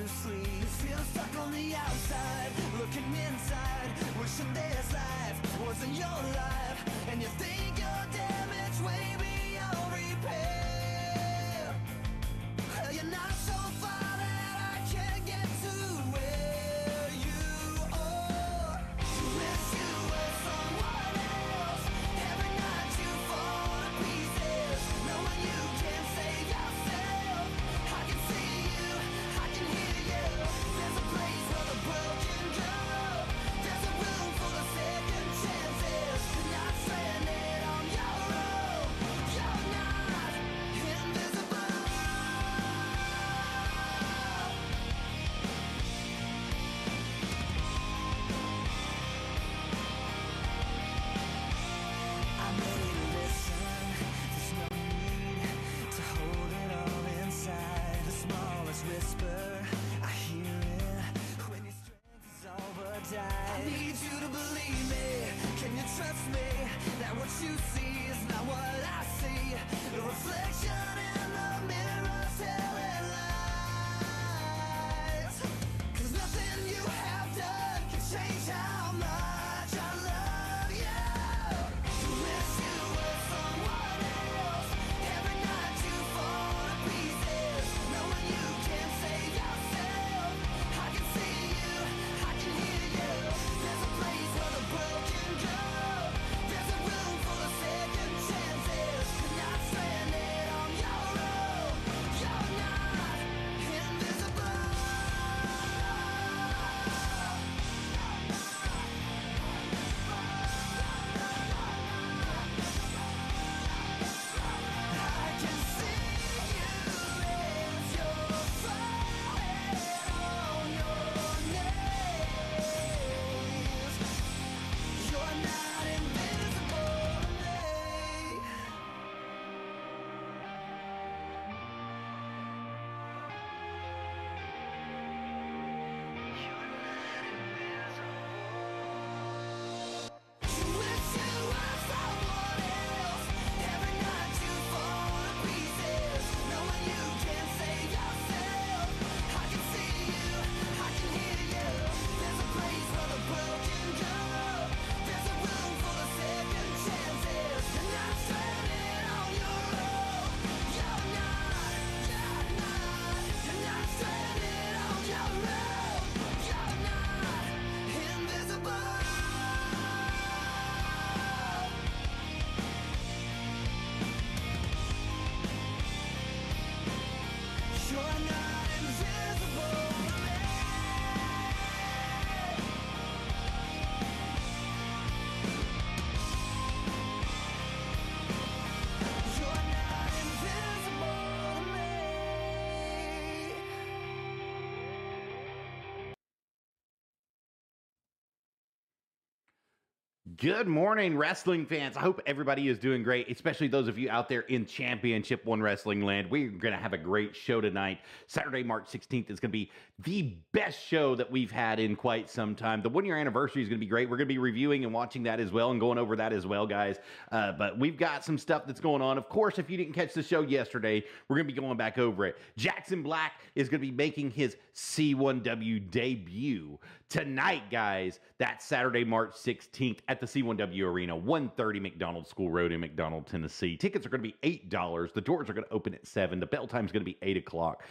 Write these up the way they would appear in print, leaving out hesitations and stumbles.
to sleep. Feel stuck on the outside, looking inside, wishing this life wasn't your life, and you think you're damaged way beyond repair. Well, you're not so far that I can't get to where you are. Wish you were someone else. Every night you fall to pieces, knowing you can't save yourself. I can see you, I can hear you. There's a place where the broken go. There's a room full of second chances. You're not stranded on your own. You're not invisible. I'm ready to listen. There's no need to hold it all inside. The smallest whisper, I hear it when your strength is all but died. I need you to believe me. Can you trust me that what you see is not what I see? The reflection in the mirror telling lies. 'Cause nothing you have done can change how much I love you. Wish you were someone else. Every night you fall to pieces, knowing you can't save yourself. I can see you, I can hear you. There's a place where the broken go. There's a room full of second chances. You're not stranded on your own. You're not invisible. I can see you as you're falling on your knees. You're not invisible to me. You wish you were someone else. Every night you fall to pieces, knowing you can't save yourself. I can see you, I can hear you. There's a place where the broken go. There's a room full of second chances. You're not stranded on your own. You're not stranded on your own. You're not invisible. You're not invisible to me. You're not invisible to me. Good morning, wrestling fans. I hope everybody is doing great, especially those of you out there in Championship One Wrestling land. We're going to have a great show tonight. Saturday, March 16th is going to be the best show that we've had in quite some time. The one-year anniversary is going to be great. We're going to be reviewing and watching that as well and going over that as well, guys. But we've got some stuff that's going on. Of course, if you didn't catch the show yesterday, we're going to be going back over it. Jackson Black is going to be making his C1W debut tonight, guys. That's Saturday, March 16th at the C1W Arena, 130 McDonald School Road in McDonald, Tennessee. Tickets are going to be $8. The doors are going to open at 7. The bell time is going to be 8 o'clock.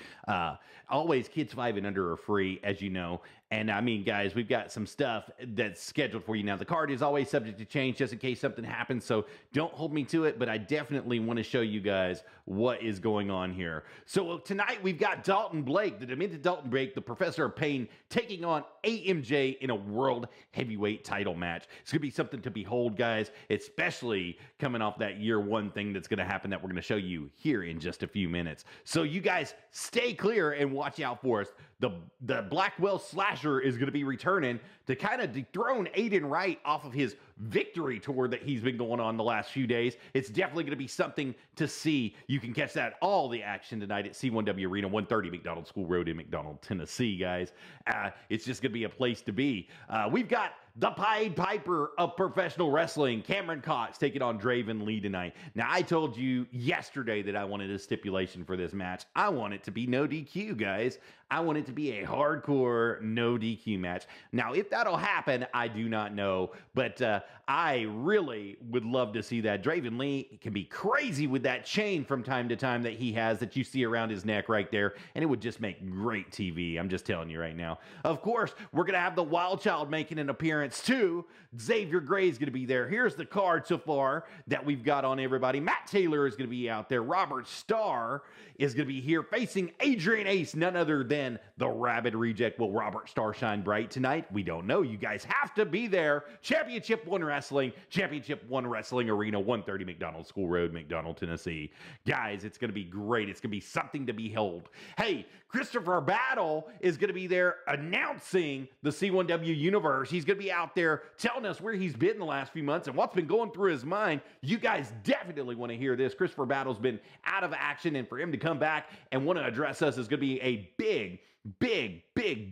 Always kids 5 and under are free, as you know. And I mean, guys, we've got some stuff that's scheduled for you now. The card is always subject to change just in case something happens, so don't hold me to it, but I definitely want to show you guys what is going on here. So tonight we've got Dalton Blake, the demented Dalton Blake, the Professor of Pain, taking on AMJ in a World Heavyweight title match. It's going to be something to behold, guys, especially coming off that year one thing that's going to happen that we're going to show you here in just a few minutes. So you guys stay clear and watch out for us. The Blackwell Slasher is going to be returning to kind of dethrone Aiden Wright off of his victory tour that he's been going on the last few days. It's definitely going to be something to see. You can catch that, all the action tonight at C1W Arena, 130 McDonald School Road in McDonald, Tennessee, guys. It's just going to be a place to be. We've got the Pied Piper of professional wrestling, Cameron Cox, taking on Draven Lee tonight. Now, I told you yesterday that I wanted a stipulation for this match. I want it to be no DQ, guys. I want it to be a hardcore no DQ match. Now, if that'll happen, I do not know, but I really would love to see that. Draven Lee can be crazy with that chain from time to time that he has that you see around his neck right there, and it would just make great TV. I'm just telling you right now. Of course, we're going to have the Wild Child making an appearance too. Xavier Gray is going to be there. Here's the card so far that we've got on everybody. Matt Taylor is going to be out there. Robert Starr is going to be here facing Adrian Ace, none other than the Rabbid Reject. Will Robert Starr shine bright tonight? We don't know. You guys have to be there. Championship One Wrestling, Championship One Wrestling Arena, 130 McDonald School Road, McDonald, Tennessee. Guys, it's going to be great. It's going to be something to behold. Hey, Christopher Battle is going to be there announcing the C1W universe. He's going to be out there telling us where he's been the last few months and what's been going through his mind. You guys definitely want to hear this. Christopher Battle's been out of action, and for him to come back and want to address us is going to be a big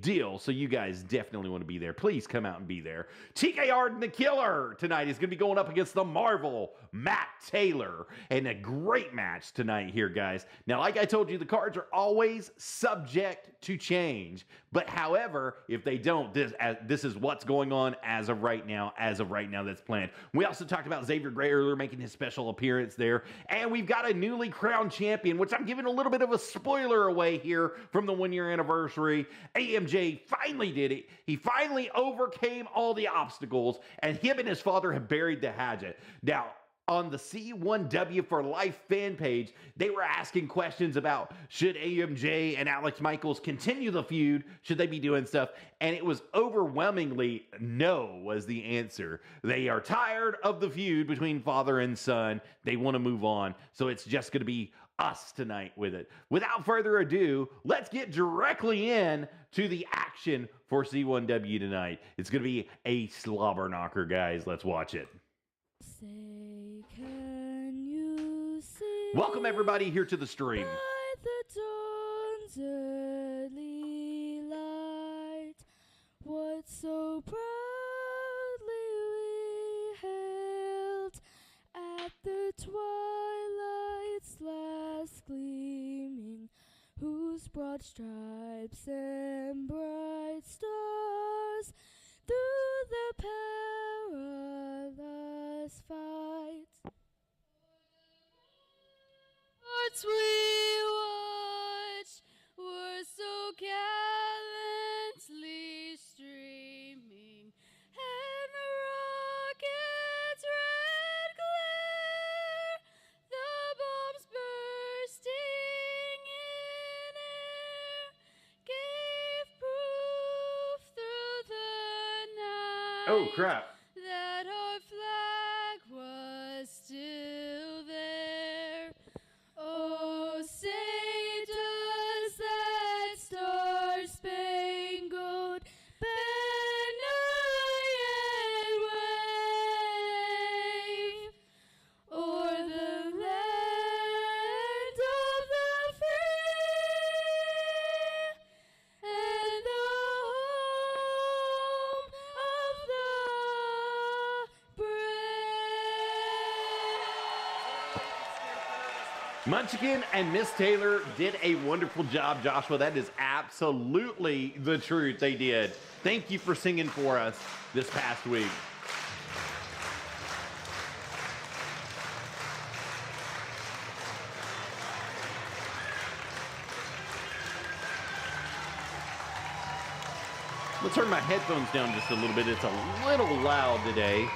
deal. So you guys definitely want to be there. Please come out and be there. TK Arden the Killer tonight is going to be going up against the Marvel Matt Taylor, and a great match tonight here, guys. Now, like I told you, the cards are always subject to change, but however, if they don't, this is what's going on as of right now. That's planned. We also talked about Xavier Gray earlier making his special appearance there, and we've got a newly crowned champion, which I'm giving a little bit of a spoiler away here from the 1 year anniversary. AMJ finally did it. He finally overcame all the obstacles, and him and his father have buried the hatchet. Now, on the C1W for Life fan page, they were asking questions about should AMJ and Alex Michaels continue the feud? Should they be doing stuff? And it was overwhelmingly no was the answer. They are tired of the feud between father and son. They want to move on. So it's just going to be us tonight with it. Without further ado, let's get directly in to the action for C1W tonight. It's going to be a slobber knocker, guys. Let's watch it. Say, can you see Welcome everybody here to the stream. by the dawn's early light what so proudly we hailed at the twilight's last gleaming, whose broad stripes and bright stars through the perilous fight. Hearts we watched were so gallantly streaming, and the rocket's red glare, the bombs bursting in air, gave proof through the night. Oh, crap. That our flag was still there. Oh, say does that star-spangled banner yet wave o'er the land of the free and the home of the brave. Munchkin and Miss Taylor did a wonderful job, Joshua. That is absolutely the truth. They did. Thank you for singing for us this past week. Let's turn my headphones down just a little bit. It's a little loud today.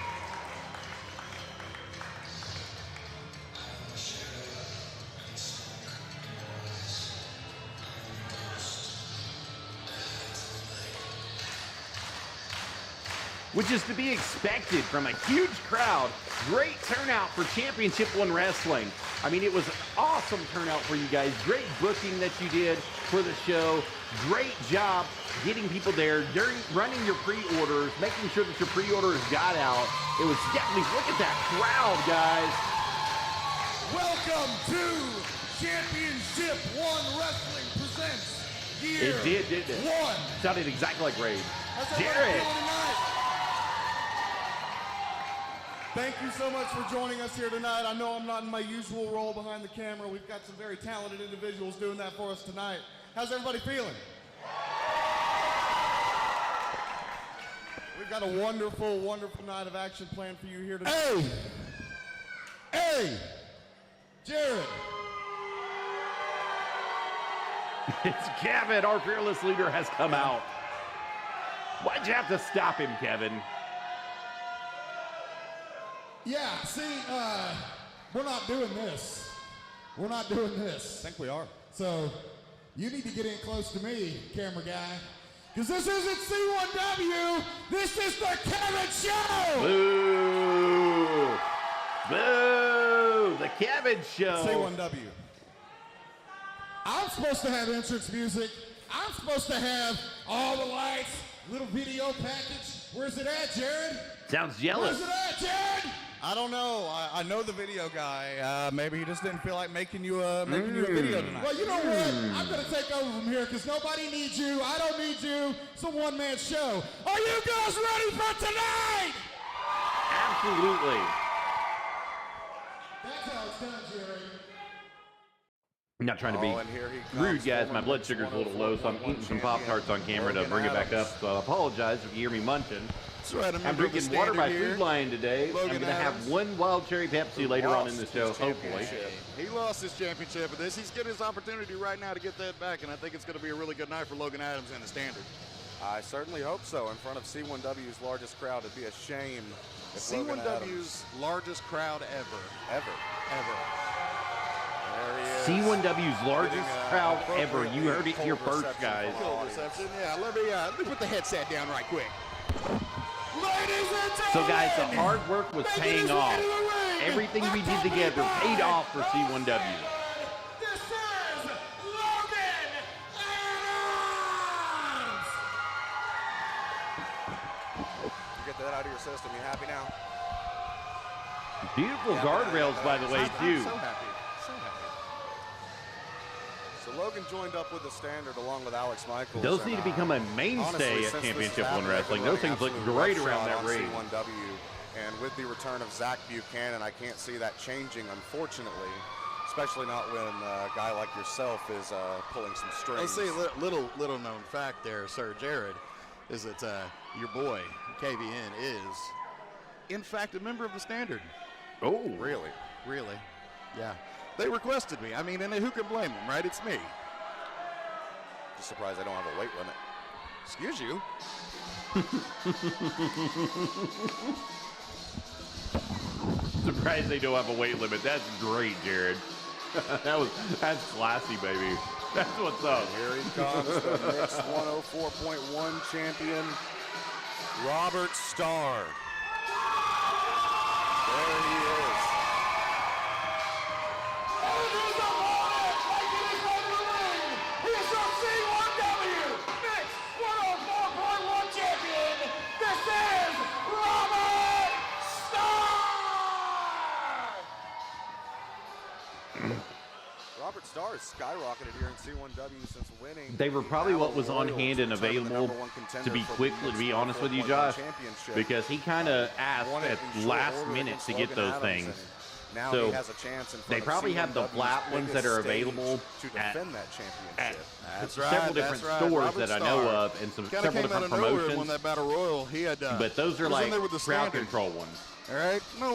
Which is to be expected from a huge crowd. Great turnout for Championship One Wrestling. I mean, it was an awesome turnout for you guys. Great booking that you did for the show. Great job getting people there, running your pre-orders, making sure that your pre-orders got out. It was definitely, look at that crowd, guys. Welcome to Championship One Wrestling presents year It did, didn't it? one. Sounded exactly like Raid. How's everybody Jared. feeling tonight? Thank you so much for joining us here tonight. I know I'm not in my usual role behind the camera. We've got some very talented individuals doing that for us tonight. How's everybody feeling? We've got a wonderful, wonderful night of action planned for you here tonight. Hey, Jared. It's Kevin, our fearless leader, has come out. Why'd you have to stop him, Kevin? Yeah, see, we're not doing this. We're not doing this. I think we are. So, you need to get in close to me, camera guy. Because this isn't C1W, this is the Kevin Show! Boo! Boo! The Kevin Show. C1W. I'm supposed to have entrance music. I'm supposed to have all the lights, little video package. Where's it at, Jared? Sounds jealous. Where's it at, Jared? I don't know. I know the video guy. Maybe he just didn't feel like making you a video tonight. Well, you know what? I'm going to take over from here because nobody needs you. I don't need you. It's a one-man show. Are you guys ready for tonight? Absolutely. That's how it's done, Jerry. I'm not trying to be rude, guys. My blood sugar's a little low, so I'm eating some Pop-Tarts on camera to bring it back up. So I apologize if you hear me munching. That's right, I'm drinking water by here. Food Lion today. Logan I'm going to have one wild cherry Pepsi later on in the show, hopefully. He lost his championship at this. He's getting his opportunity right now to get that back, and I think it's going to be a really good night for Logan Adams and the Standard. I certainly hope so. In front of C1W's largest crowd, it'd be a shame if C1W's largest crowd ever. There he is. C1W's largest crowd ever. You heard it here first, guys. Yeah, let me put the headset down right quick. So, guys, the hard work was paying off. Everything we did together paid off for C1W. This is Logan Adams! You get that out of your system. You happy now? Beautiful guardrails, by the way, too. So happy. So happy. So Logan joined up with the Standard along with Alex Michaels. Those need to become a mainstay at Championship One Wrestling. Those things look great around that ring. C1W, and with the return of Zach Buchanan, I can't see that changing, unfortunately. Especially not when a guy like yourself is pulling some strings. Let's see, little known fact there, Sir Jared, is that your boy, KVN, is, in fact, a member of the Standard. Oh, Really? Really? Yeah. They requested me. I mean, and who can blame them, right? It's me. Just surprised I don't have a weight limit. Excuse you. surprised they don't have a weight limit. That's great, Jared. That's classy, baby. That's what's up. Here he comes, the Mix 104.1 champion, Robert Starr. There he is. And his opponent, making his way to the ring, he is your C1W Mix 104.1 champion. This is Robert Starr. Robert Starr has skyrocketed here in C1W since winning. They were probably what was on Royals hand and to become the available, #1 contender to be for the quickly, to be Mix honest with you, 104.1 Josh, championship. because he kind of asked Won it at in short last order minute against to get Logan those Adams, things. and now So he has a chance in front they of probably have the C1W's flat ones that are biggest stage available to at defend that championship. That's right. several different that's right. stores Robert that I know Starr. of, and Kinda several came out different of nowhere and won promotions. that battle royal. He had, But those are he was in like there with the crowd Standard. control ones. All right, no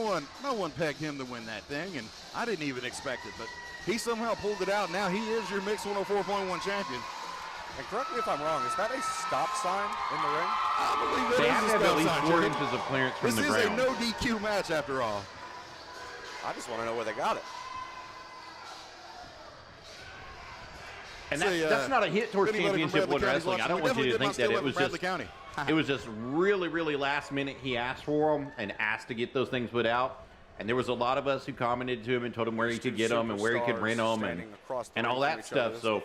one pegged him to win that thing, and I didn't even expect it, but he somehow pulled it out. Now he is your Mix 104.1 champion. And correct me if I'm wrong, is that a stop sign in the ring? I believe They that have is to a have at stop least sign, 4 Jared. inches of clearance from This the is ground. a no DQ match after all. I just want to know where they got it. And Say, that's not a hit towards if anybody from Championship Bradley One County's Wrestling. I watching, don't we want you to definitely think did that my it was Bradley just County. it was just really, really last minute. He asked for them and asked to get those things put out. And there was a lot of us who commented to him and told him where he could get them and where he could rent them and all that stuff. So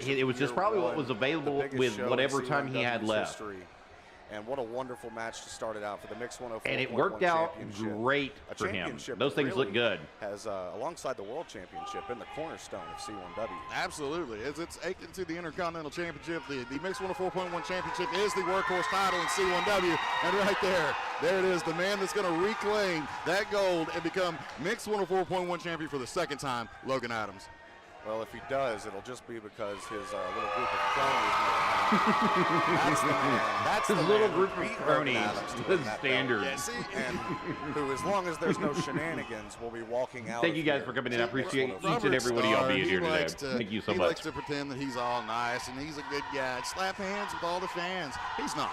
it was just probably what was available with whatever time he had left. And what a wonderful match to start it out for the Mixed 104. And it worked out great for him. Those things look good. Has, alongside the World Championship, been the cornerstone of C1W. Absolutely. As it's ached into the Intercontinental Championship, the Mixed 104.1 Championship is the workhorse title in C1W. And right there it is, the man that's going to reclaim that gold and become Mixed 104.1 champion for the second time, Logan Adams. Well, if he does, it'll just be because his little group of cronies. That's the man. That's His the little man group who of beat cronies, Logan Adams to the win that standard. belt. And who, as long as there's no shenanigans, will be walking out. Thank you guys here. for coming in. I appreciate each Robert and every one of y'all Starr, being here he today. likes to- Thank you so he much. likes to pretend that he's all nice and he's a good guy. Slap hands with all the fans. He's not.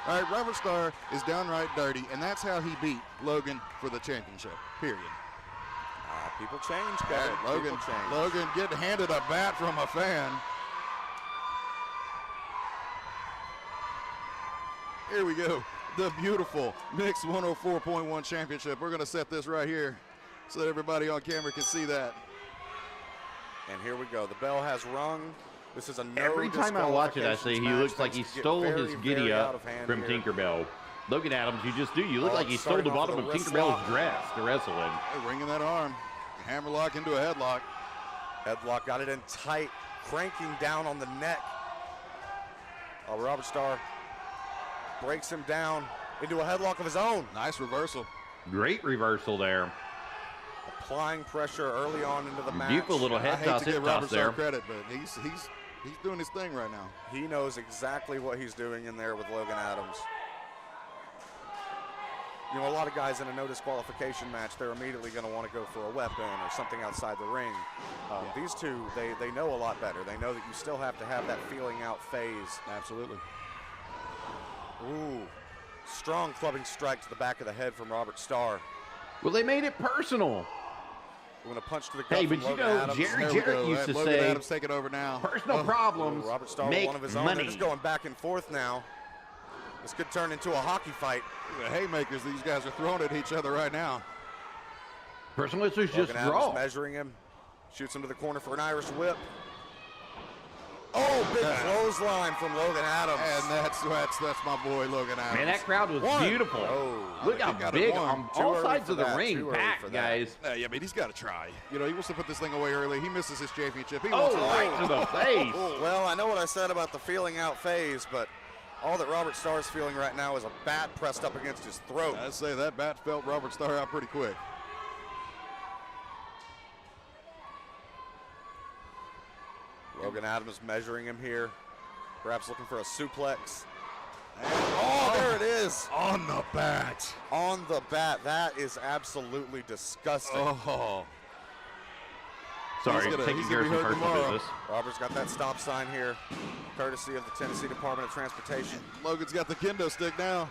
All right, Robert Starr is downright dirty, and that's how he beat Logan for the championship, period. People change, All Kevin. right, Logan, People change. Logan getting handed a bat from a fan. Here we go. The beautiful Mixed 104.1 Championship. We're going to set this right here so that everybody on camera can see that. And here we go. The bell has rung. This is a no Every time I watch it, I say disqualifications he match. looks like he Things get stole very, his very giddy out up of hand from here. Tinkerbell. Logan Adams, you just do. You look Oh, like he stole starting the off bottom with of a wrist Tinkerbell's lock. dress to wrestle in. Hey, ringing that arm. Hammerlock into a headlock. Headlock got it in tight, cranking down on the neck. Robert Starr breaks him down into a headlock of his own. Nice reversal. Great reversal there. Applying pressure early on into the match. Beautiful little I head hate toss, to hip give toss Robert there. Starr credit, but he's doing his thing right now. He knows exactly what he's doing in there with Logan Adams. You know, a lot of guys in a no disqualification match, they're immediately going to want to go for a weapon or something outside the ring. These two, they know a lot better. They know that you still have to have that feeling out phase. Absolutely. Ooh, strong clubbing strike to the back of the head from Robert Starr. Well, they made it personal. We're going to punch to the gut Hey, from but you Logan know, Adams. Jerry There we Jarrett go. used to Logan say, Adams taking over now. personal problems Robert Starr with make one of his own. They're money. just going back and forth now. This could turn into a hockey fight. The haymakers these guys are throwing at each other right now. Personal issues just Logan Adams draw. measuring him, shoots him to the corner for an Irish whip. Oh, big clothesline from Logan Adams. And that's my boy Logan Adams. Man, that crowd was One. beautiful. Oh, Look I think he how got it big one. on Too all early sides for of the that, ring too early packed, for that. guys. Yeah, but he's got to try. You know, he wants to put this thing away early. He misses his championship. He Oh, wants to right to the face. Well, I know what I said about the feeling out phase, but all that Robert Starr's feeling right now is a bat pressed up against his throat. I'd say that bat felt Robert Starr out pretty quick. Logan Adams measuring him here, perhaps looking for a suplex. And there it is. On the bat. On the bat. That is absolutely disgusting. Oh. Sorry, He's gonna taking be care of some hurt personal tomorrow. business. Robert's got that stop sign here, courtesy of the Tennessee Department of Transportation. Logan's got the kendo stick now.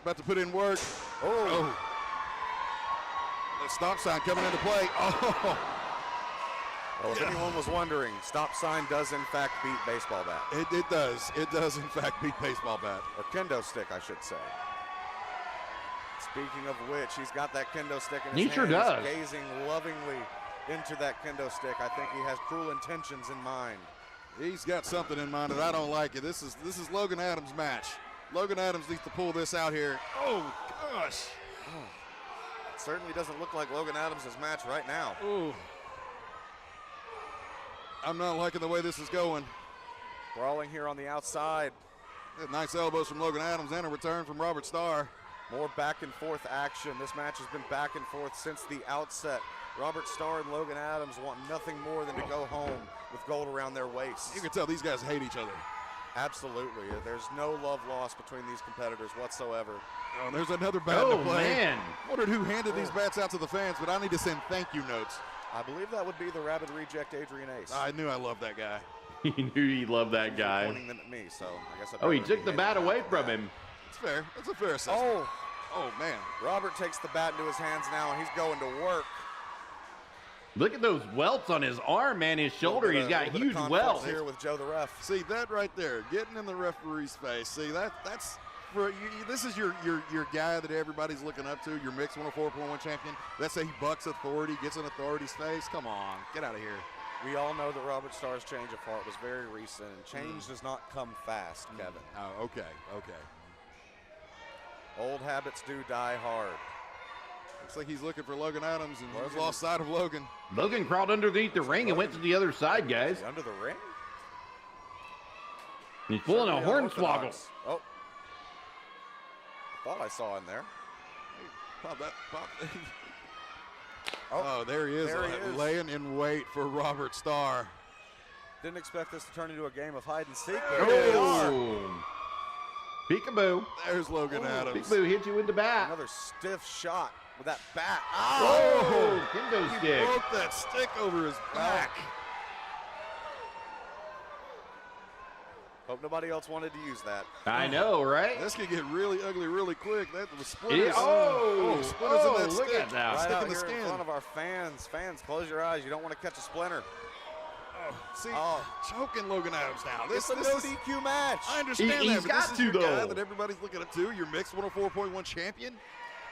About to put in work. Oh. The stop sign coming into play. Oh. Well, if anyone was wondering, stop sign does in fact beat baseball bat. It does. It does, in fact, beat baseball bat. Or kendo stick, I should say. Speaking of which, he's got that kendo stick in his He sure hand. does. He's gazing lovingly into that kendo stick. I think he has cruel intentions in mind. He's got something in mind that I don't like it. This is Logan Adams' match. Logan Adams needs to pull this out here. Oh, gosh. It certainly doesn't look like Logan Adams' match right now. Ooh. I'm not liking the way this is going. Brawling here on the outside. Nice elbows from Logan Adams and a return from Robert Starr. More back and forth action. This match has been back and forth since the outset. Robert Starr and Logan Adams want nothing more than to go home with gold around their waists. You can tell these guys hate each other. Absolutely. There's no love lost between these competitors whatsoever. Oh, there's another bat Oh, to play. man. Wondered who handed these bats out to the fans, but I need to send thank you notes. I believe that would be the Rabbid reject Adrian Ace. I knew I loved that guy. He knew he loved that guy. Pointing them at me, so I guess Oh, he took the bat away from him. It's fair. That's a fair assessment. Oh, Oh, man. Robert takes the bat into his hands now, and he's going to work. Look at those welts on his arm, man. His shoulder, he's got Little bit of huge conflict welts. here with Joe the ref. See that right there, getting in the referee's face. See that's for you, this is your guy that everybody's looking up to. Your mixed 104.1 champion. Let's say he bucks authority, gets in authority's face. Come on, get out of here. We all know that Robert Starr's change of heart was very recent, and change does not come fast, Kevin. Oh, okay. Old habits do die hard. Looks like he's looking for Logan Adams, and Logan he's lost sight of Logan. Logan crawled underneath the ring and went to the other side, guys. Is he under the ring? He's pulling a Certainly hornswoggle. unorthodox. Oh. I thought I saw in there. Pop that, pop. Oh, Oh, there he is, there he is. laying in wait for Robert Starr. Didn't expect this to turn into a game of hide and seek. But here they are. Oh. Peekaboo. There's Logan Adams. Peekaboo hit you in the back. Another stiff shot with that bat. Oh, kendo He stick. broke that stick over his back. Hope nobody else wanted to use that. I know, right? This could get really ugly really quick. That was It splinters. is. Oh, splinters in that look stick. at that. Right Stick out in the here in skin. front of our fans. Fans, close your eyes. You don't want to catch a splinter. See, Oh. choking Logan Adams now. It's This a no DQ match. I understand He's that, but got this is to, your guy though. that everybody's looking up to. Your mixed 104.1 champion.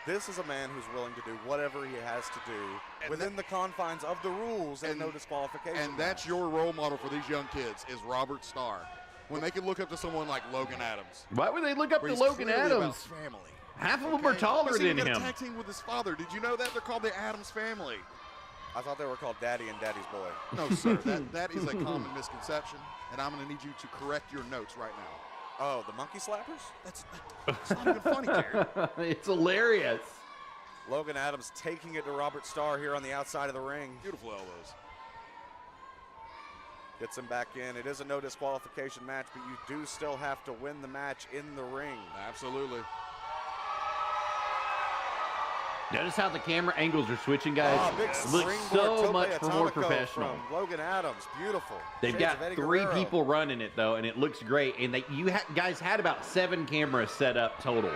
This is a man who's willing to do whatever he has to do And within the confines of the rules and no disqualification. And that's your role model for these young kids is Robert Starr. When they can look up to someone like Logan Adams. Why would they look up where to he's Logan clearly about Adams? family. Half of them are taller Plus, he than got a him. tag team with his father. Did you know that? They're called the Adams family. I thought they were called Daddy and Daddy's Boy. No, sir. that is a common misconception, and I'm going to need you to correct your notes right now. Oh, the monkey slappers? That's not even funny, Gary. It's hilarious. Logan Adams taking it to Robert Starr here on the outside of the ring. Beautiful elbows. Gets him back in. It is a no disqualification match, but you do still have to win the match in the ring. Absolutely. Notice how the camera angles are switching, guys. Oh, big Looks springboard so tope much more atomico professional. from Logan Adams. Beautiful. They've Shades got of Eddie 3 Guerrero. people running it though, and it looks great. And guys had about 7 cameras set up total.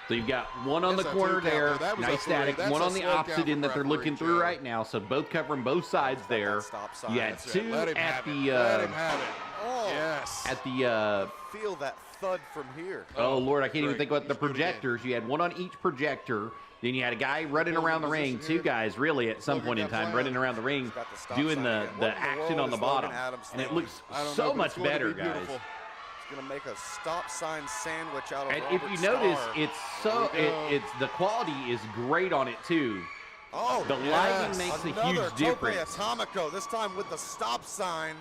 So you've got one on Yes, the I corner do count there, there. That was a nice 3. static. That's One a on the slow count opposite end for that they're referee, looking through Joe. right now. So both covering both sides Got there. that stop sign. You had That's it. 2 Let him at have the it. Let him have it. Oh, Yes. at the. feel that thud from here. Oh Lord, I can't even great. think about the He's good again. projectors. You had one on each projector. Then you had a guy running Logan around the ring. position 2 here. guys, really, at some Logan point in got time, planned. running around the ring, He's got the stop doing sign the again. What in the action world on the is Logan bottom, Adams and it thinking? looks I don't know, so but much it's going to better, be guys. beautiful. He's going to make a stop sign sandwich out of And Robert if you notice, Starr. it's so Here we go. it's the quality is great on it too. Oh, The lighting makes a Another huge difference. Tope Atomico, this time with the stop sign,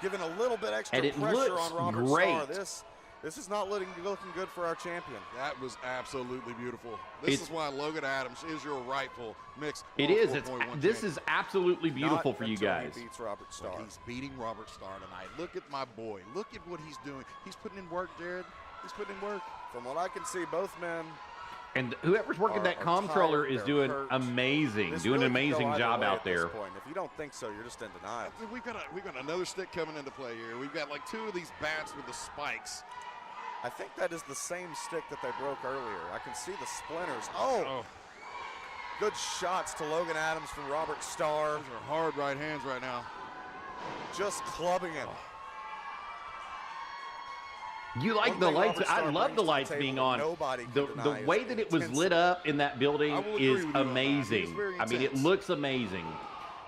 giving a little bit extra And it pressure looks on Robert great. Starr. This is not looking good for our champion. That was absolutely beautiful. This It's- is why Logan Adams is your rightful mixed. It is. It's 104.1 this champion. is absolutely beautiful Not for you until guys. He beats Robert Starr. But he's beating Robert Starr tonight. Look at my boy. Look at what he's doing. He's putting in work, Jared. He's putting in work. From what I can see, both men. And whoever's working that are comptroller tired, is they're doing hurt. amazing, This doing an really could go amazing either job way out at this there. point. If you don't think so, you're just in denial. We've got another stick coming into play here. We've got like 2 of these bats with the spikes. I think that is the same stick that they broke earlier. I can see the splinters. Oh, good shots to Logan Adams from Robert Starr. Those are hard right hands right now. Just clubbing him. You like One the thing lights? Robert I Starr love the brings to the lights table being that on. nobody can The deny is way that it was intensity. lit up in that building I will agree is with you on that. It was amazing. very I mean, it intense. looks amazing.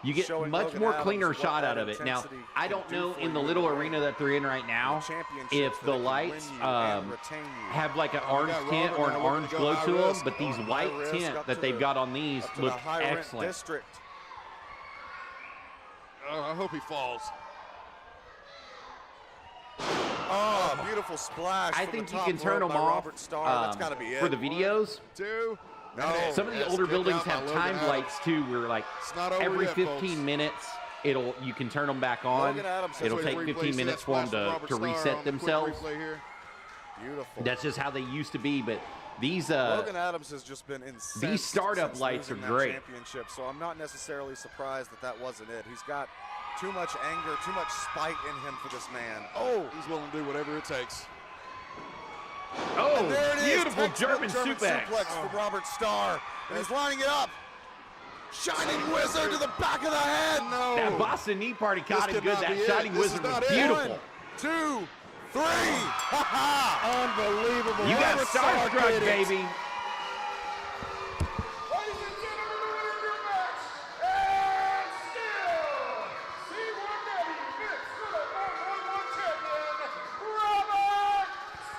You get Showing much Logan more Adams cleaner what shot that out of it. Now, intensity I can don't do know for in the you little in the arena that they're in right now Championships if that the it can lights win you and retain you. have like an Oh, we orange got tint Robert or an now looking orange to go glow high to them, risk. but these Oh, white high risk tint up that to they've the- got on these up to look the high rent excellent. district. Oh, I hope he falls. Oh, beautiful splash. I from think the you top can turn rope them by off Robert Starr. That's got to be it. for the videos. 2. No. Some of the Yes, older good buildings job by have Logan time Adams. lights too, where like It's not over every yet, 15 folks. minutes you can turn them back on. Logan Adams has It'll a take Quick 15 replay. See minutes that for them splash from Robert to Starr on reset the quick themselves. replay here. Beautiful. That's just how they used to be, but these Logan Adams has just been insane. startup lights are great. Championship, so I'm not necessarily surprised that that wasn't it. He's got too much anger, too much spite in him for this man. Oh, He's willing to do whatever it takes. oh, and there it is. beautiful Textbook German suplex. from Robert Starr, and he's lining it up. Shining Wizard to the back of the head. No. That Boston Knee Party caught him could good. not That be it. Shining This is Wizard was not it. beautiful. 1, 2, 3. Ha ha. Unbelievable. You got Robert Starr starstruck, did it. baby. Ladies and gentlemen, the winner of your match, and still C1W Mixed 104.1 champion, Robert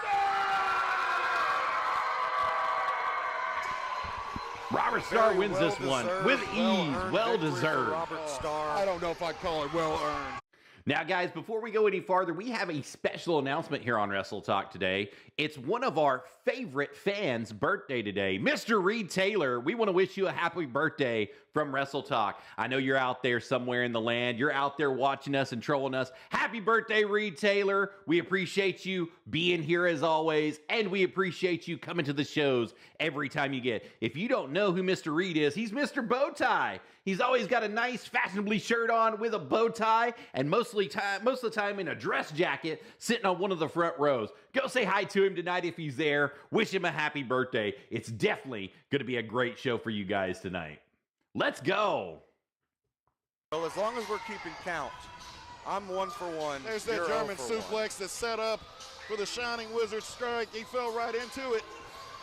Starr! Robert Starr Very wins this one with ease. well-earned Well victory for deserved. Robert Starr. I don't know if I'd call it well earned. Now, guys, before we go any farther, we have a special announcement here on Wrestle Talk today. It's one of our favorite fans' birthday today. Mr. Reed Taylor, we want to wish you a happy birthday from Wrestle Talk. I know you're out there somewhere in the land. You're out there watching us and trolling us. Happy birthday, Reed Taylor. We appreciate you being here as always, and we appreciate you coming to the shows every time you get. If you don't know who Mr. Reed is, he's Mr. Bowtie. He's always got a nice, fashionably shirt on with a bow tie, and most of the time in a dress jacket, sitting on one of the front rows. Go say hi to him tonight if he's there. Wish him a happy birthday. It's definitely going to be a great show for you guys tonight. Let's go. Well, as long as we're keeping count, I'm 1 for 1. There's that You're German 0 for 1. suplex that's set up for the Shining Wizard strike. He fell right into it.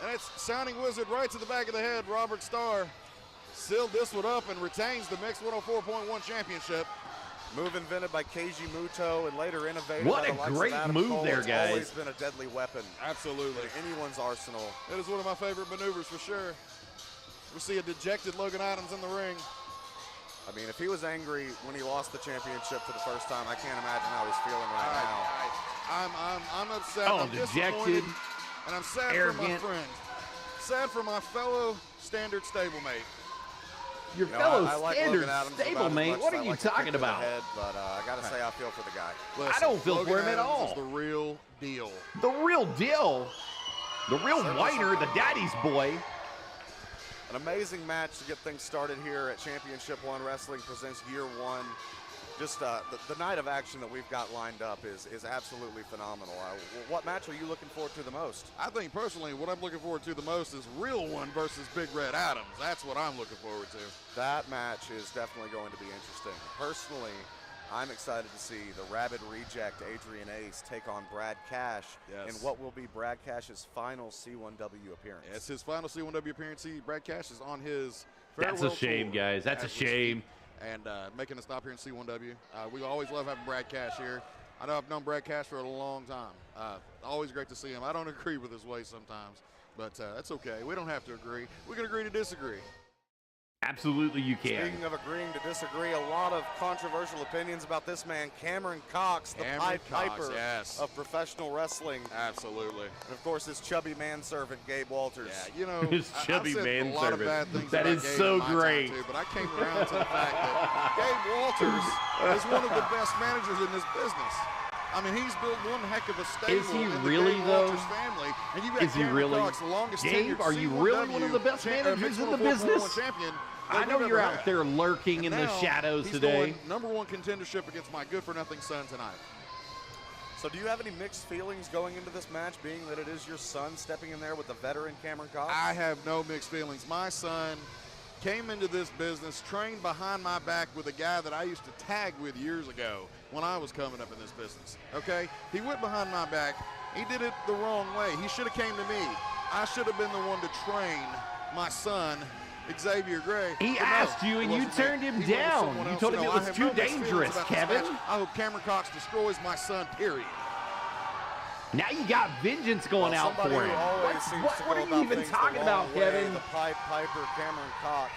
And it's Shining Wizard right to the back of the head. Robert Starr sealed this one up and retains the Mixed 104.1 championship. Move invented by Keiji Muto and later innovated What by a the likes of great Adam move Cole. there, It's guys. always been a deadly weapon Absolutely. in anyone's arsenal. It is one of my favorite maneuvers for sure. We see a dejected Logan Adams in the ring. I mean, if he was angry when he lost the championship for the first time, I can't imagine how he's feeling right now. I'm upset. Oh, I'm dejected, disappointed, and I'm sad for my arrogant. friend. Sad for my fellow standard stablemate. Your You know, fellow I like standard Logan Adams about as stablemate, much what as are I you like to kick talking to the about? head, but I got to say, I feel for the guy. Listen, I don't feel Logan for him at Adams all. is the real deal. The real deal. The real whiner, the daddy's boy. An amazing match to get things started here at Championship One Wrestling presents Year One. Just the night of action that we've got lined up is absolutely phenomenal. What match are you looking forward to the most? I think personally, what I'm looking forward to the most is Real One versus Big Red Adams. That's what I'm looking forward to. That match is definitely going to be interesting. Personally, I'm excited to see the Rabbid Reject Adrian Ace take on Brad Cash in what will be Brad Cash's final C1W appearance. Yeah, it's his final C1W appearance. Brad Cash is on his That's farewell a shame, tour guys. That's a as we shame. speak, and making a stop here in C1W. We always love having Brad Cash here. I know I've known Brad Cash for a long time. Always great to see him. I don't agree with his ways sometimes, but that's okay. We don't have to agree. We can agree to disagree. Absolutely you can. Speaking of agreeing to disagree, a lot of controversial opinions about this man, Cameron Cox, the Pied Piper of professional wrestling. Absolutely. And of course, his chubby manservant, Gabe Walters. Yeah, you know, His chubby I've said a lot of manservant. bad things That about is Gabe so in my time, great. too, but I came around to the fact that Gabe Walters is one of the best managers in this business. I mean, he's built one heck of a stable Is he in the really, Gabe though? Walters family. And you've got Is he Cameron really? Cox, the longest Gabe, tenured are you really one of the best managers Mixed in the 104.1 business? Champion I that know we've you're ever out had. there lurking in And the now shadows he's today. going #1 contendership against my good-for-nothing son tonight. So do you have any mixed feelings going into this match, being that it is your son stepping in there with the veteran Cameron Cox? I have no mixed feelings. My son came into this business, trained behind my back with a guy that I used to tag with years ago when I was coming up in this business, okay? He went behind my back. He did it the wrong way. He should have came to me. I should have been the one to train my son, Xavier Gray. He But no, asked you it and you wasn't turned me. him He went with down. someone You else. told him No, it I was have too no mixed feelings dangerous, about this Kevin. match. I hope Cameron Cox destroys my son, period. Now you got vengeance going out for Somebody him. who always What, seems what, to what go are you about even things the talking wrong about, way, Kevin? The Pied Piper, Cameron Cox.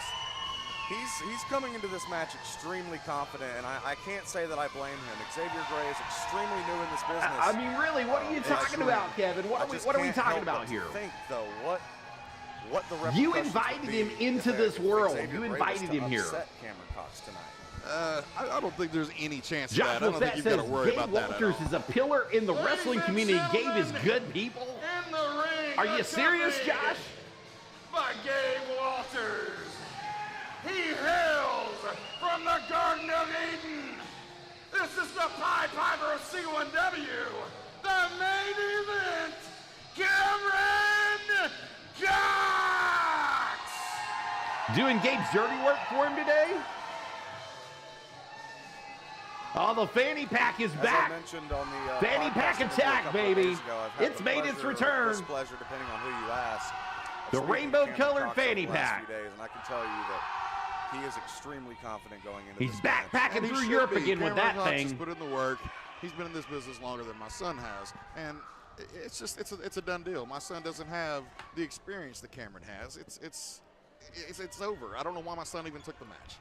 He's coming into this match extremely confident, and I can't say that I blame him. Xavier Gray is extremely new in this business. I mean, really, what are you talking about, Kevin? What are we talking about here? Think though, what the You repercussions invited would him be into if this if world. Xavier You Gray was invited to him here. upset Cameron Cox tonight. I don't think there's any chance of Josh that. I don't think Lafette you've got says to worry Gabe about that at Walters all. is a pillar in the wrestling and community. Gabe is gentlemen, good people. In the ring, Are you serious, Josh? By Gabe Walters. He hails from the Garden of Eden. This is the Pied Piper of C1W. The main event, Cameron Cox. Doing Gabe's dirty work for him today? Oh, the fanny pack is As back. I mentioned on the Fanny podcast pack interview a attack, couple of baby. days ago, I've had It's the made its pleasure or return. displeasure, depending on who you ask. The Speaking of rainbow-colored Cameron Cox fanny over the last pack. few days, and I can tell you that he is extremely confident going into He's this match. backpacking And he through should Europe be. again with Cameron that Cox has thing. put in the work. He's been in this business longer than my son has, and it's a done deal. My son doesn't have the experience that Cameron has. it's over. I don't know why my son even took the match.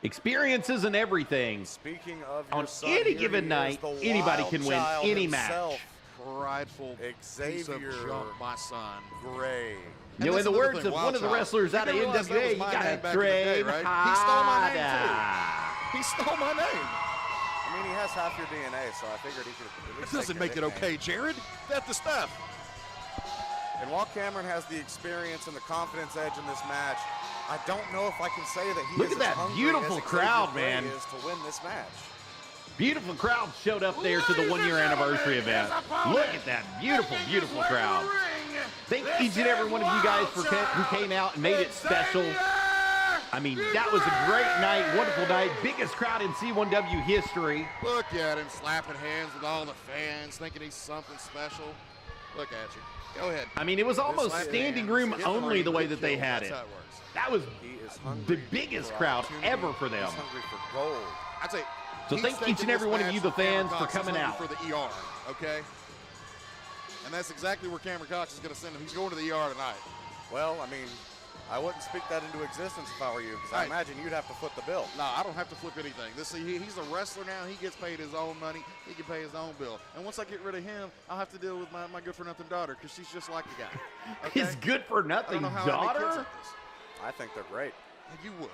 Experiences and everything. Speaking of your On son, any here given he is, night, the anybody wild can win child any himself, match. Prideful piece of Xavier junk, my son. Gray. You know, in that's the another words thing, of wild one of the child. wrestlers out of You realize that was NWA, you my got name to back in the day, trade right? He stole my name, harder. He stole my name. I mean, he has half your DNA, so I figured he could at least That doesn't take make your it nickname. okay, Jared. That's the stuff. And while Cameron has the experience and the confidence edge in this match, I don't know if I can say that he Look is at that as hungry beautiful as crowd, Xavier Gray man. is to win this match. Beautiful crowd showed up there to the 1-year anniversary event. Look at that beautiful, beautiful crowd. Thank each and every one of you guys who came out and made it special. I mean, that was a great night, wonderful night, biggest crowd in C1W history. Look at him slapping hands with all the fans, thinking he's something special. Look at you. Go ahead. I mean, it was almost Slap standing hands, room get in the only ring, the way get that they killed. had That's it. how it works. That was He is hungry the biggest for crowd opportunity. ever for them. He's hungry for gold. I'd say. So he's thank each taking and every this one of match you, the for Cameron fans, for Cox. He's coming hungry out. for the ER, okay? And that's exactly where Cameron Cox is going to send him. He's going to the ER tonight. Well, I mean, I wouldn't speak that into existence if I were you, because I Right. imagine you'd have to foot the bill. No, I don't have to flip anything. He's a wrestler now. He gets paid his own money. He can pay his own bill. And once I get rid of him, I'll have to deal with my good-for-nothing daughter because she's just like the guy. Okay? His good-for-nothing I don't know how I make kids daughter? like this. I think they're great. You would.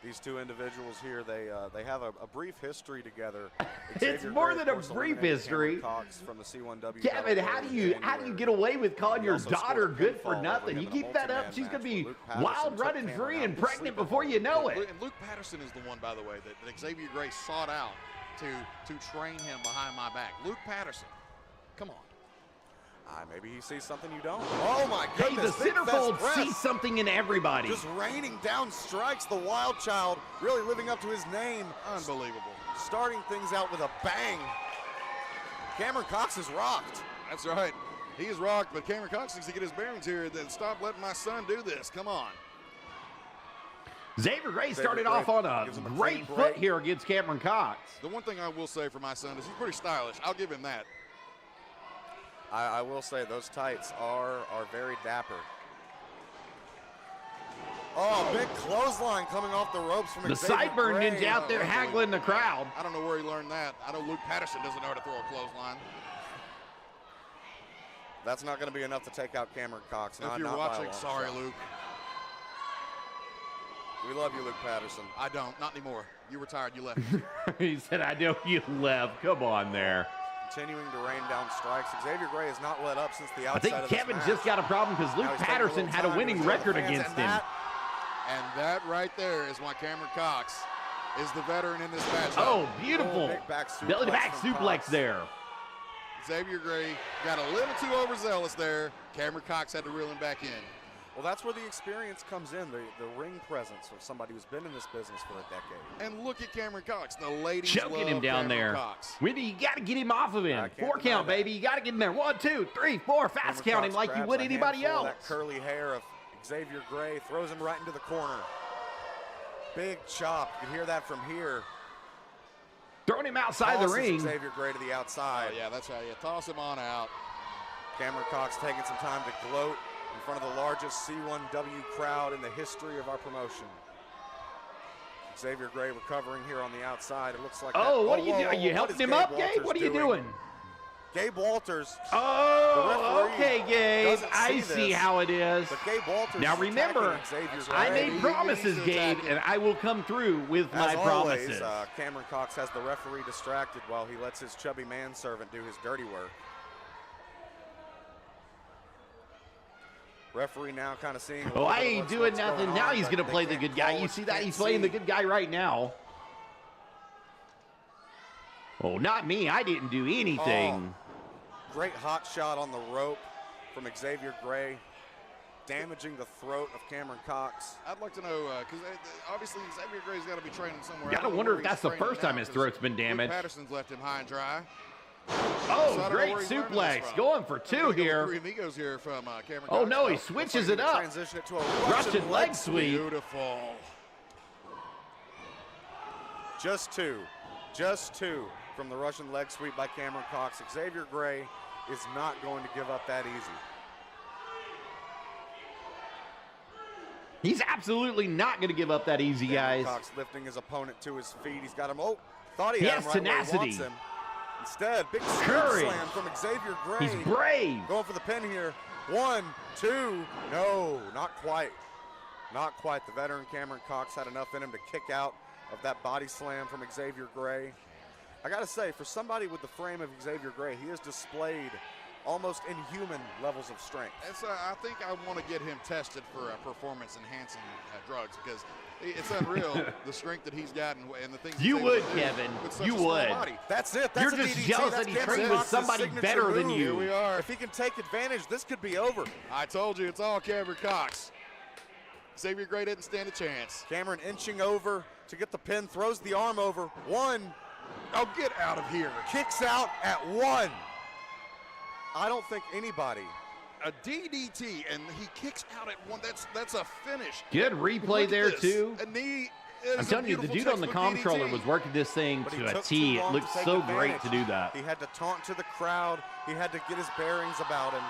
These two individuals here, they have a brief history together. It's Xavier more Gray, than of a course, brief eliminated history. Cameron Cox from the C1W. Kevin, how do you get away with calling He your also scored daughter a good pinfall for over nothing? him You in a keep that up, multi-man she's going to match be where Luke Patterson wild, took running Cameron free, out and with pregnant sleeper before you know And it. Luke Patterson is the one, by the way, that Xavier Gray sought out to train him behind my back. Luke Patterson. Come on. Maybe he sees something you don't. Oh my Hey, goodness! the big fast centerfold press. sees something in everybody. Just raining down strikes. The Wild Child really living up to his name. Unbelievable. Starting things out with a bang. Cameron Cox is rocked. That's right. He is rocked, but Cameron Cox needs to get his bearings here. Then stop letting my son do this. Come on. Xavier Gray started Gray off on a gives him a great clean foot break. here against Cameron Cox. The one thing I will say for my son is he's pretty stylish. I'll give him that. I will say those tights are very dapper. Oh, big clothesline coming off the ropes from The Xavier sideburn Gray. ninja out there haggling the crowd. I don't know where he learned that. I know Luke Patterson doesn't know how to throw a clothesline. That's not going to be enough to take out Cameron Cox. If Not you're by a watching, long sorry, shot. Luke. We love you, Luke Patterson. I don't. Not anymore. You retired. You left. He said, I know you left. Come on there. Continuing to rain down strikes. Xavier Gray has not let up since the I outside think of this Kevin match. just got a problem because Luke Now he's taking Patterson little had a time to winning enjoy the record fans, against and him. that- And that right there is why Cameron Cox is the veteran in this matchup. Oh, beautiful. big back suplex Belly to back from suplex Cox. there. Xavier Gray got a little too overzealous there. Cameron Cox had to reel him back in. Well, that's where the experience comes in, the ring presence of somebody who's been in this business for a decade. And look at Cameron Cox. The ladies Choking love him down Cameron there. Cox. Wendy, you got to get him off of him. I can't 4 deny count, that. baby. You got to get him there. 1, 2, 3, 4. Fast Cameron count him Cox like you grabs would a anybody handful of else. That curly hair of Xavier Gray, throws him right into the corner. Big chop. You can hear that from here. Throwing him outside the Tosses ring. Xavier Gray to the outside. Oh, yeah, that's how you toss him on out. Cameron Cox taking some time to gloat in front of the largest C1W crowd in the history of our promotion. Xavier Gray recovering here on the outside. It looks like Oh, that. what are you whoa, doing? Are whoa, you what helping is him up, Walters Gabe? What are you doing? Gabe Walters. Oh, The referee okay, Gabe. doesn't I see see this, how it is. But Gabe Walters Now is remember, attacking Xavier Gray. I He made promises, needs to Gabe, attack him. and I will come through with my As always, promises. Cameron Cox has the referee distracted while he lets his chubby manservant do his dirty work. Referee now kind of seeing. a Oh, little I bit of ain't what's doing going nothing. on, Now he's but going to they play the can't good guy. call You what see that? can't He's playing the see. good guy right now. Oh, not me. I didn't do anything. Great hot shot on the rope from Xavier Gray, damaging the throat of Cameron Cox. I'd like to know, because obviously Xavier Gray's got to be training somewhere. Gotta I don't know wonder where if that's he's the training first time now, his 'cause throat's been damaged. Luke Patterson's left him high and dry. Oh, So I don't know great where he's learning this suplex. from. Going for I'm 2 gonna go with here. Three amigos here from Cameron Oh, Cox. no, he Looks like switches he it can up. Transition it to a Russian leg sweep. Beautiful. Just two from the Russian leg sweep by Cameron Cox. Xavier Gray is not going to give up that easy. He's absolutely not going to give up that easy, guys. Cox lifting his opponent to his feet. He's got him. Oh, thought he He had has him right where he tenacity. wants him. Instead, big Courage. slam from Xavier Gray. He's brave. Going for the pin here. 1, 2. No, not quite. Not quite. The veteran Cameron Cox had enough in him to kick out of that body slam from Xavier Gray. I got to say, for somebody with the frame of Xavier Gray, he has displayed almost inhuman levels of strength. I think I want to get him tested for performance-enhancing drugs because it's unreal the strength that he's got and the things You he's would, able to do Kevin. with such You a small would. body. That's it. That's You're a just DDT. jealous That's that he Cameron trained with Cox's somebody signature better than move. you. Here we are. If he can take advantage, this could be over. I told you, it's all Cameron Cox. Xavier Gray didn't stand a chance. Cameron inching over to get the pin, throws the arm over. 1, Oh, get out of here. kicks out at 1. I don't think anybody. A DDT, and he kicks out at 1. That's a finish. Good replay Look at there, this. too. A knee I'm telling you, the dude on the controller was working this thing But he to a took T. too It long looked to take so great advantage. to do that. He had to taunt to the crowd. He had to get his bearings about him.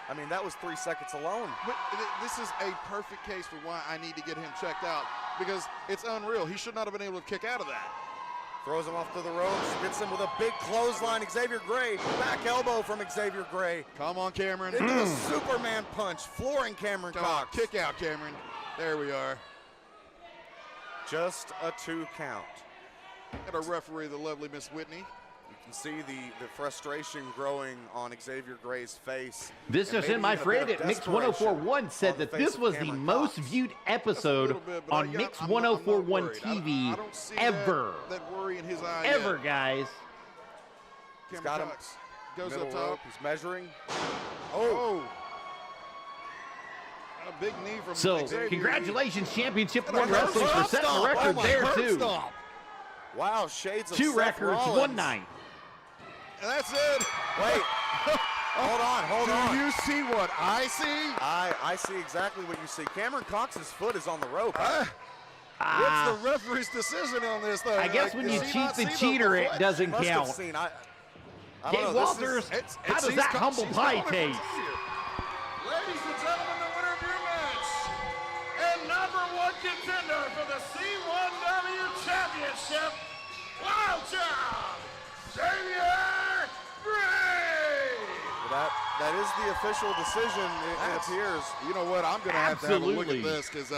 I mean, that was 3 seconds alone. But this is a perfect case for why I need to get him checked out because it's unreal. He should not have been able to kick out of that. Throws him off to the ropes, gets him with a big clothesline. Xavier Gray, back elbow from Xavier Gray. Come on, Cameron. Into the Superman punch, flooring Cameron Come on, Cox. kick out, Cameron. There we are. Just a 2 count. And a referee, the lovely Miss Whitney. You can see the frustration growing on Xavier Gray's face. This And just in, maybe my even a friend bit at of Mix 1041 desperation said on the that face this of was the Cameron most Cox. viewed That's a episode little bit, but on I'm Mix not- I'm not 1041 worried. TV I don't see ever. that worry in his eye Ever, yet. guys. He's Cameron got him. Cox goes Middle up rope, top. he's measuring. Oh. A big knee from So, Xavier. congratulations, Championship And a One hurt Wrestling, for stomp. setting the Oh record my, there, hurt too. stomp. Wow, shades of 2 Seth records, Rollins. 1 night. And that's it. Wait. Hold on. Do you see what I see? I see exactly what you see. Cameron Cox's foot is on the rope. Ah, What's the referee's decision on this, though? I guess when you Does he cheat not the see cheater, it foot? doesn't Must have count. seen. I don't Dave know. This Walters, is, how does that humble pie taste? Ladies and gentlemen, the winner of your match and #1 contender for the C1W Championship, Wild Child, Xavier Gray. that is the official decision, it appears. You know what? I'm going to have a look Absolutely. at this because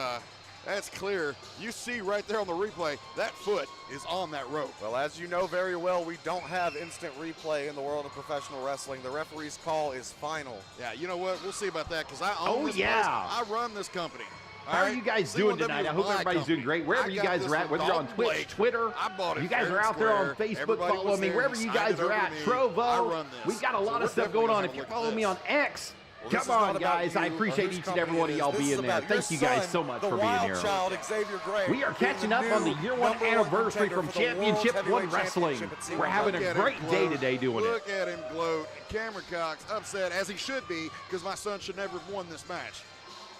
that's clear. You see right there on the replay, that foot is on that rope. Well, as you know very well, we don't have instant replay in the world of professional wrestling. The referee's call is final. Yeah, you know what? We'll see about that because I own Oh, this yeah. place. I run this company. How are you guys doing tonight? I hope everybody's doing great. Wherever you guys are at, whether you're on Twitch, Twitter, I bought it you guys fair are and out there on square. Facebook Everybody was following me, there. wherever He you signed guys it are over at, me. I Trovo, run this. we've got a So lot we're of stuff definitely going on. gonna If you're look at following me this. on X, Well, this come is not on, about guys. I you or appreciate whose each and company every one it of is. y'all This is being there. about your Thank you guys son, so much the for being Wild here. Child, Xavier Gray, We are being catching the up on the new year 1 #1 anniversary contender from for the World Championship Heavyweight One Wrestling. Championship at We're having Look a at him great day gloat. today doing it. Look at him gloat. Cameron Cox upset, as he should be, because my son should never have won this match.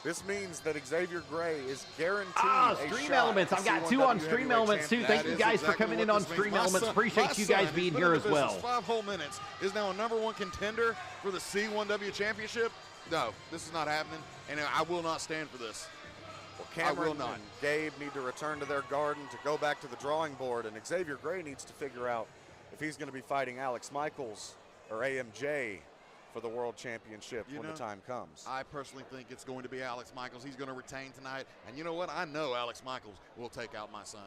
This means that Xavier Gray is guaranteed a Stream shot Elements. at I've got C1W 2 on Stream Heavyweight Elements, too. Champion. Thank That you is guys for exactly coming in what on this means. Stream My Elements. son- Appreciate my you son, guys who's being been here in as the business well. 5 whole minutes, is now a #1 contender for the C1W Championship. No, this is not happening, and I will not stand for this. Well, I will Cameron not. and Gabe need to return to their garden to go back to the drawing board, and Xavier Gray needs to figure out if he's going to be fighting Alex Michaels or AMJ for the World Championship when the time comes. I personally think it's going to be Alex Michaels. He's going to retain tonight, and you know what? I know Alex Michaels will take out my son.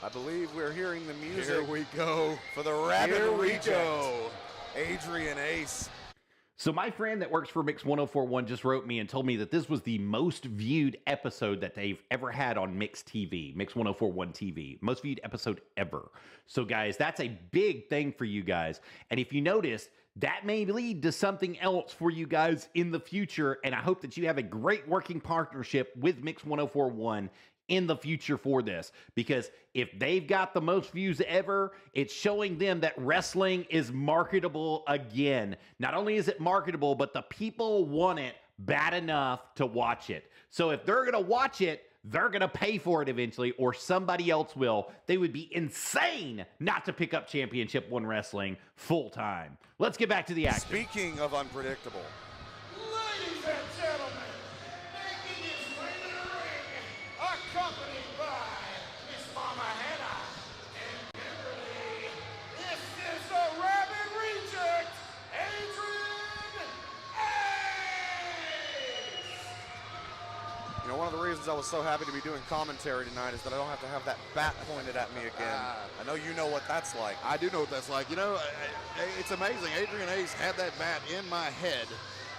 I believe we're hearing the music Here we go. for the Rabbit Here we Reject. go. Adrian Ace. So my friend that works for Mix 1041 just wrote me and told me that this was the most viewed episode that they've ever had on Mix TV, Mix 1041 TV. Most viewed episode ever. So guys, that's a big thing for you guys. And if you notice, that may lead to something else for you guys in the future. And I hope that you have a great working partnership with Mix 1041 in the future for this, because if they've got the most views ever, it's showing them that wrestling is marketable again. Not only is it marketable, but the people want it bad enough to watch it. So if they're gonna watch it, they're gonna pay for it eventually, or somebody else will. They would be insane not to pick up Championship One Wrestling full time. Let's get back to the action. Speaking of unpredictable, Ladies and gentlemen, making his way to the reasons I was so happy to be doing commentary tonight is that I don't have to have that bat pointed at me again. I know you know what that's like. I do know what that's like. You know, it's amazing. Adrian Ace had that bat in my head,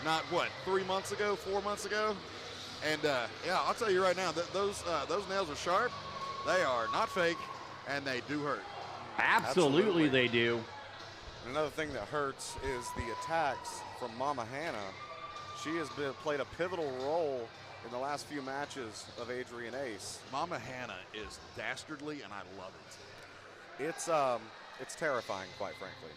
not what, 3 months ago, 4 months ago, and yeah, I'll tell you right now that those nails are sharp. They are not fake, and they do hurt. Absolutely they do. Another thing that hurts is the attacks from Mama Hannah. She has played a pivotal role in the last few matches of Adrian Ace. Mama Hannah is dastardly, and I love it. It's terrifying, quite frankly.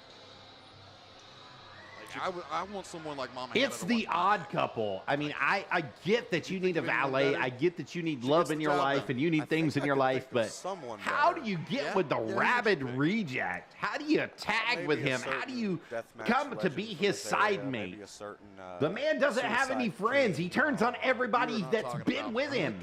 I want someone like Mama Hannah. It's the odd couple. I mean, I get that you need a valet. I get that you need love in your life and you need things in your life, but how do you get with the rabid reject? How do you tag with him? How do you come to be his side mate? The man doesn't have any friends. He turns on everybody that's been with him.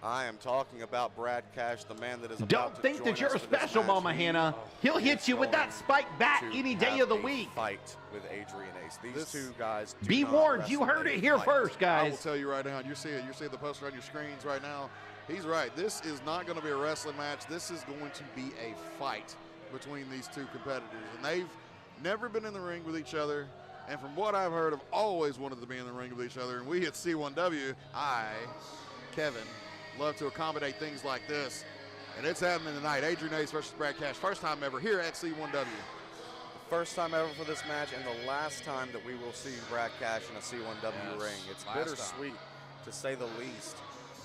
I am talking about Brad Cash, the man that is about Don't to think join that you're us for this special, match. Mama Hannah. He'll hit you with that spike bat To any day have of the a week. Fight with Adrian Ace. These two guys. do Be not warned, you wrestle, heard they it here fight. first, I will guys. tell you right now, you're seeing the poster on your screens right now. He's right. This is not going to be a wrestling match. This is going to be a fight between these two competitors. And they've never been in the ring with each other. And from what I've heard, have always wanted to be in the ring with each other. And we at C1W, Kevin, love to accommodate things like this. And it's happening tonight. Adrian Ace versus Brad Cash. First time ever here at C1W. First time ever for this match, and the last time that we will see Brad Cash in a C1W ring. It's bittersweet, to say the least.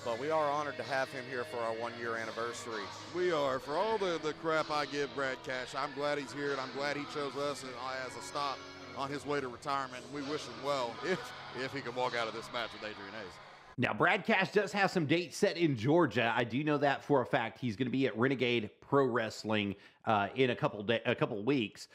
But we are honored to have him here for our 1 year anniversary. We are. For all the crap I give Brad Cash, I'm glad he's here, and I'm glad he chose us as a stop on his way to retirement. We wish him well if he can walk out of this match with Adrian Ace. Now, Brad Cash does have some dates set in Georgia. I do know that for a fact. He's going to be at Renegade Pro Wrestling in a couple weeks,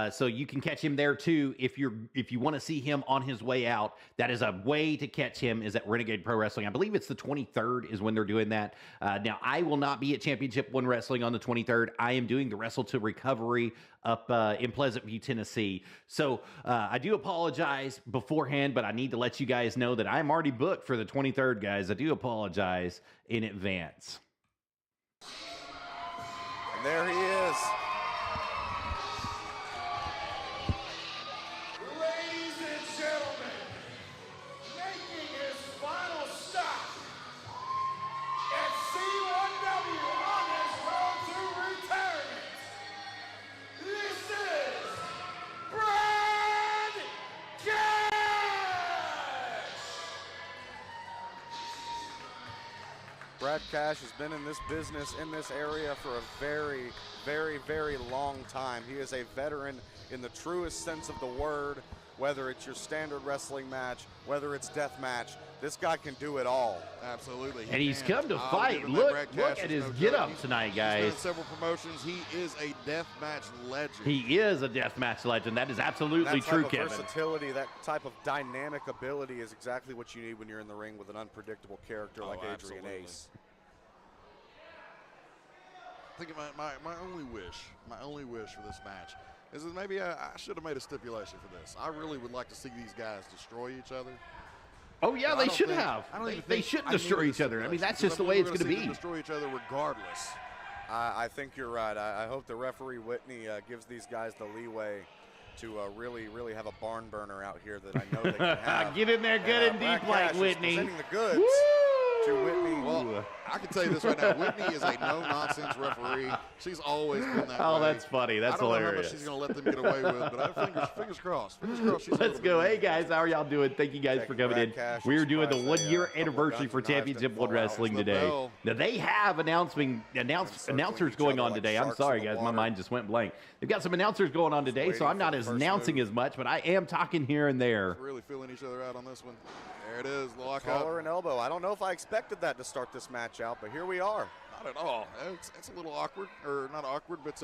so you can catch him there too if you want to see him on his way out. That is a way to catch him, is at Renegade Pro Wrestling. I believe it's the 23rd is when they're doing that. Now, I will not be at Championship One Wrestling on the 23rd. I am doing the Wrestle to Recovery up in Pleasant View, Tennessee. So I do apologize beforehand, but I need to let you guys know that I'm already booked for the 23rd, guys. I do apologize in advance. And there he is. Ladies and gentlemen, making his final stop at C1W on his road to retirement, this is Brad Cash! Brad Cash has been in this business, in this area for a very, very, very long time. He is a veteran in the truest sense of the word, whether it's your standard wrestling match, whether it's death match. This guy can do it all. Absolutely. And he's come to I'll fight. give him that. Look Brad at Cash his is no get-up joke. tonight, He's guys. been in several promotions. He is a deathmatch legend. He is a deathmatch legend. That is absolutely That true, type of Kevin. versatility, that type of dynamic ability is exactly what you need when you're in the ring with an unpredictable character like Adrian absolutely. Ace. I think my only wish for this match is that maybe I should have made a stipulation for this. I really would like to see these guys destroy each other. Oh yeah, But I they don't should think- have. I don't even They think should I destroy need each other. I mean, stipulation, that's because just the I way believe it's we're going to see them be. destroy each other regardless. I think you're right. I hope the referee Whitney gives these guys the leeway to really, really have a barn burner out here that I know they can have. Get in there good and Brad deep like Cash is Whitney. presenting the goods to Whitney. Well, I can tell you this right now. Whitney is a no-nonsense referee. She's always been that Oh, way. that's funny. That's I don't know how hilarious. much she's going to let them get away with, but fingers crossed. Fingers crossed. She's a Let's little go. bit Hey, guys, how are y'all doing? Thank you guys for Taking coming Brad in. Cash, We are I'm doing the surprised 1 year couple anniversary guns for and knives Championship didn't One fall out. Wrestling The today. bell. Now, they have announcers circling going each on other today. like I'm sharks sorry, in the guys. My water. mind just went blank. They've got some announcers going on today, so waiting I'm not for the as first announcing move. as much, but I am talking here and there. Really feeling each other out on this one. There it is. Lock Collar up. and elbow. I don't know if I expected that to start this match out, but here we are. Not at all. It's a little awkward, or not awkward, but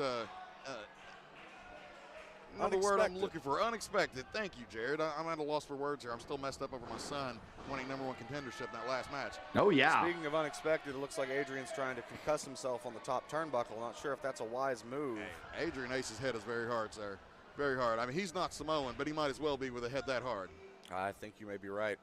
another word I'm Unexpected. looking for. Unexpected. Thank you, Jared. I'm at a loss for words here. I'm still messed up over my son winning #1 contendership in that last match. Oh, yeah. Speaking of unexpected, it looks like Adrian's trying to concuss himself on the top turnbuckle. Not sure if that's a wise move. Adrian Ace's head is very hard, sir. Very hard. I mean, he's not Samoan, but he might as well be with a head that hard. I think you may be right.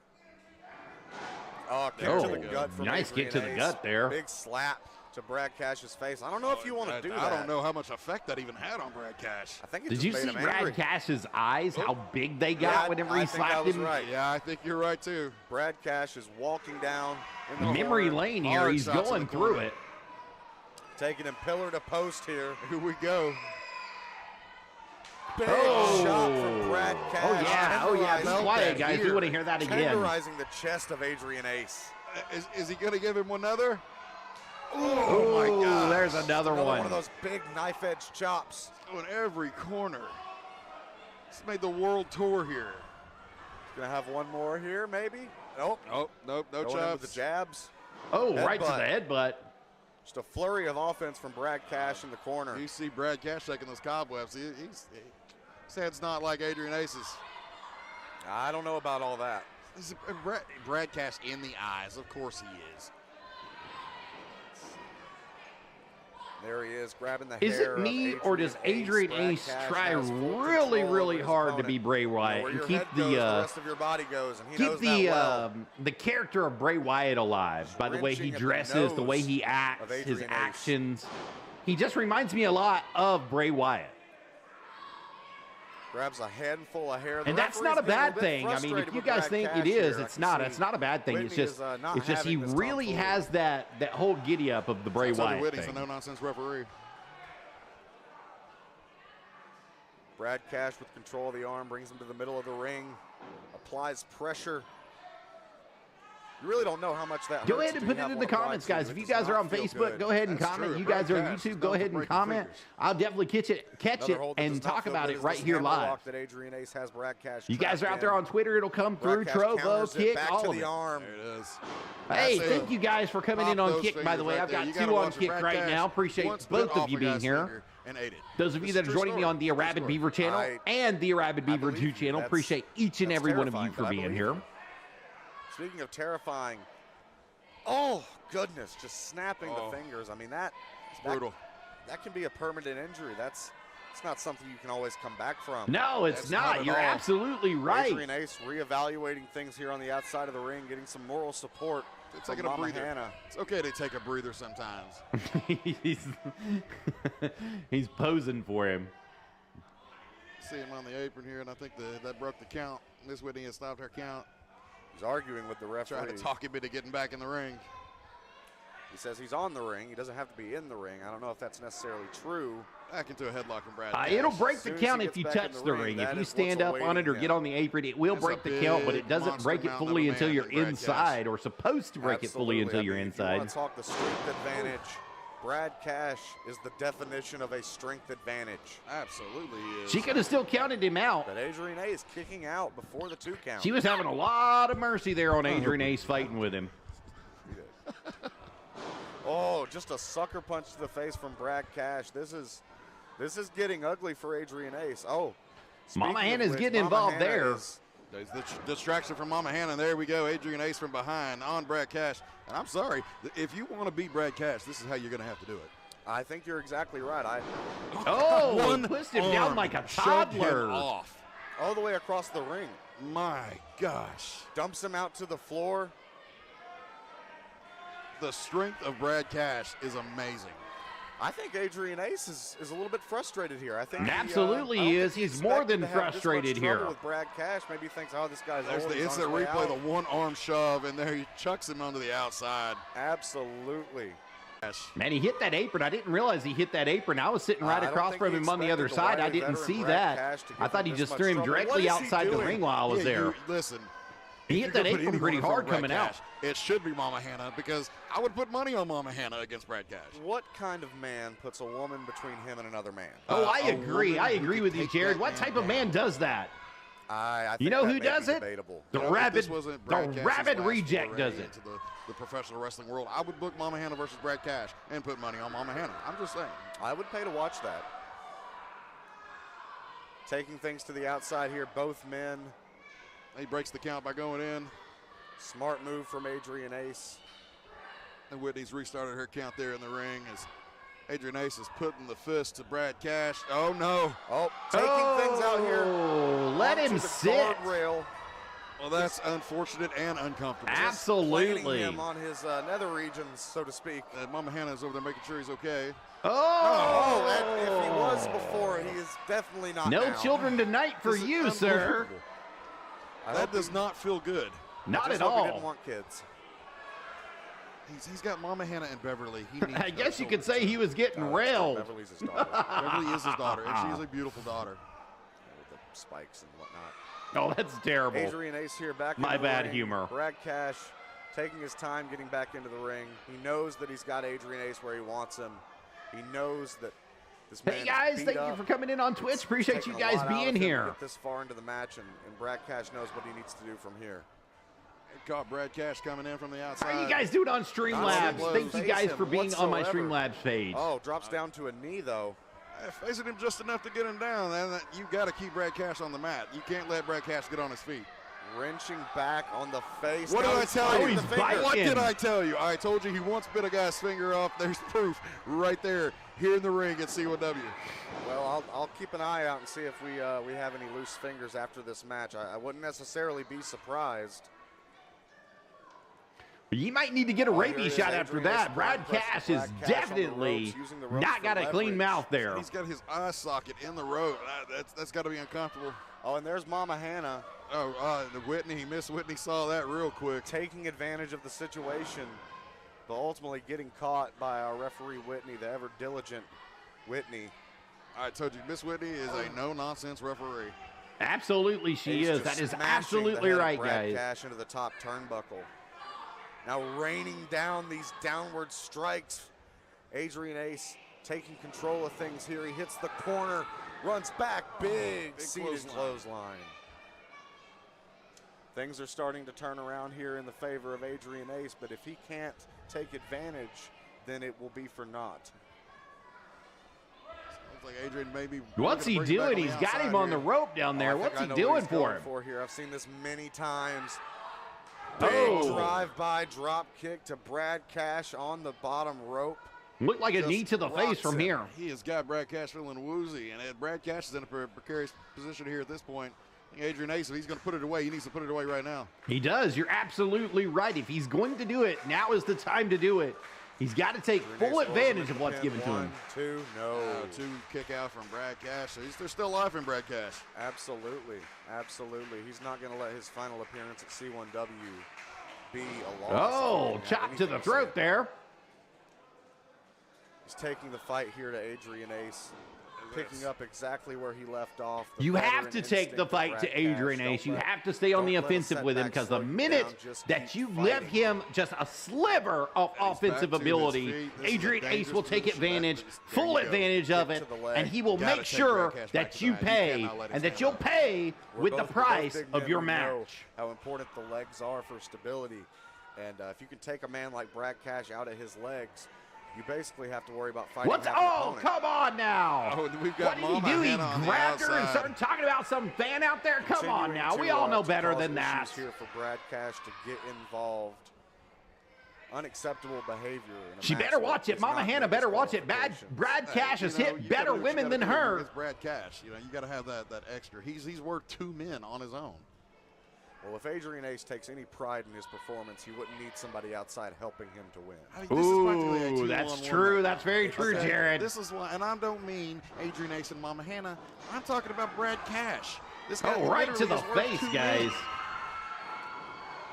Oh, kick Oh, to the gut from nice kick Adrian to the Ace. gut there. Big slap to Brad Cash's face. I don't know if you want to do that. I don't know how much effect that even had on Brad Cash. I think it Did just you made see him angry. Brad Cash's eyes? How big they got Yeah, whenever I he think I slapped was him? right. Yeah, I think you're right too. Brad Cash is walking down in the Memory corner, lane here. Hard He's shots in going the through corner. it. taking him pillar to post here. Here we go. Big Oh. shot from Brad Cash. Oh, yeah. Oh, yeah. Be Tenderizing- quiet, guys. We want to hear that again. Tenderizing the chest of Adrian Ace. Is he going to give him another? Oh, my God. There's another Another one. one of those big knife-edge chops. On every corner. He's made the world tour here. Gonna have one more here, maybe? Nope. Oh, nope, no Going in with the chops. jabs. Oh, right to the Headbutt. headbutt. Just a flurry of offense from Brad Cash in the corner. You see Brad Cash shaking those cobwebs. His head's not like Adrian Ace's. I don't know about all that. This is Brad Cash in the eyes. Of course he is. There he is, grabbing the Is hair it of me or does Adrian Brad Ace Cash try has full really, control really over his hard to opponent. be Bray You know, Wyatt where and your keep head goes, the the rest of your body goes, and he keep knows that well. the character of Bray Wyatt alive by the way he Wrenching at the dresses, the way nose he of acts, his Adrian Ace. actions. He just reminds me a lot of Bray Wyatt. Grabs a handful of hair. The And that's referee's not a getting bad bit thing. I mean, if frustrated you with guys Brad think Cash it is, here. I it's can not. see It's not a bad thing. It's Whitney just, is, not it's just he having this really tomfoolery. has that whole giddy up of the Bray Tony Wyatt Whitney's a thing. no-nonsense referee. Brad Cash with control of the arm, brings him to the middle of the ring, applies pressure. You really don't know how much that Go hurts ahead and until put you it have in one the applied comments, to you. guys. It If you does guys are not on feel Facebook, good. go ahead and That's comment. true. You guys Brad are on Cash is YouTube, go known ahead for and breaking comment. fingers. I'll definitely catch it Another hold that and does not talk feel about good it is right this here hammer live. lock that Adrian Ace has Brad Cash You guys are trapped out there in. on Twitter. It'll come through. Brad Cash Trovo, counters it Kick, back all to of the it. arm. There it is. Hey, That's thank it. you guys for coming Pop in on those Kick, by the fingers way. right I've there. got You two gotta on watch it. Kick Brad right Cash now. Appreciate once both bit of off you a being guy's here. finger and ate it. Those of you This that is are true joining me story. on the True Rabbid story. Beaver channel and the Rabbid Beaver believe 2 you. channel, That's- appreciate each and that's every one of you terrifying, for but I being believe here. you. Speaking of terrifying, oh goodness, just snapping the fingers. I mean that Brutal. That can be a permanent injury. It's not something you can always come back from. No, it's That's not not. at You're all. absolutely right. Adrian Ace reevaluating things here on the outside of the ring, getting some moral support They're from taking a Mama breather. Hannah. It's okay to take a breather sometimes. he's posing for him. See him on the apron here, and I think that broke the count. Miss Whitney has stopped her count. He's arguing with the referee. Trying to talk him into getting back in the ring. He says he's on the ring. He doesn't have to be in the ring. I don't know if that's necessarily true. Back into a headlock from Brad Cash. It'll break As the soon as he count gets if you back in touch the the ring, ring. that If you is stand what's up on it or awaiting get him. on the apron, it will It's a break the count, but it big doesn't monster break it mountain of fully a until man you're than Brad Cash. inside, or supposed to break it fully Absolutely. until I you're mean, If you inside. want to talk the strength advantage, Brad Cash is the definition of a strength advantage. Absolutely is. She could have still counted him out. But Adrian Ace kicking out before the 2 count. She was having a lot of mercy there on Adrian Ace fighting with him. Oh, just a sucker punch to the face from Brad Cash. This is getting ugly for Adrian Ace. Oh, Mama speaking of Hannah's which, getting Mama involved Hannah there. There's the distraction from Mama Hannah. There we go. Adrian Ace from behind on Brad Cash. And I'm sorry, if you want to beat Brad Cash, this is how you're going to have to do it. I think you're exactly right. Oh, One twist him down arm like a shoved him toddler. off. All the way across the ring. My gosh. Dumps him out to the floor. The strength of Brad Cash is amazing. I think Adrian Ace is a little bit frustrated here. I think Absolutely I don't he think is. he He's more expected than to have this much frustrated trouble here. With Brad Cash, maybe he thinks, oh, this guy's There's old. the he's on instant his way replay, out. the one arm shove, and there he chucks him onto the outside. Absolutely. Man, he hit that apron. I didn't realize he hit that apron. I was sitting right I don't across think from he him on the other expected the side. I wily didn't veteran see Brad that. Cash to I give thought him he this just much threw him trouble. What directly is he outside the doing? ring while I was Yeah, there. Listen. He if hit you're that gonna put apron pretty anyone in hard front of coming Brad out. Cash, it should be Mama Hannah, because I would put money on Mama Hannah against Brad Cash. What kind of man puts a woman between him and another man? Oh, I a agree. woman I who agree could with you, take Jared. that What man type of down. man does that? I think You know that who may be does it? debatable. The You know, if Rabbid, this wasn't Brad the Cash's Rabbid last reject foray does it. into the professional wrestling world, I would book Mama Hannah versus Brad Cash and put money on Mama Hannah. I'm just saying. I would pay to watch that. Taking things to the outside here, both men. He breaks the count by going in. Smart move from Adrian Ace. And Whitney's restarted her count there in the ring as Adrian Ace is putting the fist to Brad Cash. Oh, no. Oh, taking things out here. Oh, let onto him the sit. guardrail. Well, that's unfortunate and uncomfortable. Absolutely. Planting him on his nether regions, so to speak. Mama Hannah's over there making sure he's okay. Oh! And if he was before, he is definitely not No now. children tonight for This is you, sir. unbelievable. That does not feel good. Not Just at hope he didn't all. want kids. He's got Mama Hannah and Beverly. He needs I guess you those could say he was getting Oh, railed. Beverly's his daughter. Beverly is his daughter, and she is a beautiful daughter. With the spikes and whatnot. Oh, that's terrible. Adrian Ace here back My into the bad ring. humor. Brad Cash taking his time getting back into the ring. He knows that he's got Adrian Ace where he wants him. He knows that this man Hey is guys, beat thank you up. for coming in on Twitch. It's Appreciate taken you a guys lot out being of him to here. get this far into the match, and Brad Cash knows what he needs to do from here. Caught Brad Cash coming in from the outside. How are you guys doing on Streamlabs? Not Thank you guys face for him being on my whatsoever. Streamlabs page. Oh, drops down to a knee, though. Facing him just enough to get him down. And you've got to keep Brad Cash on the mat. You can't let Brad Cash get on his feet. Wrenching back on the face. What Now did I he's tell biting you? he's the finger. biting. What did I tell you? I told you he once bit a guy's finger off. There's proof right there here in the ring at C1W. Well, I'll keep an eye out and see if we have any loose fingers after this match. I wouldn't necessarily be surprised. You might need to get a Here rabies is shot after Adrian that. Ace Brad pressing Cash Brad is Cash on the definitely ropes, using the ropes not for got a clean leverage. mouth there. He's got his eye socket in the rope. That's got to be uncomfortable. Oh, and there's Mama Hannah The Whitney, Miss Whitney saw that real quick. taking advantage of the situation, but ultimately getting caught by our referee Whitney, the ever diligent Whitney. I told you, Miss Whitney is a no-nonsense referee. Absolutely she Ace is. just That is smashing absolutely the head of right, Brad guys. Cash into the top turnbuckle. Now raining down these downward strikes. Adrian Ace taking control of things here. He hits the corner, runs back, big seated clothesline. Things are starting to turn around here in the favor of Adrian Ace, but if he can't take advantage, then it will be for naught. Looks like Adrian maybe. What's he doing? He's got him on the rope down there. Oh, I think What's I he know doing what he's for going him? for here. I've seen this many times. Big Oh. drive-by drop kick to Brad Cash on the bottom rope. Looked like a Just knee to the face rocks from him. here. He has got Brad Cash feeling woozy, and Brad Cash is in a precarious position here at this point. I think Adrian Ace, if he's going to put it away, he needs to put it away right now. He does. You're absolutely right. If he's going to do it, now is the time to do it. He's got to take Adrian full Ace rolls him advantage into of the what's pin. given to him. 1, 2, no. Two kick out from Brad Cash. So there's still life in Brad Cash. Absolutely, absolutely. He's not going to let his final appearance at C1W be a loss. Oh, Have chop to anything the say. throat there. He's taking the fight here to Adrian Ace, picking up exactly where he left off. The You have veteran to take the instinct of fight Brad to Adrian Cash. Ace. You Don't let- have to stay on the don't let a offensive with him setback because the slow you minute down. Just that keep you fighting. give him just a sliver of And he's offensive back to his ability, feet. This is a Adrian Ace dangerous will take position. advantage, There full you go. advantage of Kick it, to the leg. and he will Gotta make take sure Brad Cash back that to you the mat. You pay cannot let his and that hand you'll out. pay We're with the both price big of men. your We know match. how important the legs are for stability. And if you can take a man like Brad Cash out of his legs, you basically have to worry about fighting What's half an oh, opponent. come on now. Oh, we've What got did he Mama do? He Hannah on the grabbed her and outside. started talking about some fan out there? Come on Continuing now. to, We all know to better cause than that. issues here for Brad Cash to get involved. Unacceptable behavior. In a She match better that watch it. is Mama not Hannah good better watch it. disqualification. Brad Cash has You know, hit you better gotta do what you women gotta than do her. against Brad Cash. You know, you got to have that extra. He's worth two men on his own. Well, if Adrian Ace takes any pride in his performance, he wouldn't need somebody outside helping him to win. I mean, this is practically a Ooh, that's two-on-one true. right That's now. very true, Okay, Jared. This is why, and I don't mean Adrian Ace and Mama Hannah. I'm talking about Brad Cash. This guy Oh, right to literally the is worth face, two guys. men.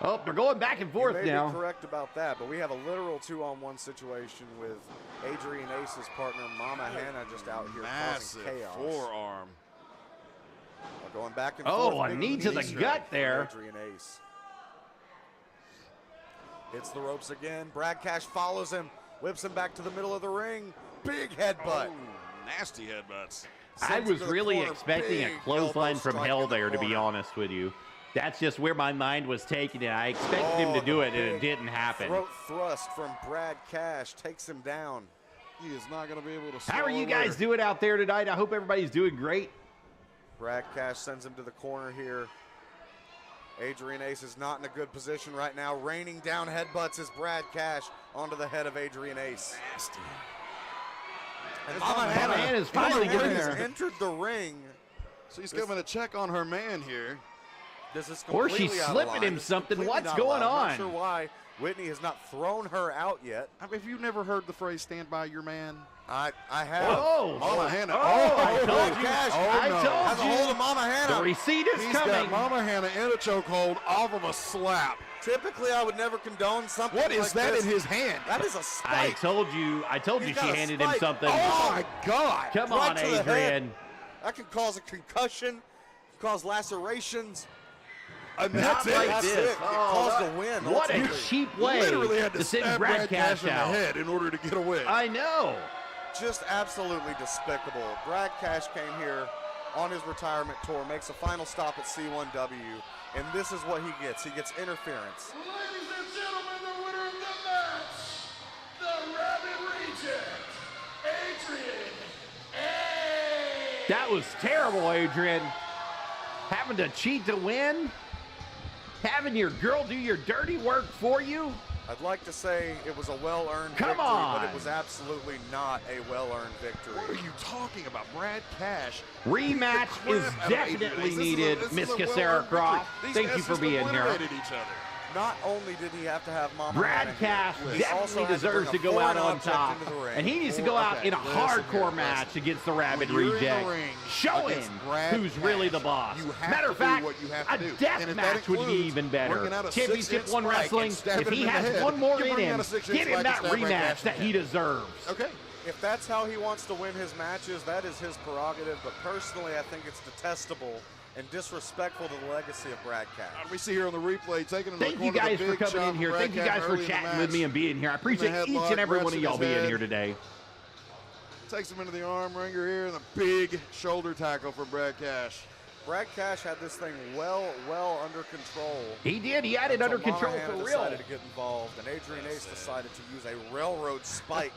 Oh, they're going back and You forth may now. be correct about that, but we have a literal 2-on-1 situation with Adrian Ace's partner, Mama Hannah, just out here Massive causing chaos. forearm. Going back and Oh, forth. a big knee to the strike gut from there. Adrian Ace. Hits the ropes again. Brad Cash follows him, whips him back to the middle of the ring. Big headbutt. Oh, nasty headbutts. I Sends him was to the really corner. expecting a Big clothesline elbow from strike hell in the there, to be corner. honest with you. That's just where my mind was taken, and I expected him to do it, and it big didn't happen. Throat thrust from Brad Cash takes him down. He is not going to be able to. How are slow you guys order. doing out there tonight? I hope everybody's doing great. Brad Cash sends him to the corner here. Adrian Ace is not in a good position right now. Raining down headbutts is Brad Cash onto the head of Adrian Ace. Nasty. And Mama Mama Hannah. Hannah's finally Mama getting has there. entered the ring. So he's coming to check on her man here. This is Or she's completely out of slipping line. him This is something. completely What's not going allowed. I'm on? not sure why Whitney has not thrown her out yet. I mean, have you never heard the phrase "stand by your man"? I have. Oh, Mama Hannah. I told Brad you. Cash I no. told has a you. hold of Mama Hannah. The receipt is He's coming. got Mama Hannah in a chokehold off of a slap. Typically, I would never condone something What is like that this. in his hand? That is a I spike. told you He's she got a handed him spike. something. Oh my God! Come Right on, to the head. Adrian. That can cause a concussion, can cause lacerations. And Not that's it. like That's this. it. It Oh, caused that- a win. What a ultimately. cheap way Literally had to send stab Brad Cash in the out. head in order to get a win. I know. Just absolutely despicable. Brad Cash came here on his retirement tour, makes a final stop at C1W, and this is what he gets. He gets interference. Ladies and gentlemen, the winner of the match, the Rabbit Reject, Adrian Ace. That was terrible, Adrian. Having to cheat to win? Having your girl do your dirty work for you? I'd like to say it was a well-earned Come victory, on. but it was absolutely not a well-earned victory. What are you talking about, Brad Cash? Rematch is Crap out of definitely Adrian Ace. needed, This is Miss a Cassara well-earned Croft. victory. These Thank guys you for just being here. obliterated each other. Not only did he have to have Mama Brad Hannah Cash here, he also definitely had to deserves to bring a go out foreign on object top. into the ring. And he needs to go out in a Listen hardcore here, match listen. against the Rabbid When you're in the Reject. ring Showing against Brad who's really the Cash, boss. you have Matter to of do fact, what you have a to do. death And if that match would be includes even better. bringing out a Championship 6-inch one spike wrestling. and stab If him he in the has head, one more you in bring out him, a 6-inch give him spike and that stab Brad rematch Cash in that the he head. deserves. Okay. If that's how he wants to win his matches, that is his prerogative. But personally, I think it's detestable and disrespectful to the legacy of Brad Cash. We see here on the replay, taking in the Thank you corner, guys the for big coming shot in from here. Brad Thank you Cash guys for early in the chatting with match. me and being here. I appreciate headlock, each and every one grabs of in y'all his being head. here today. Takes him into the arm wringer here, and a big shoulder tackle from Brad Cash. Brad Cash had this thing well under control. He did. He had it under until control Mama Hannah for real. decided to get involved, and Adrian Ace decided to use a railroad spike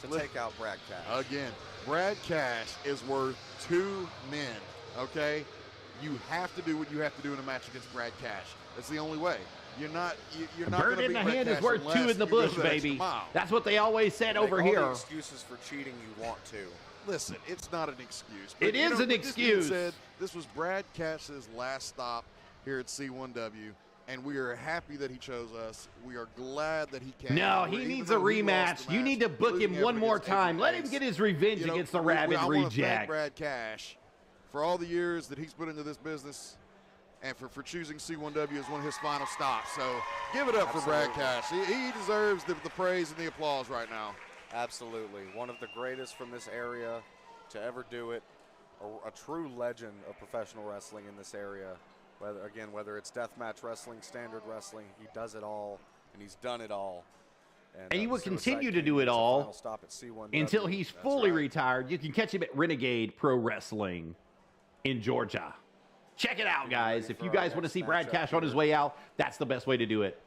to take out Brad Cash. Again, Brad Cash is worth 2 men, okay? You have to do what you have to do in a match against Brad Cash. That's the only way. You're not A going bird to in beat the Brad hand is Cash worth unless 2 in the you go bush, that extra baby. mile. That's what they always said Make over all here. the excuses for cheating you want to. Listen, it's not an excuse. It you is know, an with this being excuse. said, this was Brad Cash's last stop here at C1W, and we are happy that he chose us. We are glad that he came. No, he Even needs a though he lost rematch. the You match, need to book losing him one effort more against time. Adrian Let him Ace. get his revenge You know, against the I Rabbid want to thank Reject. Brad Cash for all the years that he's put into this business and for choosing C1W as one of his final stops. So give it up for Brad Cash. He deserves the praise and the applause right now. Absolutely. One of the greatest from this area to ever do it. A true legend of professional wrestling in this area. Whether it's deathmatch wrestling, standard wrestling, he does it all, and he's done it all. And he will Suicide continue to King do it gets a all final stop at C1W. until he's That's fully right. retired. You can catch him at Renegade Pro Wrestling in Georgia. Check it out, guys. If you guys want to see Brad Cash on his way out, that's the best way to do it.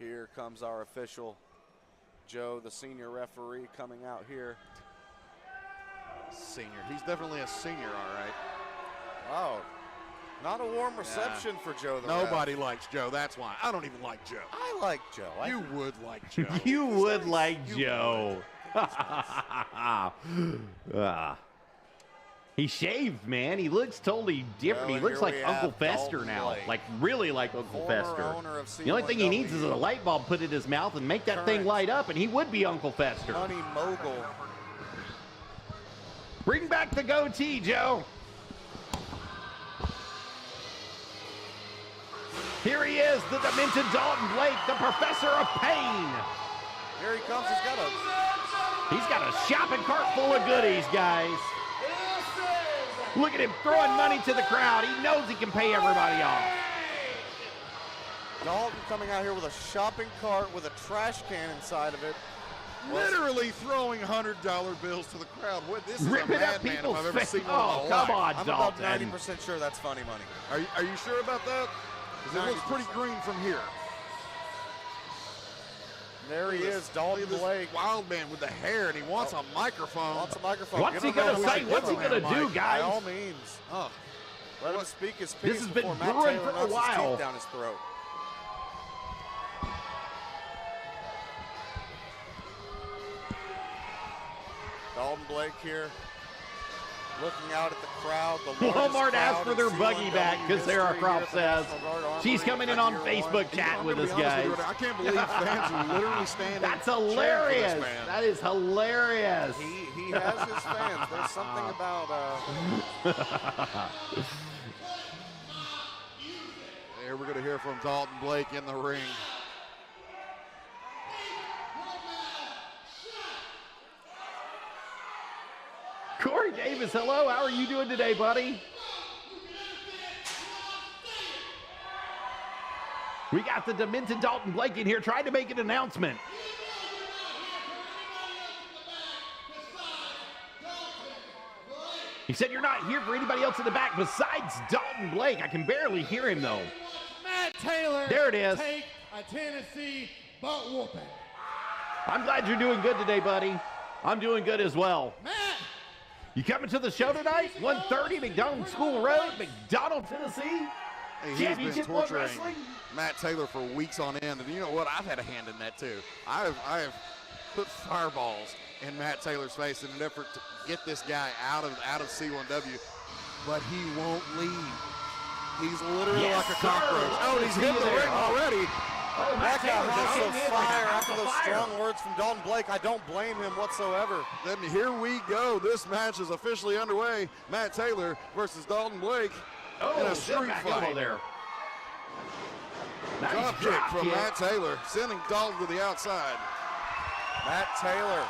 Here comes our official, Joe, the senior referee, coming out here. Senior. He's definitely a senior, all right. Oh, not a warm reception for Joe the Nobody ref. likes Joe. That's why. I don't even like Joe. I like Joe. You would like Joe. You would like You Joe. Ah. He shaved, man. He looks totally different. Well, He and looks here like we Uncle have Fester Dalton now. Blake, Like, really like Uncle former Fester. owner of The only thing he needs is a C1W. light bulb put in his mouth and make that thing Current light up, and he would be Uncle Fester. Money mogul. Bring back the goatee, Joe. Here he is, the demented Dalton Blake, the Professor of Pain. Here he comes. He's got a shopping cart full of goodies, guys. Look at him throwing money to the crowd. He knows he can pay everybody off. Dalton coming out here with a shopping cart with a trash can inside of it. Literally throwing $100 bills to the crowd. This is Ripping a up madman if people's I've ever face. seen one Oh, in my come life. on, I'm about Dalton. 90% sure that's funny money. Are you sure about that? 'Cause it looks pretty 90%. green from here. There he is, Look Dalton at this Blake. wild man with the hair, and he wants a microphone. Wants a microphone. What's Give he him gonna a say? mic. What's he Give him gonna a do, mic. guys? By all means. Oh, Let him speak his piece. This has been before Matt brewing Taylor for a knocks his while. teeth down his throat. Dalton Blake here. Looking out at the crowd. The Walmart asked for their in buggy back because CLW Sarah history Crop here at the says National Guard Armory she's coming in at on year Facebook one. chat with us, I'm gonna be honest with guys. you, I can't believe fans are literally standing. That's cheering for hilarious. this man. That is hilarious. He has his fans. There's something about Here we're going to hear from Dalton Blake in the ring. Corey Davis, hello. How are you doing today, buddy? We got the demented Dalton Blake in here trying to make an announcement. He said you're not here for anybody else in the back besides Dalton Blake. I can barely hear him, though. Matt Taylor. There it is. Take a Tennessee butt whooping. I'm glad you're doing good today, buddy. I'm doing good as well. Matt. You coming to the show tonight? 130 McDonald School Road, McDonald, Tennessee. Hey, he's been Championship One torturing Wrestling. Matt Taylor for weeks on end, and you know what? I've had a hand in that too. I have put fireballs in Matt Taylor's face in an effort to get this guy out of C1W, but he won't leave. He's literally Yes, like a sir. cockroach. Oh, he's See in you the there. ring already. like a house of fire House after of those fire. strong words from Dalton Blake. I don't blame him whatsoever. Then here we go. This match is officially underway. Matt Taylor versus Dalton Blake in a street fight. there. Nice Drop kick from kick. Matt Taylor, sending Dalton to the outside. Matt Taylor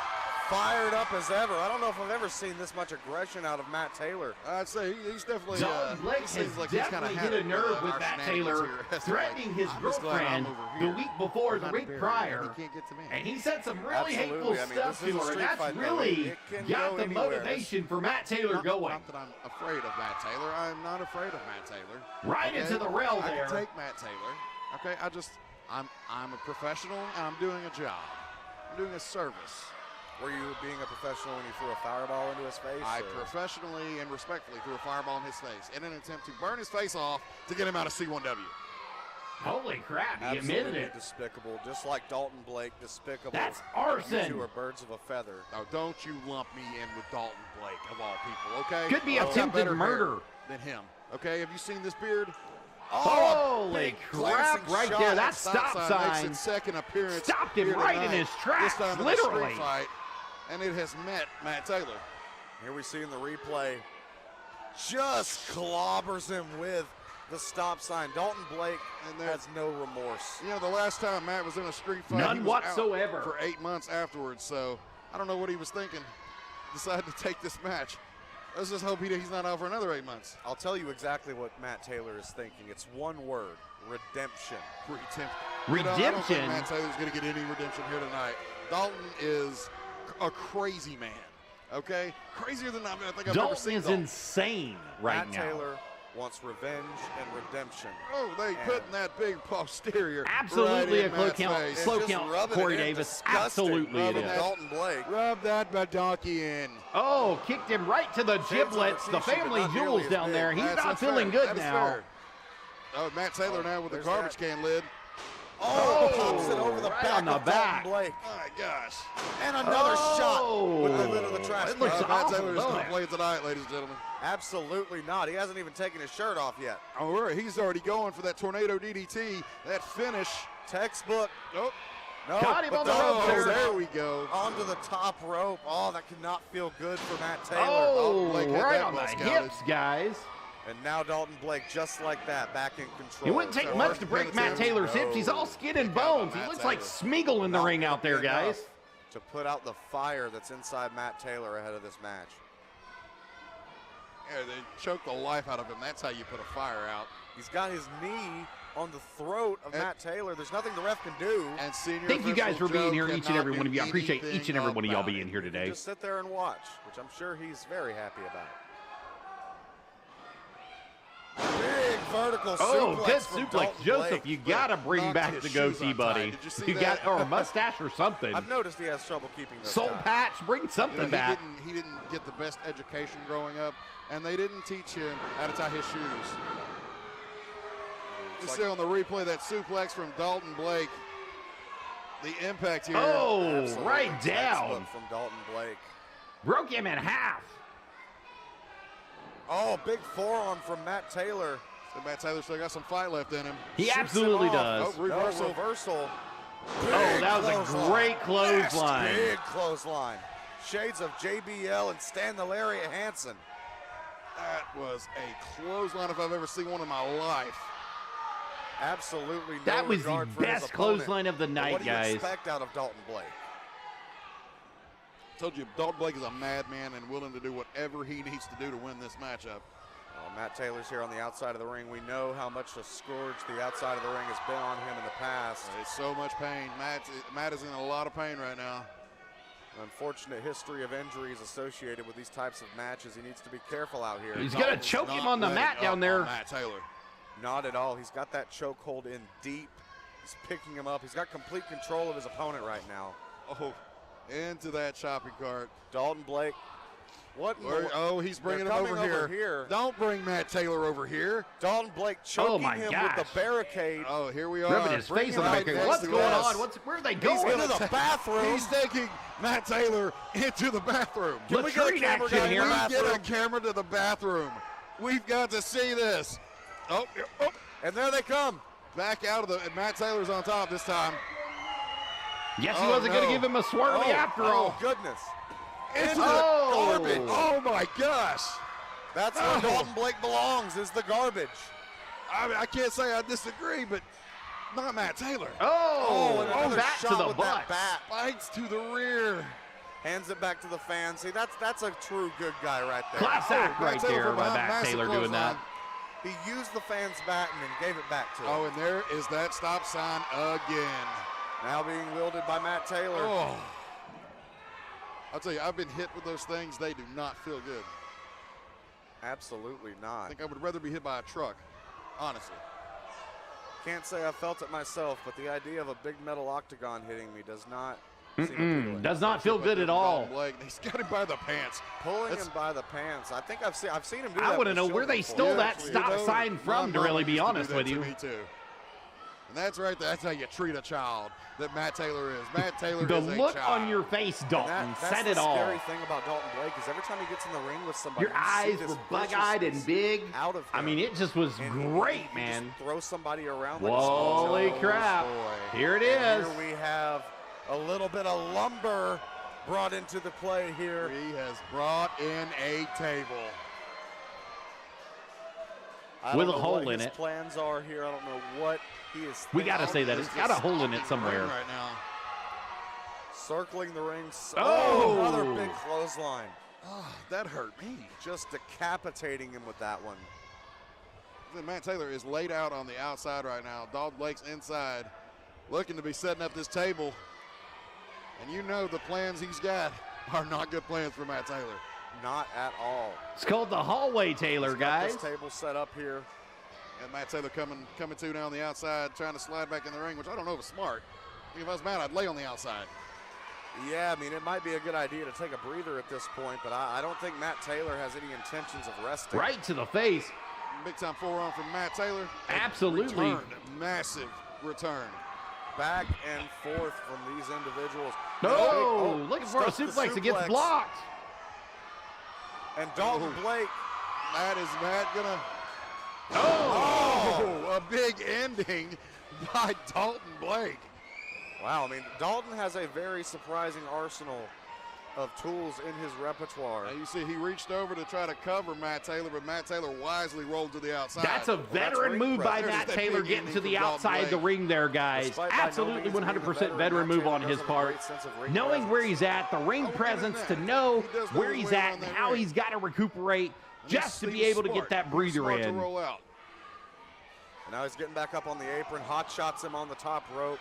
fired up as ever. I don't know if I've ever seen this much aggression out of Matt Taylor. I'd say he's definitely. Dalton Blake has seems like he's kinda definitely had hit a it nerve with with Matt our Taylor, shenanigans here. threatening his I'm just glad I'm girlfriend over the here. week before, I'm the not a week bear. prior. He can't get to me. And he said some really hateful Absolutely. I mean, stuff this is to a her, and street that's fight, though. really It can got go the anywhere. motivation for Matt Taylor Not going. that I'm afraid of Matt Taylor. I'm not afraid of Matt Taylor. Right Okay? into the rail I there. can take Matt Taylor. Okay, I'm a professional and I'm doing a job. I'm doing a service. Were you being a professional when you threw a fireball into his face? I or- professionally and respectfully threw a fireball in his face in an attempt to burn his face off to get him out of C1W. Holy crap, he admitted Absolutely it. despicable, just like Dalton Blake, despicable. That's You arson. two are birds of a feather. Now, don't you lump me in with Dalton Blake, of all people, okay? Could be I've got attempted better murder. hair than him, okay? Have you seen this beard? Holy big crap, glancing right shot there. at That's stop Makes sign. its second appearance. Stopped him here right in tonight. his tracks, This time in a literally. street fight, and it has met Matt Taylor. Here we see in the replay, just clobbers him with the stop sign. Dalton Blake And there- has no remorse. You know, the last time Matt was in a street fight, None he was whatsoever. out for 8 months afterwards. So I don't know what he was thinking. Decided to take this match. Let's just hope he's not out for another 8 months. I'll tell you exactly what Matt Taylor is thinking. It's one word: redemption. Redemption. Redemption? I don't think Matt Taylor's going to get any redemption here tonight. Dalton is a crazy man. Okay, crazier than I think I've ever Dalton seen. is Dalton. insane right Matt now. Taylor wants revenge and redemption. Oh, they putting that big posterior. Absolutely right a in Matt's slow count, face. slow Just count, rubbing Corey it in, Davis. disgusting. Absolutely it Rubbing is. Dalton Blake. Rub that badonkey in. Oh, kicked him right to the giblets. The Batista, but family not nearly jewels as down big. there. He's That's not feeling fair. good That is now. fair. Oh, Matt Taylor now with the there's garbage that. can lid. Oh, pops it over the right back on the of back. Dalton Blake. My gosh. And another shot with the lid of the Oh, trash it looks can. Matt awful, Taylor is don't going it? to play tonight, ladies and gentlemen. Absolutely not. He hasn't even taken his shirt off yet. All right, he's already going for that tornado DDT, that finish. Textbook. Oh, No, Got him but on the Dalton rope oh Blake there. there we go. onto the top rope. Oh, that could not feel good for Matt Taylor. Oh, Blake had right that on the ball scouted. hips, guys. And now Dalton Blake, just like that, back in control. It wouldn't take So much first to break minute Matt two. Taylor's hips. He's all skin and bones. He Matt looks like Taylor. Smeagol in the not ring out there, enough guys. to put out the fire that's inside Matt Taylor ahead of this match. Yeah, they choked the life out of him. That's how you put a fire out. He's got his knee on the throat of And- Matt Taylor. There's nothing the ref can do. And senior Thank you guys for official being Joe here, each and cannot every one of you. I do appreciate each and every one of y'all anything being about here it. today. Just sit there and watch, which I'm sure he's very happy about. Big vertical Oh, suplex good from suplex. Dalton Joseph, Blake. you got to bring knocked back his the shoes goatee, untied. buddy. Did you see got that? or a mustache or something. I've noticed he has trouble keeping those Soul ties. patch, bring You something know, back. he didn't get the best education growing up, and they didn't teach him how to tie his shoes. You see on the replay that suplex from Dalton Blake. The impact here. Oh, Absolutely right textbook down. from Dalton Blake. Broke him in half. Oh, big forearm from Matt Taylor. So Matt Taylor still got some fight left in him. He Shoots absolutely him off. does. Oh, reversal. No, reversal. Oh, that was a great clothesline. Big clothesline. Shades of JBL and Stan the Lariat Hansen. That was a clothesline if I've ever seen one in my life. Absolutely no That was the regard for his best opponent. clothesline of the But night, what do you guys. expect out of Dalton Blake? Told you, Dalton Blake is a madman and willing to do whatever he needs to do to win this matchup. Matt Taylor's here on the outside of the ring. We know how much a scourge the outside of the ring has been on him in the past. It's so much pain. Matt is in a lot of pain right now. An unfortunate history of injuries associated with these types of matches. He needs to be careful out here. He's going to choke him on the mat down there. Matt Taylor. Not at all. He's got that chokehold in deep. He's picking him up. He's got complete control of his opponent right now. Oh, into that shopping cart. Dalton Blake. What? Oh, he's bringing him coming over here. Don't bring Matt Taylor over here. Dalton Blake choking my him gosh. with the barricade. Oh, here we are. Rubbing his Bring face him on the right back. next What's to going us. on? Where are they He's going? into the bathroom. He's taking Matt Taylor into the bathroom. Can we get a Latrine camera action guy in here. the We get a bathroom? camera to the bathroom. We've got to see this. Oh, And there they come. back out of the. And Matt Taylor's on top this time. Yes, he Oh, wasn't going no. to give him a swirly after all. Oh, goodness. Into the Oh. garbage. Oh my gosh. That's where Dalton Blake belongs, is the garbage. I mean, I can't say I disagree, but not Matt Taylor. Oh, and another back shot to the with butt. that bat. Spikes to the rear. Hands it back to the fans. See, that's a true good guy right there. Class act Matt right Taylor there from by behind, Matt massive Taylor doing that. clothesline. He used the fans' bat and then gave it back to him. Oh, and there is that stop sign again. Now being wielded by Matt Taylor. Oh. I'll tell you, I've been hit with those things. They do not feel good. Absolutely I not. think I would rather be hit by a truck, honestly. Can't say I felt it myself, but the idea of a big metal octagon hitting me does not seem appealing. Does not feel good at all. Dalton Blake, he's got him by the pants. Pulling That's- him by the pants. I think I've seen him do that. I want to with know Shield where they before. stole that actually, stop you know, sign my from, to mama really be used to do honest that with to you. Me too. And that's right. That's how you treat a child. That Matt Taylor is. Matt Taylor The is a look child. on your face, And Dalton, that's said the it all. scary thing about Dalton Blake is every time he gets in the ring with somebody, Your you see eyes this were bug-eyed and viciousness big. out of him. I mean, it just was And great, he man. Just throw somebody around like a small Holy child. crap. Boy. Here it And is. Here we have a little bit of lumber brought into the play here. He has brought in a table. I With don't a know hole what in his it. plans are here. I don't know what he is We got to thinking. say that. It's got a hole in it somewhere. Right now. Circling the ring. Oh! Another big clothesline. Oh, that hurt me. Just decapitating him with that one. Then Matt Taylor is laid out on the outside right now. Dalton Blake's inside, looking to be setting up this table. And you know the plans he's got are not good plans for Matt Taylor. Not at all. It's called the hallway, Taylor, He's got guys. this table set up here. And Matt Taylor coming to down the outside, trying to slide back in the ring, which I don't know if it's smart. If I was Matt, I'd lay on the outside. Yeah, I mean, it might be a good idea to take a breather at this point, but I don't think Matt Taylor has any intentions of resting. Right to the face. Big time forearm from Matt Taylor. Absolutely. Return, massive return. Back and forth from these individuals. Oh, looking for a stuffs the suplex. It gets suplex. blocked. And Dalton Blake. Matt gonna. Oh! Oh, a big ending by Dalton Blake. Wow, I mean, Dalton has a very surprising arsenal of tools in his repertoire. Now you see he reached over to try to cover Matt Taylor, but Matt Taylor wisely rolled to the outside. That's a veteran ring move by press. Matt There's that Taylor big getting ending to the from Dalton outside the Blake. ring there, guys. Despite by no Absolutely means being the 100% veteran move Matt on Taylor his does have a part. great sense of ring Knowing where presence. he's at, the ring Oh, presence look to at that. know He does know where the he's way at around and that how ring. he's got to recuperate just to be able to get that breather Smart to in. roll out. And now he's getting back up on the apron, hot shots him on the top rope.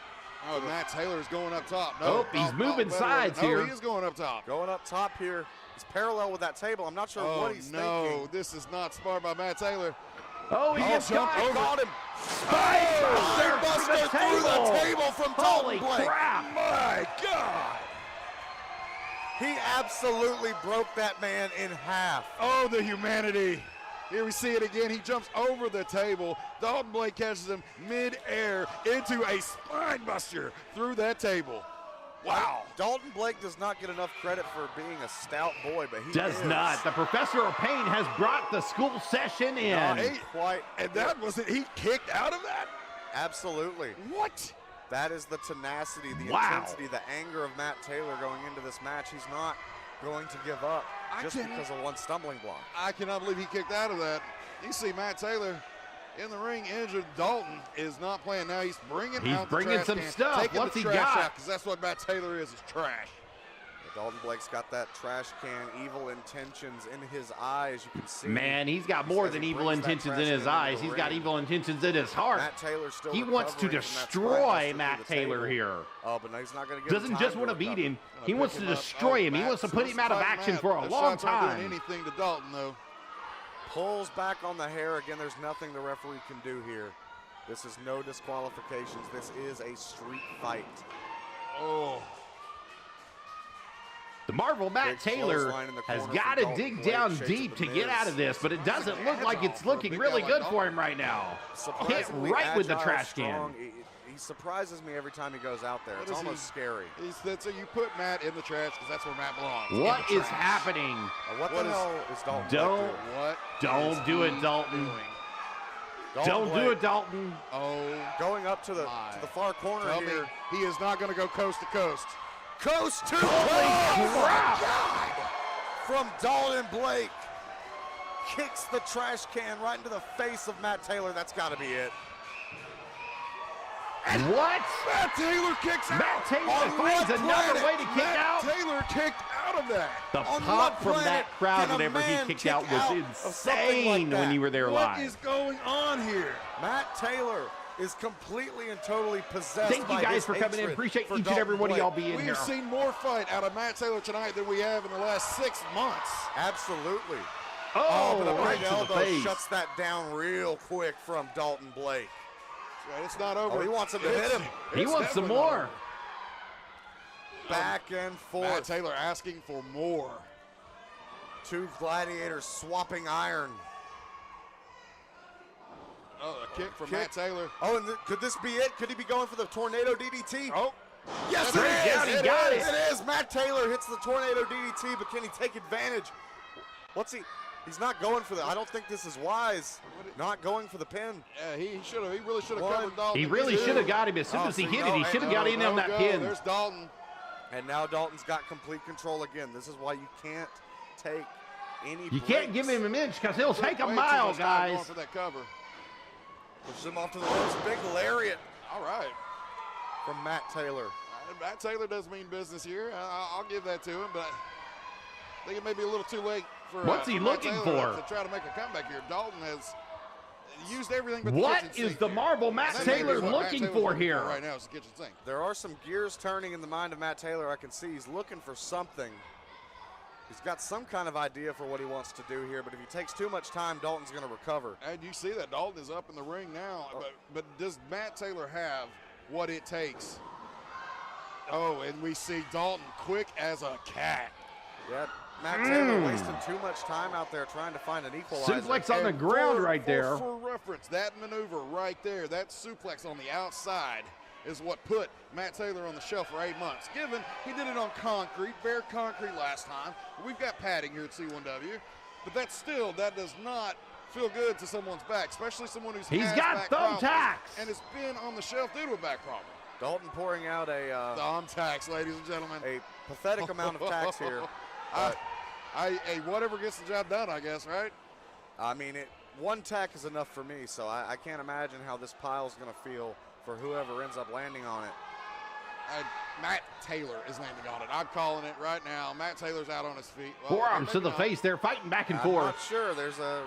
Oh, Matt Taylor's going up top. Oh, he's moving sides here. He is going up top. Going up top here. He's parallel with that table. I'm not sure Oh, what he's no, thinking. this is not smart by Matt Taylor. Oh, he gets jump caught. over. Got him. Spinebuster through the table from Holy Dalton Blake. crap. My God. He absolutely broke that man in half. Oh, the humanity. Here we see it again. He jumps over the table. Dalton Blake catches him mid-air into a spine buster through that table. Wow. Dalton Blake does not get enough credit for being a stout boy, but he Does is. not. The Professor of Pain has brought the school session in. Not quite. And that was it. He kicked out of that? Absolutely. What? That is the tenacity, the Wow. intensity, the anger of Matt Taylor going into this match. He's not going to give up just because of one stumbling block. I cannot believe he kicked out of that. You see Matt Taylor in the ring injured. Dalton is not playing now. He's bringing out the trash some can, stuff. taking What's the he trash got? out, because that's what Matt Taylor is trash. Dalton Blake's got that trash can, evil intentions in his eyes. You can see. Man, he's got more as than he evil brings that intentions trash in his can into eyes. the He's got ring. evil intentions in his heart. Matt Taylor still He wants to recovering from that destroy spine buster Matt through the Taylor table. here. Oh, but no, he's not going to give him Doesn't time just to want to beat recover. him. Gonna He pick wants to him up. destroy him. He Matt wants to put him out of fighting action Matt. for a Those long shots aren't time. doing anything to Dalton, though. Pulls back on the hair. Again, there's nothing the referee can do here. This is no disqualifications. This is a street fight. Oh. The Marvel Matt Big Taylor clothesline in the has corner got from to Dalton dig Blake, down shades of deep the to get Miz. out of this, but it doesn't look like it's looking big really guy good like for him right now. Hit Surprisingly right with the agile, trash strong. can. He surprises me every time he goes out there. What It's is almost he- scary. So you put Matt in the trash because that's where Matt belongs. What in the is trash. happening? What What the is- hell is Dalton Blake Don't- doing? What? Don't is do it, he Dalton. doing? Dalton Don't do Blake it, Dalton. Oh, Going up to the my. far corner tell me here. he is not going to go coast to coast. Coast to Holy crap! From Dalton Blake. Kicks the trash can right into the face of Matt Taylor. That's got to be it. What? Matt Taylor kicks out. Matt Taylor On finds what another planet? way to kick Matt out. Taylor kicked out of that. The On pop what from planet that crowd can a whenever he man kicked kick out out was of something like insane when that? you were there What live. is going on here? Matt Taylor is completely and totally possessed Thank you by guys his for coming in. hatred Appreciate for each and Dalton every one of Blake. y'all being We've here. seen more fight out of Matt Taylor tonight than we have in the last 6 months. Absolutely. Oh, but a right big to the elbow face. shuts that down real quick from Dalton Blake. It's not over. Oh, he wants him to hit him. He It's wants some definitely not more. over. Back and Matt forth. Taylor asking for more. Two gladiators swapping iron. Oh, a kick from Matt Taylor. Oh, and could this be it? Could he be going for the tornado DDT? Oh, yes, Straight it is. down, he got it. It is. Matt Taylor hits the tornado DDT, but can he take advantage? What's he? He's not going for the. I don't think this is wise. Not going for the pin. yeah, he should have. He really should have One. covered Dalton. He really Two. should have got him as soon Oh, as he so hit no, it. He should have and got in on that Go. pin. There's Dalton. And now Dalton's got complete control again. This is why you can't take any. You can't give him an inch because he'll take a Way too mile, much time going guys. for that cover. Push him off to the ropes. Big lariat All right. from Matt Taylor. Matt Taylor does mean business here. I'll give that to him, but I think it may be a little too late for What's he for Matt looking Taylor for? to try to make a comeback here. Dalton has used everything but the What kitchen is sink the here. Marvel Matt That may be Taylor what Matt looking Taylor's for looking here? right now is the kitchen sink. There are some gears turning in the mind of Matt Taylor. I can see he's looking for something. He's got some kind of idea for what he wants to do here, but if he takes too much time, Dalton's going to recover. And you see that Dalton is up in the ring now, but does Matt Taylor have what it takes? Oh, and we see Dalton quick as a cat. Yeah, Matt Taylor wasting too much time out there trying to find an equalizer. Suplex on the And ground for- right there. For reference, that maneuver right there, that suplex on the outside is what put Matt Taylor on the shelf for 8 months. Given he did it on concrete, bare concrete last time. We've got padding here at C1W, but that does not feel good to someone's back, especially someone who's He's has got back problems thumbtacks. and has been on the shelf due to a back problem. Dalton pouring out a Thumbtacks, ladies and gentlemen. pathetic amount of tacks here. Hey, whatever gets the job done, I guess, right? I mean, one tack is enough for me, so I can't imagine how this pile's going to feel for whoever ends up landing on it. Matt Taylor is landing on it. I'm calling it right now. Matt Taylor's out on his feet. Well, Forearms to maybe the not. face. They're fighting back and I'm forth. not sure. There's a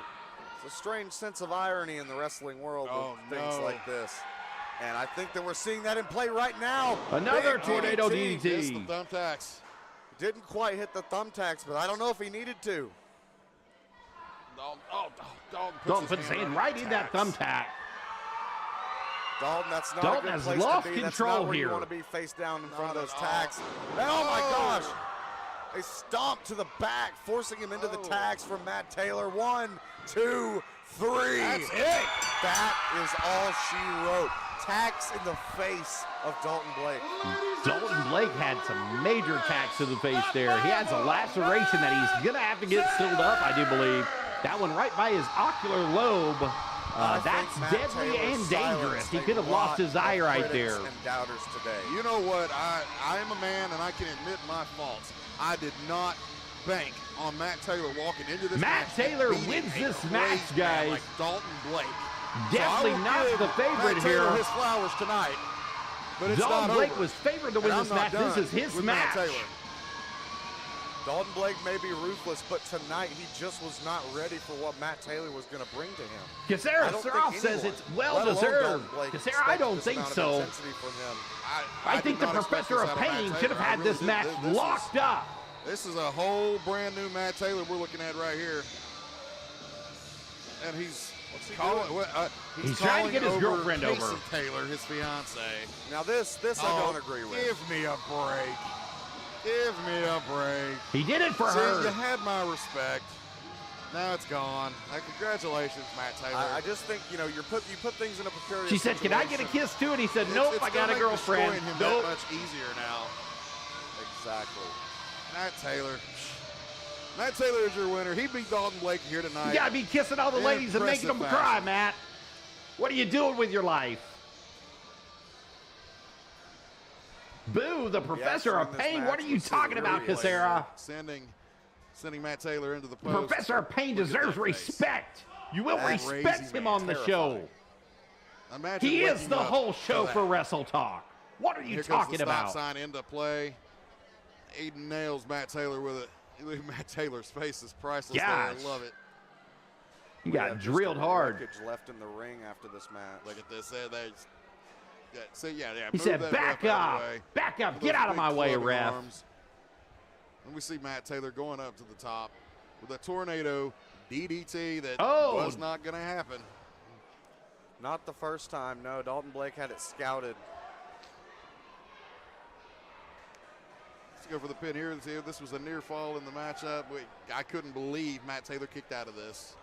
strange sense of irony in the wrestling world with things no. like this. And I think that we're seeing that in play right now. Another Big tornado DDT. DDT. It's the thumbtacks. Didn't quite hit the thumbtacks, but I don't know if he needed to. Dalton puts his hand right in that thumbtack. Dalton, that's not Dalton a good has place lost to be. That's control not where here. you want to be face down in front of Not those at all. tags. And oh my gosh! A stomp to the back, forcing him into the tags from Matt Taylor. 1, 2, 3. That's it. That is all she wrote. attacks in the face of Dalton Blake. Dalton Blake had some major attacks to the face there. He has a laceration that he's going to have to get sealed up, I do believe. That one right by his ocular lobe. That's deadly and dangerous. He could have lost his eye right there. And doubters today. You know what? I am a man, and I can admit my faults. I did not bank on Matt Taylor walking into this match. Matt Taylor wins this match, guys. Like Dalton Blake. Definitely not the favorite Matt here. Taylor his flowers tonight. But it's Dalton not Blake over. was favored to win And this I'm not match. This done is his with Matt match. Taylor. Dalton Blake may be ruthless, but tonight he just was not ready for what Matt Taylor was going to bring to him. Casera Surroff says it's well deserved. Casera, I don't think so. I think the Professor of Pain should have had this match locked up. This is a whole brand new Matt Taylor we're looking at right here. And he's He's trying to get his girlfriend over. Casey Taylor, his fiance. Now this I don't agree with. Give me a break. Give me a break. He did it for See, her. you had my respect. Now it's gone. Congratulations, Matt Taylor. I just think, you know, you put things in a precarious She said, "Can I get a kiss too?" And he said, "Nope, I got a girlfriend." It's him Nope. that much easier now. Exactly. Matt Taylor. Matt Taylor is your winner. He beat Dalton Blake here tonight. You gotta be kissing all the ladies and making them Impressive cry, fashion. Matt. What are you doing with your life? Boo, the Professor of Pain. What are you talking about, Casera? Sending Matt Taylor into the post. Professor of Pain deserves respect. You will respect him on the show. Imagine He is waking the up whole to show that. for Wrestle Talk. What are you Here talking comes the about? stop sign into play. Aiden nails Matt Taylor with it. Matt Taylor's face is priceless. There. I Gosh. love it. You got drilled hard. Left in the ring after this match. Look at this. Yeah. He move said, that "Back ref out of up, the way." back up, With get those out of big my way, clubbing ref." arms. And we see Matt Taylor going up to the top with a tornado DDT that was not going to happen. Not the first time. No, Dalton Blake had it scouted. Let's go for the pin here. This was a near fall in the matchup. I couldn't believe Matt Taylor kicked out of this.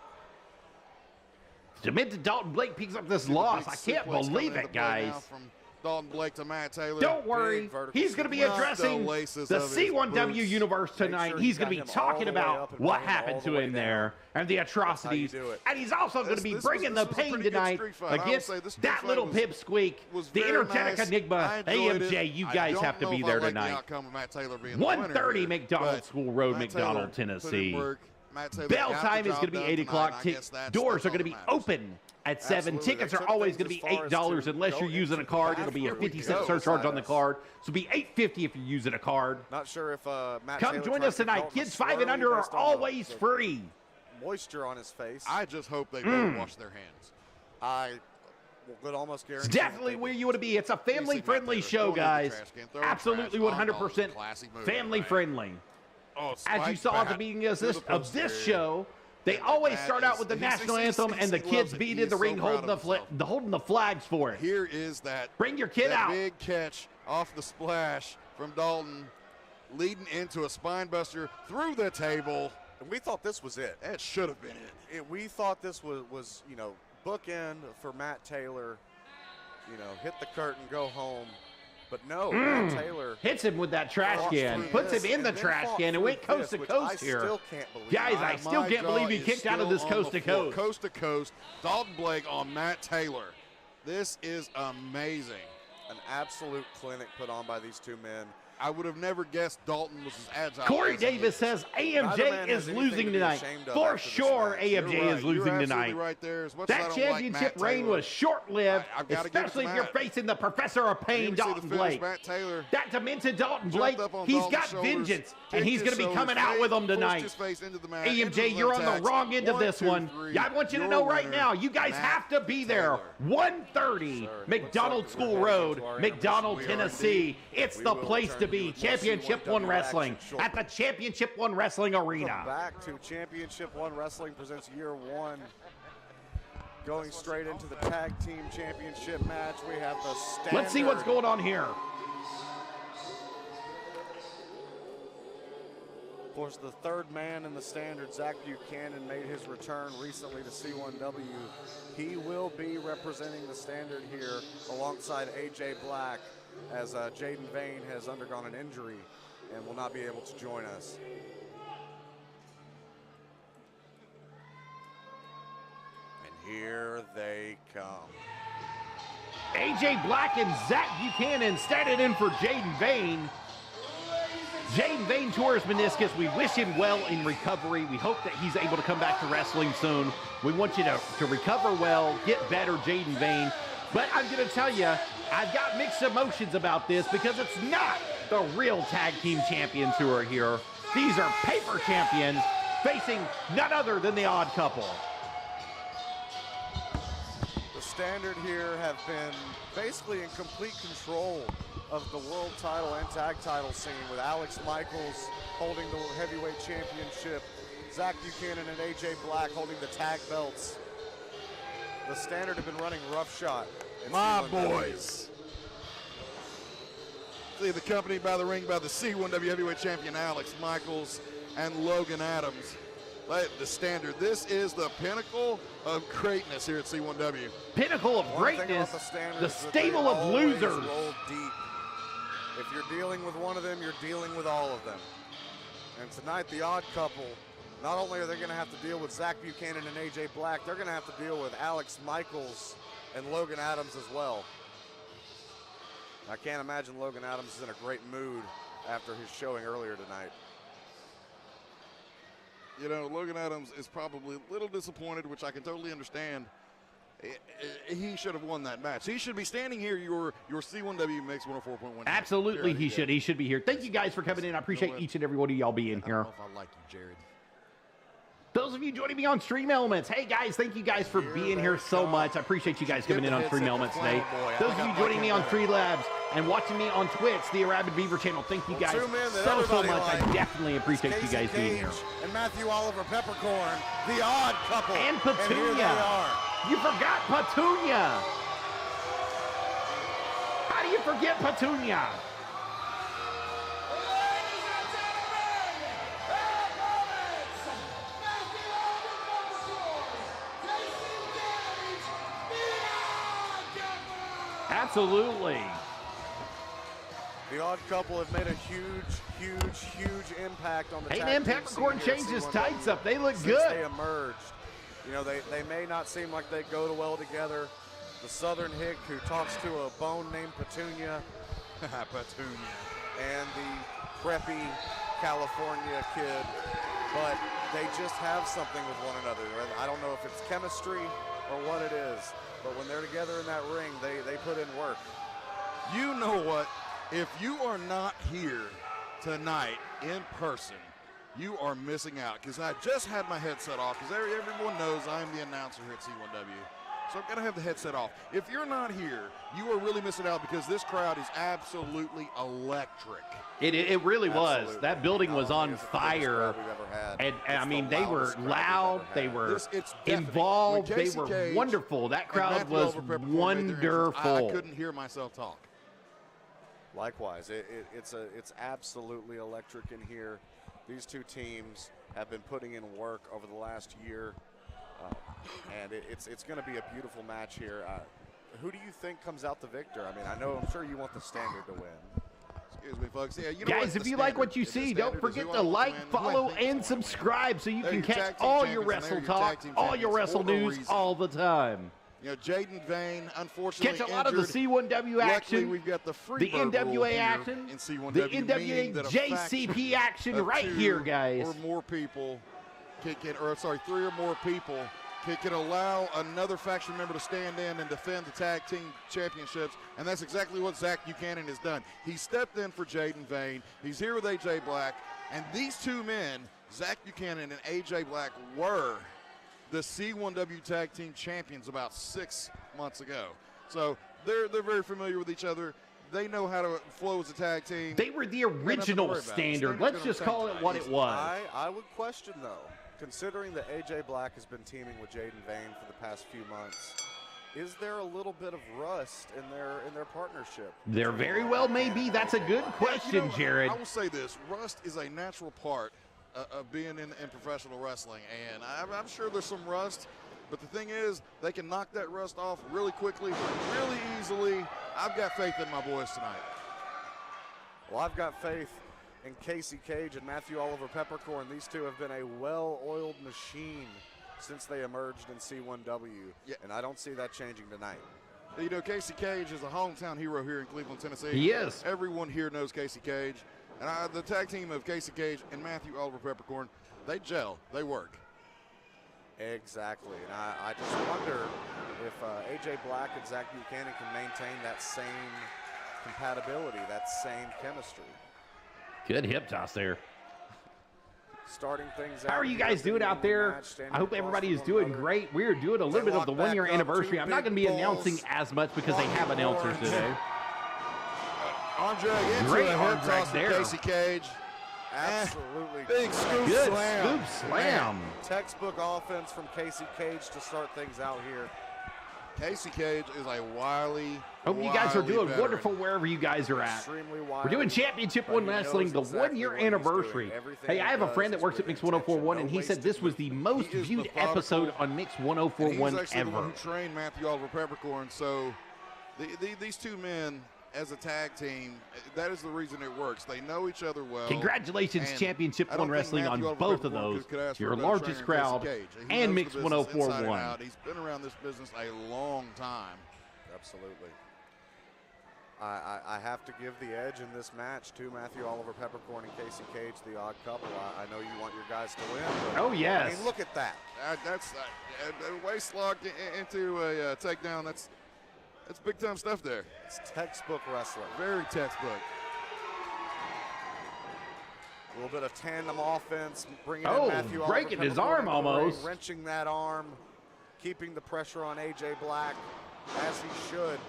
Demented Dalton Blake picks up this loss. I can't believe it, guys. From Dalton Blake to Matt Taylor. Don't worry. He's going to be addressing the C1W boots. universe tonight. Sure He's you going to got be him all talking the way about up and what bring him happened all the to way him down. there and the atrocities. do it. And he's also going to be bringing the pain pretty good tonight street fight. I would against say this street that fight little was- pipsqueak, was the very energetic nice. enigma, I enjoyed AMJ. it. You I guys don't have to know be if I there like the tonight. outcome of Matt Taylor being the 1:30 winner, McDonald but School Road, Matt Taylor McDonald, put in Tennessee. work. Matt Taylor Bell got the time is job going to be done 8 tonight, o'clock. and I guess that's Doors are all going to be that matters. open at 7. Absolutely. Tickets They are took always things going to be as far as $8 to unless go you're using a into card. the It'll be a back where we 50-cent go surcharge on the beside card. So it'll be $8.50 if you're using a card. Not sure if Matt Come Taylor join tried us to tonight. call him a Kids 5 and swirly under are based on always the free. moisture on his face. I just hope they both wash their hands. I would almost It's guarantee. definitely where you want to be. It's a family-friendly Taylor show, going to the guys. trash can, throwing Absolutely trash on 100% classy move, family-friendly. Oh, As you spike saw at the back beginning of to the this post area. show, they And always that start out is- with the he's- national he's- anthem, and the he kids loves it. beat He in the is ring, so holding proud of himself. holding the flags for it. Here is that. Bring your kid that out. Big catch off the splash from Dalton, leading into a spine buster through the table. And we thought this was it. That should have been it. We thought this was bookend for Matt Taylor. Hit the curtain, go home. But no, Matt Taylor Hits him with that trash fought can, through puts this him in the and then trash fought can, and went through coast to this, coast which here. I still can't believe. Guys, I still My can't believe jaw he is kicked out of still this on coast the to floor. coast. Coast to coast. Dalton Blake on Matt Taylor. This is amazing. An absolute clinic put on by these two men. I would have never guessed Dalton was as agile. Corey as he Davis is. says Neither man AMJ has is anything losing to be tonight. ashamed of For after this sure, match. AMJ You're right. is losing You're tonight. absolutely right there. As much as I That don't like championship Matt reign Taylor, was short-lived, I've gotta give it to especially if you're Matt. facing the Professor of Pain, You see the Dalton finish, Blake. Matt Taylor That demented Dalton jumped Blake, up on he's Dalton's got shoulders, vengeance, and kicked he's his going to be shoulders, coming out with them pushed tonight. his face into the mat, into AMJ, his you're on the attacks. wrong end of 1, this 2, one. 3. Yeah, I want you to Your know right winner, now, you guys Matt have to be there. Taylor. 1:30, Sir, it McDonald looks like School we're heading Road, to our McDonald, intermission. We are Tennessee. indeed. It's We the will place return to to be. you with more Championship C1W One Wrestling action shortly. at the Championship One Wrestling Arena. Welcome back to Championship One Wrestling presents Year One. Going straight into the tag team championship match, we have the standard. Let's see what's going on here. course, the third man in the standard, Zach Buchanan, made his return recently to C1W. He will be representing the standard here alongside AJ Black, as Jaden Vane has undergone an injury and will not be able to join us. And here they come. AJ Black and Zach Buchanan standing in for Jaden Vane. Jaden Vane tore his meniscus. We wish him well in recovery. We hope that he's able to come back to wrestling soon. We want you to recover well, get better, Jaden Vane. But I'm going to tell you, I've got mixed emotions about this because it's not the real tag team champions who are here. These are paper champions facing none other than the Odd Couple. The standard here have been basically in complete control of the world title and tag title scene, with Alex Michaels holding the heavyweight championship, Zach Buchanan and AJ Black holding the tag belts. The standard have been running roughshod. My boys. See, the company by the ring by the C1W heavyweight champion Alex Michaels and Logan Adams. The standard. This is the pinnacle of greatness here at C1W. Pinnacle of greatness, the stable of losers. Roll deep. If you're dealing with one of them, you're dealing with all of them. And tonight, the Odd Couple, not only are they going to have to deal with Zach Buchanan and AJ Black, they're going to have to deal with Alex Michaels and Logan Adams as well. I can't imagine Logan Adams is in a great mood after his showing earlier tonight. You know, Logan Adams is probably a little disappointed, which I can totally understand. He should have won that match. He should be standing here, your C1W Mix 104.1. Absolutely, he should. He should be here. Thank you guys for coming in. I appreciate each and every one of y'all being here. I don't know if I like you, Jared. Those of you joining me on Stream Elements, hey guys, thank you guys for being here so much. I appreciate you guys coming in on Stream Elements today. Those of you joining me on Streamlabs and watching me on Twitch, the Rabbid Beaver channel, thank you guys so much. I definitely appreciate you guys being here. And Matthew Oliver Peppercorn, the Odd Couple. And Petunia. And here they are. You forgot Petunia. How do you forget Petunia? Absolutely. The Odd Couple have made a huge impact on the tag Hey man, team Peppercorn scene changed here his at tights C1W up. They look since good. They emerged. You know, they may not seem like they go well together. The Southern hick who talks to a bone named Petunia. Petunia. And the preppy California kid. But they just have something with one another. I don't know if it's chemistry or what it is. But when they're together in that ring, they put in work. You know what? If you are not here tonight in person, you are missing out, because I just had my headset off, because everyone knows I'm the announcer here at C1W. So I'm going to have the headset off. If you're not here, you are really missing out, because this crowd is absolutely electric. It really was. That building was on fire. And I mean, they were loud. They were involved. They were wonderful. That crowd was wonderful. I couldn't hear myself talk. Likewise, it's absolutely electric in here. These two teams have been putting in work over the last year, and it's going to be a beautiful match here. Who do you think comes out the victor? I mean, I'm sure you want the standard to win. Excuse me, folks. Yeah, you know, guys, if you like what you see, don't forget to like, follow, and subscribe so you can catch all your Wrestle Talk, all your Wrestle news all the time. You know, Jaden Vane, unfortunately, catch a lot of the C1W action. Luckily, we've got the NWA action, in C1W, the NWA JCP action right here, guys. Or more people three or more people can allow another faction member to stand in and defend the tag team championships, and that's exactly what Zach Buchanan has done. He stepped in for Jaden Vane. He's here with AJ Black, and these two men, Zach Buchanan and AJ Black, were the C1W Tag Team Champions about 6 months ago. So they're very familiar with each other. They know how to flow as a tag team. They were the original standard. Let's just call it what it was. I would question, though, considering that AJ Black has been teaming with Jaden Vane for the past few months, is there a little bit of rust in their partnership? There very well may be. That's a good question, Jared. I will say this. Rust is a natural part of being in professional wrestling. And I'm sure there's some rust, but the thing is, they can knock that rust off really quickly, really easily. I've got faith in my boys tonight. Well, I've got faith in Casey Cage and Matthew Oliver Peppercorn. These two have been a well-oiled machine since they emerged in C1W, and I don't see that changing tonight. You know, Casey Cage is a hometown hero here in Cleveland, Tennessee. He is. Everyone here knows Casey Cage. And the tag team of Casey Cage and Matthew Oliver Peppercorn, they gel, they work. Exactly, and I just wonder if AJ Black and Zach Buchanan can maintain that same compatibility, that same chemistry. Good hip toss there. Starting things How out are you here, guys doing out there? match, standing I hope across everybody from is one doing another. great. We are doing a little bit of the lock back one-year up, anniversary. two I'm not going to be big announcing balls. as much because they have announcers Longhorns. today. Arm drag into Great a arm hip drag toss there. from Casey Cage. Absolutely. Big scoop Good slam. scoop slam. Textbook offense from Casey Cage to start things out here. Casey Cage is a wily, Hope you guys are wily doing veteran. wonderful wherever you guys are at. Extremely We're wide. doing Championship but One he knows Wrestling, the exactly one-year what he's anniversary. doing. Everything Hey, I have a he friend that does works is at with Mix 104.1, intention, and no he said this wasted was the most He is viewed methodical. episode on Mix And 104.1 he's actually the one ever. who trained Matthew Oliver Peppercorn. So these two men as a tag team, that is the reason it works. They know each other well. Congratulations, And Championship I One don't think Wrestling on Matthew Oliver both of Peppercorn those. could ask for Your a better largest trainer than crowd Casey Cage. He and knows Mix the business inside and 104.1. out. He's been around this business a long time. Absolutely. I have to give the edge in this match to Matthew Oliver Peppercorn and Casey Cage, the odd couple. I know you want your guys to win. But, Oh, yes. I mean, look at that. That's a waist lock into a takedown. That's big time stuff there. It's textbook wrestling. Very textbook. A little bit of tandem offense, bringing Oh, in Matthew Oliver breaking his Peppercorn arm into the ring, almost. wrenching that arm, keeping the pressure on AJ Black as he should.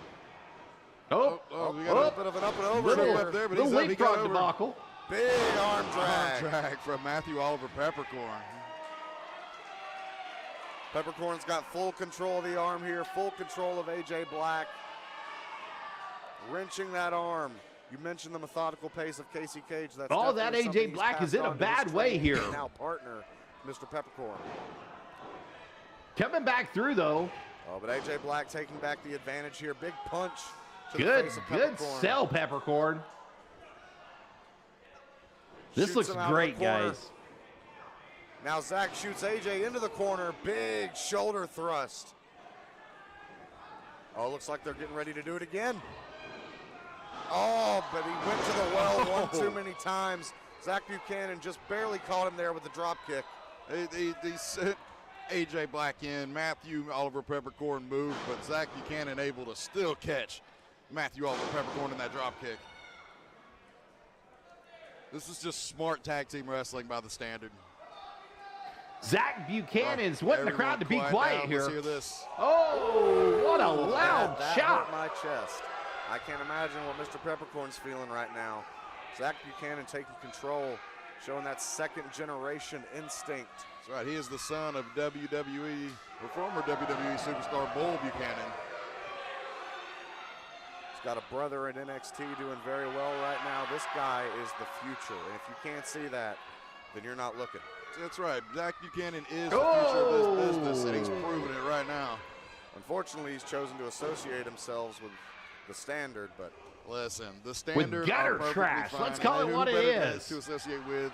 Oh, we got a A bit of an up and over little, here. up there, but little he's up, he got leapfrog over. debacle. Big arm Arm drag. drag from Matthew Oliver Peppercorn. Peppercorn's got full control of the arm here, full control of AJ Black. Wrenching that arm. You mentioned the methodical pace of Casey Cage. That's All definitely that something AJ he's Black is passed in a on to his bad way trainee here. and now partner, Mr. Peppercorn. Coming back through, though. Oh, but AJ Black taking back the advantage here. Big punch to Good, the face of good Peppercorn. sell, Peppercorn. This Shoots looks him out of the great, corner. guys. Now Zach shoots AJ into the corner. Big shoulder thrust. Oh, looks like they're getting ready to do it again. Oh, but he went to the well one too many times. Zach Buchanan just barely caught him there with the drop kick. He sent AJ Black in. Matthew Oliver Peppercorn moved, but Zach Buchanan able to still catch Matthew Oliver Peppercorn in that drop kick. This is just smart tag team wrestling by the Standard. Zach Buchanan's wanting the crowd to be Everyone quiet down. here. Let's hear this. Oh, what a loud that shot. hurt my chest. I can't imagine what Mr. Peppercorn's feeling right now. Zach Buchanan taking control, showing that second generation instinct. That's right. He is the son of WWE, or former WWE superstar Bull Buchanan. He's got a brother in NXT doing very well right now. This guy is the future. And if you can't see that, then you're not looking. That's right. Zach Buchanan is the future of this business, and he's Oh. proving it right now. Unfortunately, he's chosen to associate himself with the Standard, but Listen, the Standard gutter are perfectly trash. fine. Let's call And it who what it better than is. to associate with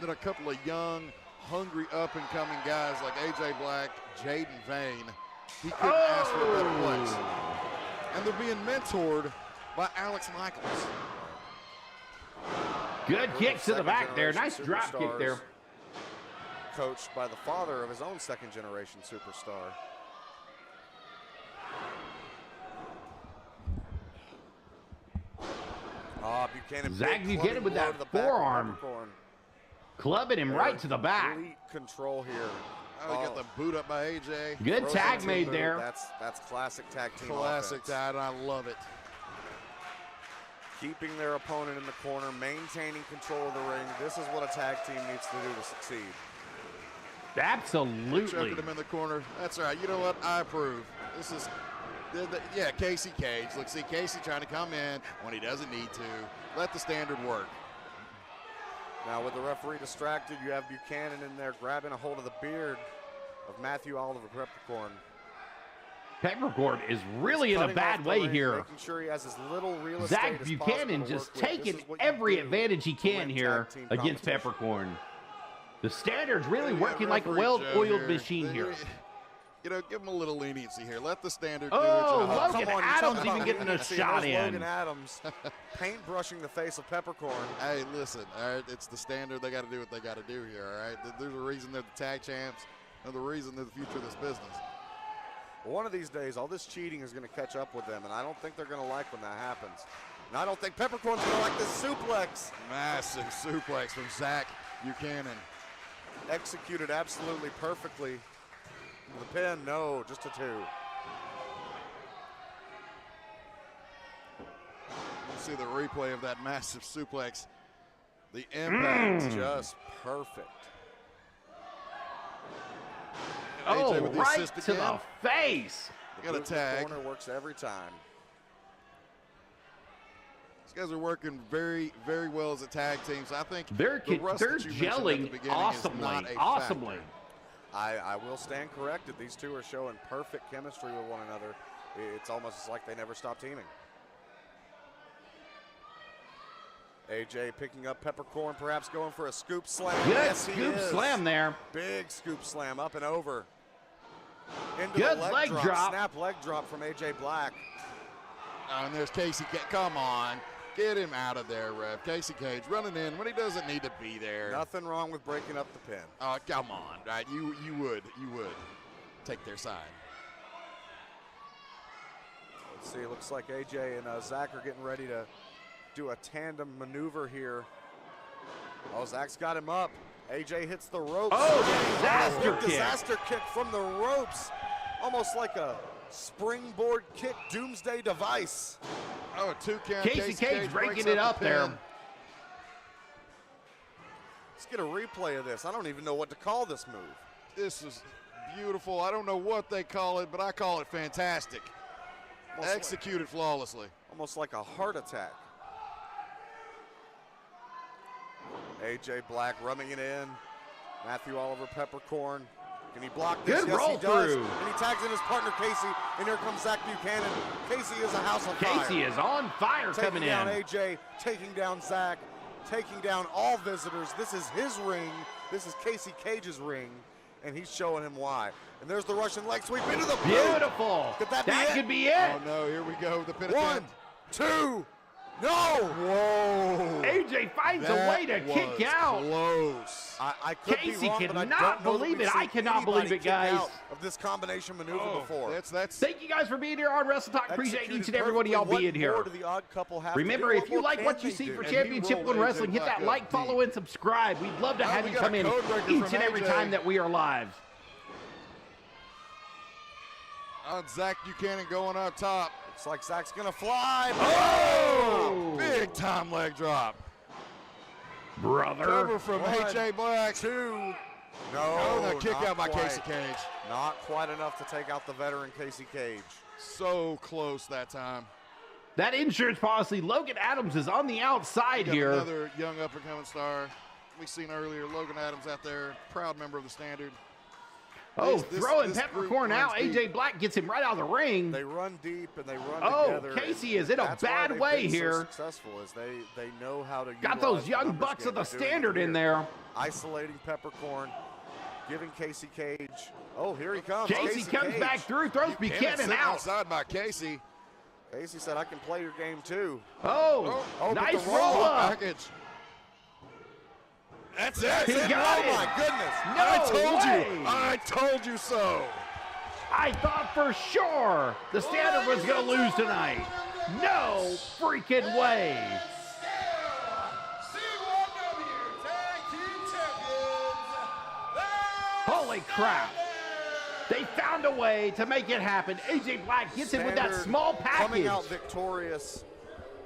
than a couple of young, hungry, up-and-coming guys like AJ Black, Jaden Vane. He couldn't ask for a better place. And they're being mentored by Alex Michaels. Good kick to the second back there. generation Nice drop kick there. superstars, coached by the father of his own second generation superstar. Buchanan. Zach big Buchanan clubbing with blow that to the back of forearm. Peppercorn. Clubbing him right to the back. Complete control here. Oh, he got the boot up by AJ. Good Frozen tag two made boot. there. That's classic tag team Classic offense. tag, and I love it. Keeping their opponent in the corner, maintaining control of the ring. This is what a tag team needs to do to succeed. Absolutely. Choking him in the corner. That's all right. You know what? I approve. This is, yeah, Casey Cage. Look, see, Casey trying to come in when he doesn't need to. Let the Standard work. Now with the referee distracted, you have Buchanan in there grabbing a hold of the beard of Matthew Oliver Peppercorn. Peppercorn is really in a bad way here. Making sure he has as little real estate Zach as Buchanan possible to just work with. taking This is what you every do advantage he to can win here tag team against competition. Peppercorn. The standard's really You got working like a referee Joe well-oiled here. machine here. You know, give him a little leniency here. Let the standard do Oh, their job. Logan Come on, you Adams talk even about getting a leniency. shot There's in. Logan Adams paintbrushing the face of Peppercorn. Hey, listen, all right, it's the standard. They got to do what they got to do here, all right? There's a reason they're the tag champs, and the reason they're the future of this business. One of these days, all this cheating is going to catch up with them, and I don't think they're going to like when that happens. And I don't think Peppercorn's going to like this suplex. Massive suplex from Zach Buchanan. Executed absolutely perfectly. The pin, no, just a 2. You see the replay of that massive suplex. The impact. Just perfect. Oh, AJ with the right assist to again. the face. Got a Move to the tag. corner works every time. These guys are working very, very well as a tag team. So I think They're the rust they're that you mentioned at the gelling beginning is awesomely, not a awesomely. factor. I will stand corrected. These two are showing perfect chemistry with one another. It's almost like they never stop teaming. AJ picking up Peppercorn, perhaps going for a scoop slam. Good Yes, he scoop is. slam there. Big scoop slam up and over. Into Good the leg drop. Snap leg drop from AJ Black. Oh, and there's Casey. Come on. Get him out of there, ref. Casey Cage running in when he doesn't need to be there. Nothing wrong with breaking up the pin. Oh, come on. Right? You would take their side. Let's see, it looks like AJ and Zach are getting ready to do a tandem maneuver here. Oh, Zach's got him up. AJ hits the ropes. Oh, disaster Big kick. disaster kick from the ropes. Almost like a springboard kick doomsday device. Oh, a 2 count. Casey Cage breaking breaks it up up the there. pin. Let's get a replay of this. I don't even know what to call this move. This is beautiful. I don't know what they call it, but I call it fantastic. Executed flawlessly. Almost like a heart attack. AJ Black rubbing it in. Matthew Oliver Peppercorn. Can he block this? Good Yes, roll he does. through. And he tags in his partner Casey. And here comes Zach Buchanan. Casey is a house on fire. Casey is on fire coming Taking down in. AJ, taking down Zach, taking down all visitors. This is his ring. This is Casey Cage's ring. And he's showing him why. And there's the Russian leg sweep into the boot. Beautiful. Could that be it? could be it. Oh, no. Here we go. The pin 1, attempt. 2, no! Whoa. AJ finds a That way to kick was out. Close. I could Casey be wrong, but I cannot don't know that believe we've it. I seen cannot believe anybody it, kick guys. out of this combination maneuver before. That's Thank you guys for being here on Wrestle Talk. Appreciate Executed each and every one of y'all perfectly. being What more here. do the odd couple have to Remember, do? if you more like can what you they see do? for And he Championship rolled One AJ Wrestling, hit Black that up like, follow, deep. and subscribe. We'd love to have we you got come a in code breaker each from and every AJ. time that we are live. Zach Buchanan going up top. Looks like Zach's gonna fly. Oh! Big time leg drop. Brother. Cover from One, AJ Black. 2. Oh, No, the kick not out by quite. Casey Cage. Not quite enough to take out the veteran Casey Cage. So close that time. That insurance policy, Logan Adams is on the outside We got here. another young up-and-coming star. We seen earlier, Logan Adams out there, proud member of the Standard. Oh, This throwing group Peppercorn out. runs AJ deep. Black gets him right out of the ring. They run deep and they run Oh, together. Casey is in a That's why bad they've way been so here. successful is they know how to Got utilize those the young numbers bucks game. of the They're doing it Standard in here. there. Isolating Peppercorn, giving Casey Cage. Oh, here he comes. Casey comes Cage. back through, throws Buchanan Buchanan sitting out. outside by Casey. Casey said, I can play your game too. Oh, but nice the roll roll-up up. Package. That's it. He That's it. got Oh it. my goodness. No I told way. you. I told you so. I thought for sure the Standard was going to lose tonight. No freaking way. Holy crap. They found a way to make it happen. AJ Black gets it with that Standard small coming package. out victorious.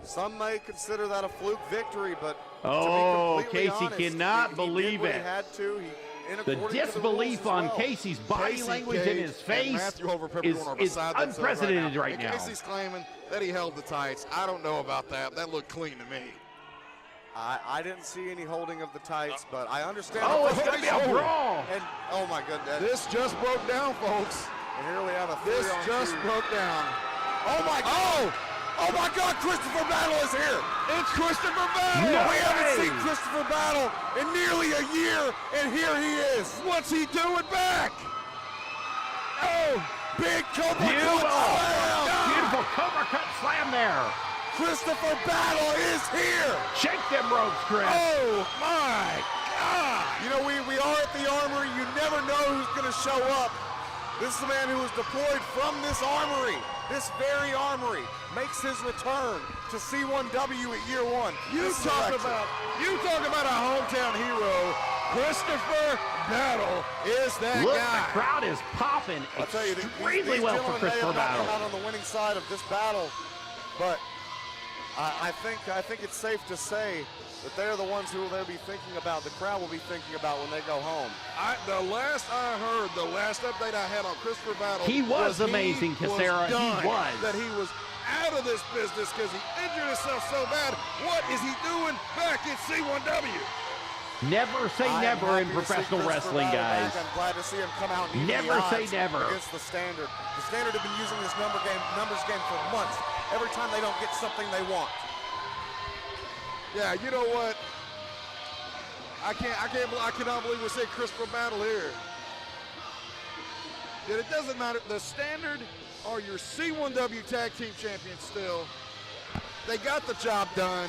Some may consider that a fluke victory, but Oh, to be completely Casey honest, cannot he believe did what it. He had to. He, in The according to rules disbelief as on well. Casey's body Casey language Cage and his face Matthew Oliver is, Peppercorn are is beside themselves unprecedented right right now. now. And Casey's claiming that he held the tights. I don't know about that. That looked clean to me. I didn't see any holding of the tights, but I understand. Oh, the it's going to be a frustration. brawl. And oh my goodness. This just broke down, folks. And here we have a This 3-on-2. just broke down. Oh my God! Oh my God! Christopher Battle is here. It's Christopher Battle. No We haven't way. seen Christopher Battle in nearly a year, and here he is. What's he doing back? Oh, Big Cobra Beautiful. Cut slam. Beautiful Cobra Cut slam there. Christopher Battle is here. Shake them ropes, Chris. oh my God. You know, we are at the Armory. You never know who's going to show up. This is a man who was deployed from this armory, this very armory, makes his return to C1W at year one. You This talk selection. about a hometown hero. Christopher Battle is that Look, guy. the crowd is popping I'll tell you, extremely these well for gentlemen may Christopher have not Battle. come out on the winning side of this battle, but I think it's safe to say that they're the ones who they'll be thinking about, the crowd will be thinking about when they go home. The last I heard, the last update I had on Christopher Battle, He was amazing, Casera. He done, was. That he was out of this business because he injured himself so bad. What is he doing back at C1W? Never say I am never in happy to see professional Christopher wrestling, Battle guys. back. I'm glad to see him come out and even Never the say odds never. against the Standard. The Standard have been using this numbers game for months. Every time they don't get something they want. Yeah, you know what? I cannot believe we're saying Christopher Battle here. Yet it doesn't matter. The Standard are your C1W Tag Team Champions still. They got the job done.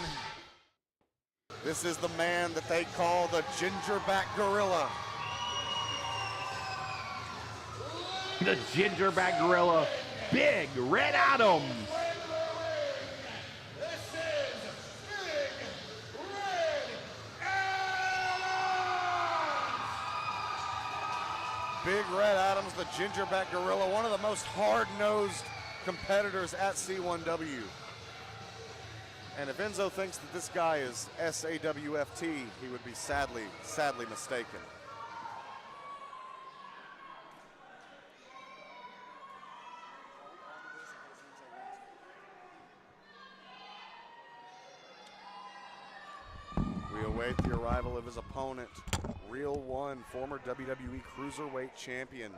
This is the man that they call the Gingerback Gorilla. The Gingerback Gorilla, Big Red Adams. Big Red Adams, the Gingerback Gorilla, one of the most hard-nosed competitors at C1W. And if Enzo thinks that this guy is SAWFT, he would be sadly mistaken. We await the arrival of his opponent, Real One, former WWE Cruiserweight Champion.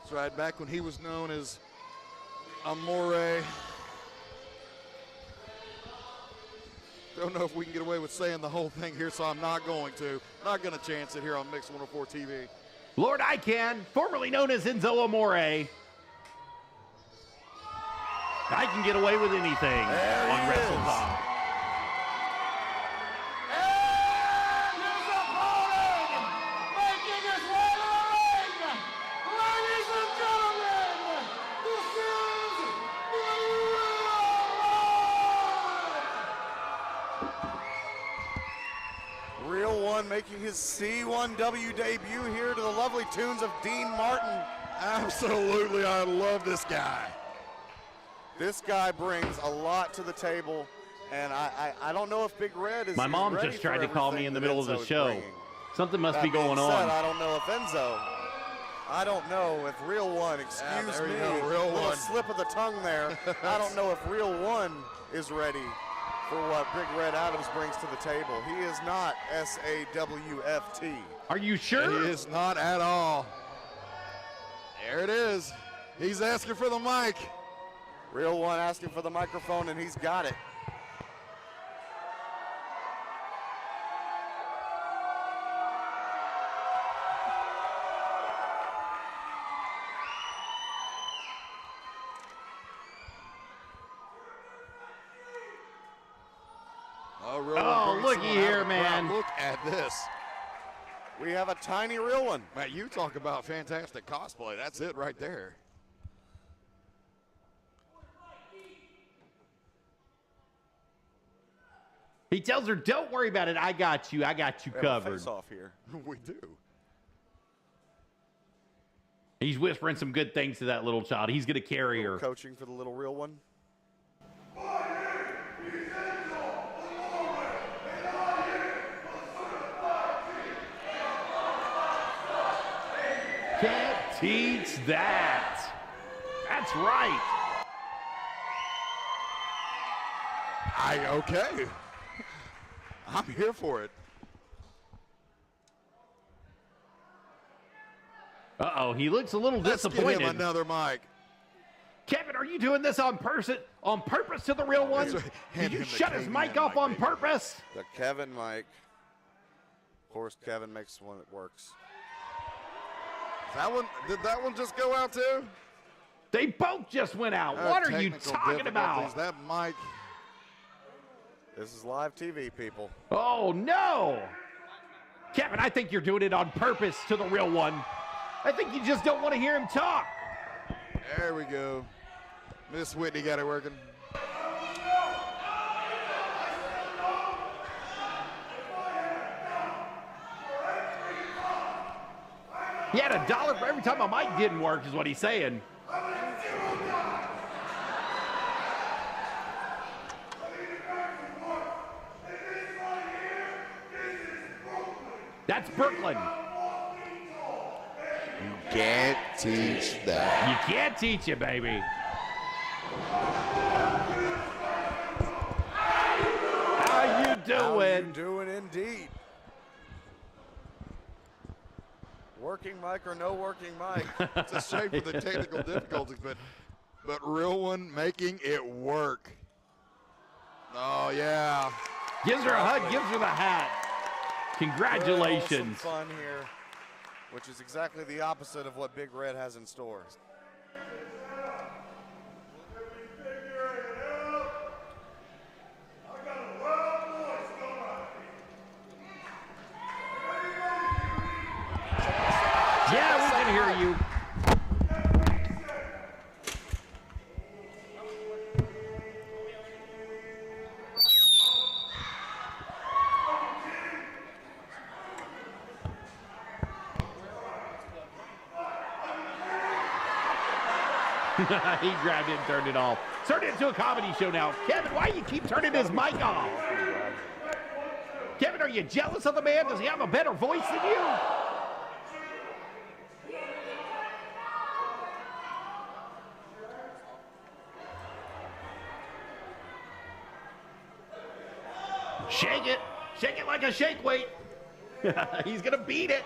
That's right, back when he was known as Amore. Don't know if we can get away with saying the whole thing here, so I'm not going to. Not going to chance it here on Mix 104 TV. Lord I Can, formerly known as Enzo Amore. I can get away with anything There on he Wrestle is. Talk. And his opponent, making his way to the ring, ladies and gentlemen, this is Real One making his C1W debut here to the lovely tunes of Dean Martin. Absolutely, I love this guy. This guy brings a lot to the table, and I don't know if Big Red is My mom ready just tried for to call me everything in the that middle of the Enzo is show. bringing. Something must That be going being said, on. I don't know if Enzo, I don't know if Real One, excuse there you me, go, Real little One. slip of the tongue there. I don't know if Real One is ready for what Big Red Adams brings to the table. He is not SAWFT. Are you sure? He is not at all. There it is. He's asking for the mic. Real One asking for the microphone, and he's got it. Oh, looky here, man. Look at this. We have a tiny Real One. Matt, you talk about fantastic cosplay. That's it right there. He tells her, don't worry about it. I got you. I got you We have a covered. face-off here. We do. He's whispering some good things to that little child. He's going to carry her. Coaching for the little Real One. Can't teach that. That's right. I'm here for it. Uh-oh, he looks a little Let's disappointed. get him another mic. Kevin, are you doing this on purpose to the real one? That's right. Did Hand you him the shut his Canadian mic off mic, on baby. purpose? The Kevin mic. Of course, Kevin makes one that works. That one, did that one just go out too? They both just went out. What are you Technical talking difficulties. about? That mic. This is live TV, people. Oh, no. Kevin, I think you're doing it on purpose to the real one. I think you just don't want to hear him talk. There we go. Miss Whitney got it working. He had $1 for every time a mic didn't work, is what he's saying. That's Brooklyn. Can't teach that. You can't teach it, baby. How you How you doing? doing indeed? Working mic or no working mic? It's a shame for the technical difficulties, but real one making it work. Oh yeah. Gives her a hug, gives her the hat. Some Congratulations. fun here, which is exactly the opposite of what Big Red has in store. Yeah, we can hear you. He grabbed it and turned it off. Turned it into a comedy show now. Kevin, why do you keep turning his mic off? Kevin, are you jealous of the man? Does he have a better voice than you? Shake it. Shake it like a shake weight. He's going to beat it.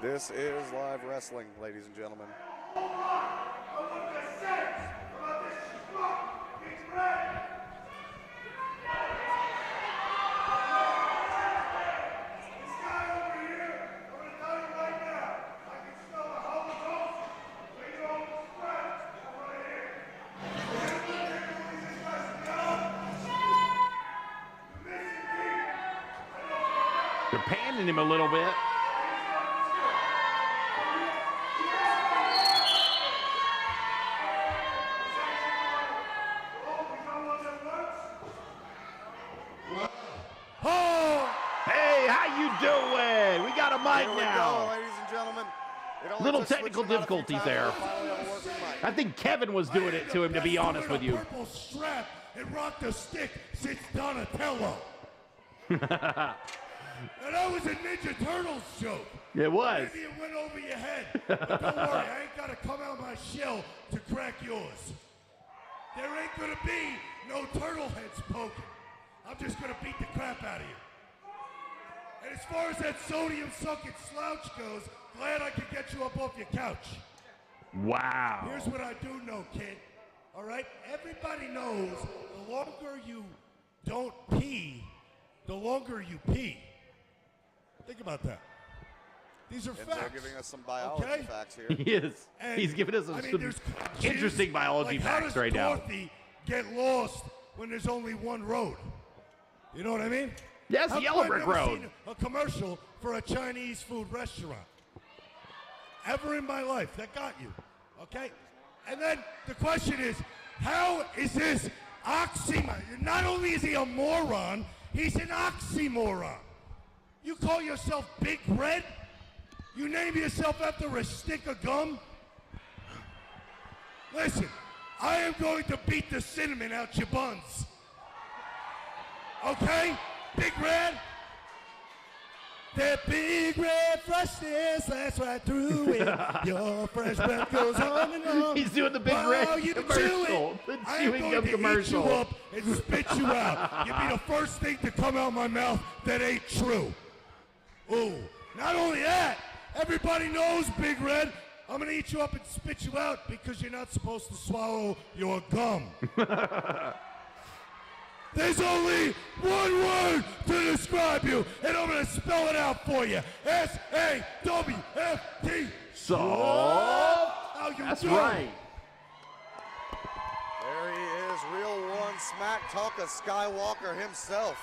This is live wrestling, ladies and gentlemen. They're panning him a little bit. Hey, how you doing? We got a mic Here we now. go, ladies and gentlemen. It only Little took technical switching out a few difficulties times there. to finally have a working mic. I think Kevin was doing it to him, to be honest with you. Purple strap and rock the stick since Donatello. And that was a Ninja Turtles joke. It was. Maybe it went over your head. But don't worry, I ain't got to come out my shell to crack yours. There ain't going to be no turtle heads poking. I'm just going to beat the crap out of you. And as far as that sodium sucking slouch goes, glad I could get you up off your couch. Wow. Here's what I do know, kid. All right? Everybody knows the longer you don't pee, the longer you pee. Think about that. These are Enzo facts. giving us some biology Okay? facts here. He is. And, He's giving us some there's interesting kids, biology like, facts right how now. does Dorothy get lost when there's only one road? You know what I mean? Yes, How the come Yellow I've Brick never Road. seen a commercial for a Chinese food restaurant ever in my life that got you, okay? And then the question is, how is this oxymoron? Not only is he a moron, he's an oxymoron. You call yourself Big Red? You name yourself after a stick of gum? Listen, I am going to beat the cinnamon out your buns. Okay? Big Red? That big red flushes slides right through it. Your fresh breath goes on and on. He's doing the big While red you commercial. chew it, The I am chewing going gum to eat commercial. you up and spit you out. You'd be the first thing to come out of my mouth that ain't true. Ooh, not only that, everybody knows, Big Red, I'm gonna eat you up and spit you out because you're not supposed to swallow your gum. There's only one word to describe you, and I'm gonna spell it out for you. S-A-W-F-T. Soft. How you That's doing? right. There he is, Real One Smack Talker Skywalker himself.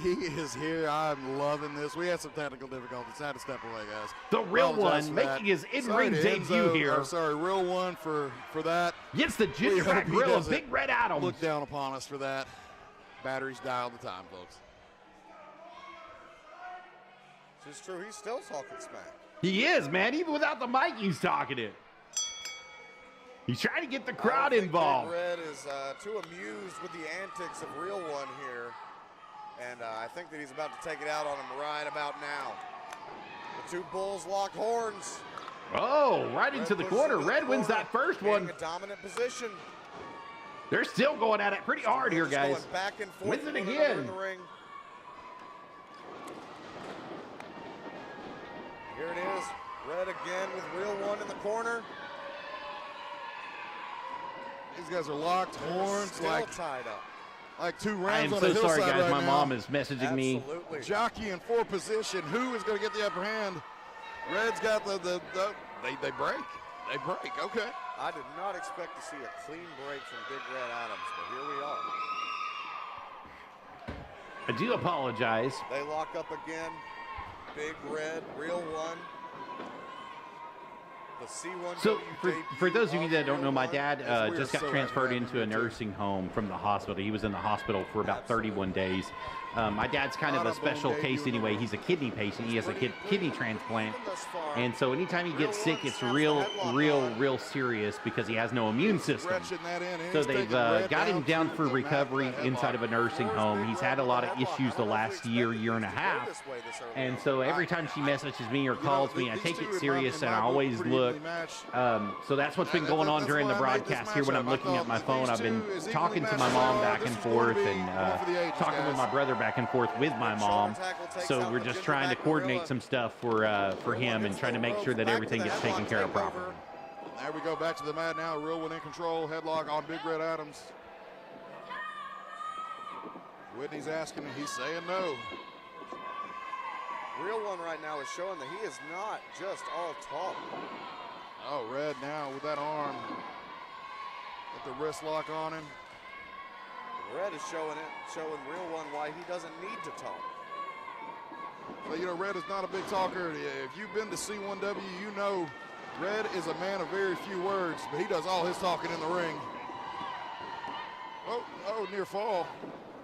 He is here. I'm loving this. We had some technical difficulties. Had to step away, guys. The Real Apologize One for that. making his Sorry in-ring to debut Enzo, here. or sorry, Real One for that. Gets the We ginger hope back he grill of doesn't Big Red Adams. Look down upon us for that. Batteries die all the time, folks. It's true, he's still talking smack. He is, man. Even without the mic, he's talking it. He's trying to get the crowd involved. Big Red is too amused with the antics of Real One here. And I think that he's about to take it out on him right about now. The two bulls lock horns. Oh, right into the corner. Red wins that first one. A dominant position. They're still going at it pretty hard here, Just guys. going back and forth Wins it with one again. another in the ring. Here it is. Red again with Real One in the corner. These guys are locked horns Still like tied up. two I rounds am on so a hillside sorry, guys. right My now. mom is messaging me. Absolutely. Jockey in four position. Who is going to get the upper hand? Red's got they break. They break. Okay. I did not expect to see a clean break from Big Red Adams, but here we are. I do apologize. They lock up again. Big Red, Real One. The C1 So, for those of you that don't know, my dad we just are got so transferred happy to into a have him here, too. nursing home from the hospital. He was in the hospital for about 31 days. My dad's kind of a special case anyway. He's a kidney patient. He has a kidney transplant. And so anytime he gets sick, it's real serious because he has no immune system. Stretching that in, and So he's they've taking Red got him down to for the mat recovery with that inside of a headlock. nursing home. He's had a lot of issues the last year and a half. And so every time she messages me or calls me, I take it serious and I always look. So that's what's been going on during the broadcast here when I'm looking at my phone. I've been talking to my mom back and forth and talking with my brother back and forth with my mom. So we're just trying to coordinate some stuff for him and trying to make sure that everything gets taken care of properly. There we go, back to the mat now. Real One in control. Headlock on Big Red Adams. Whitney's asking him. He's saying no. Real One right now is showing that he is not just all talk. Oh, Red now with that arm. With the wrist lock on him. Red is showing Real One why he doesn't need to talk. But you know, Red is not a big talker. If you've been to C1W, you know Red is a man of very few words, but he does all his talking in the ring. Oh, near fall.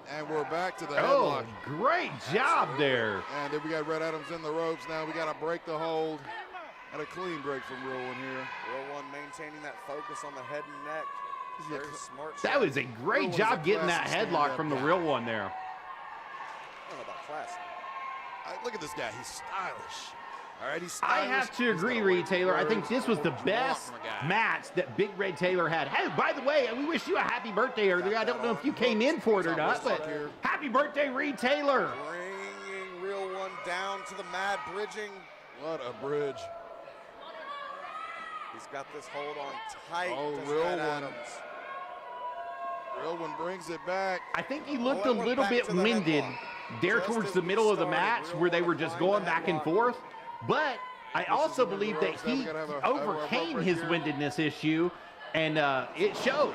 And we're back to the Oh, headlock. great job there. And then we got Red Adams in the ropes now. We got to break the hold. And a clean break from Real One here. Real One maintaining that focus on the head and neck. Very smart. That was a great Real One's job a getting that classic headlock stand-up from the guy. Real One there. I don't know about classic. Look at this guy. He's stylish. All right, he's I stylish. have to He's agree, got a Reed weight Taylor. I words. think this was the What you want best from a guy. match that Big Red Taylor had. Hey, by the way, we wish you a happy birthday earlier. I don't know if you came in for it or not, but happy birthday, Reed Taylor. Bringing Real One down to the mat, bridging. What a bridge. He's got this hold on tight. Oh, does Real Red One. Adams. Real One brings it back. I think he looked Oh, a and we're little back bit to the winded headlock. there Just towards as the we middle of the started, match Real where they One were just applying going the back and headlock. forth. But I also is in the believe that ropes. Now we he gotta have a overcame rope break his here. windedness issue, and it showed.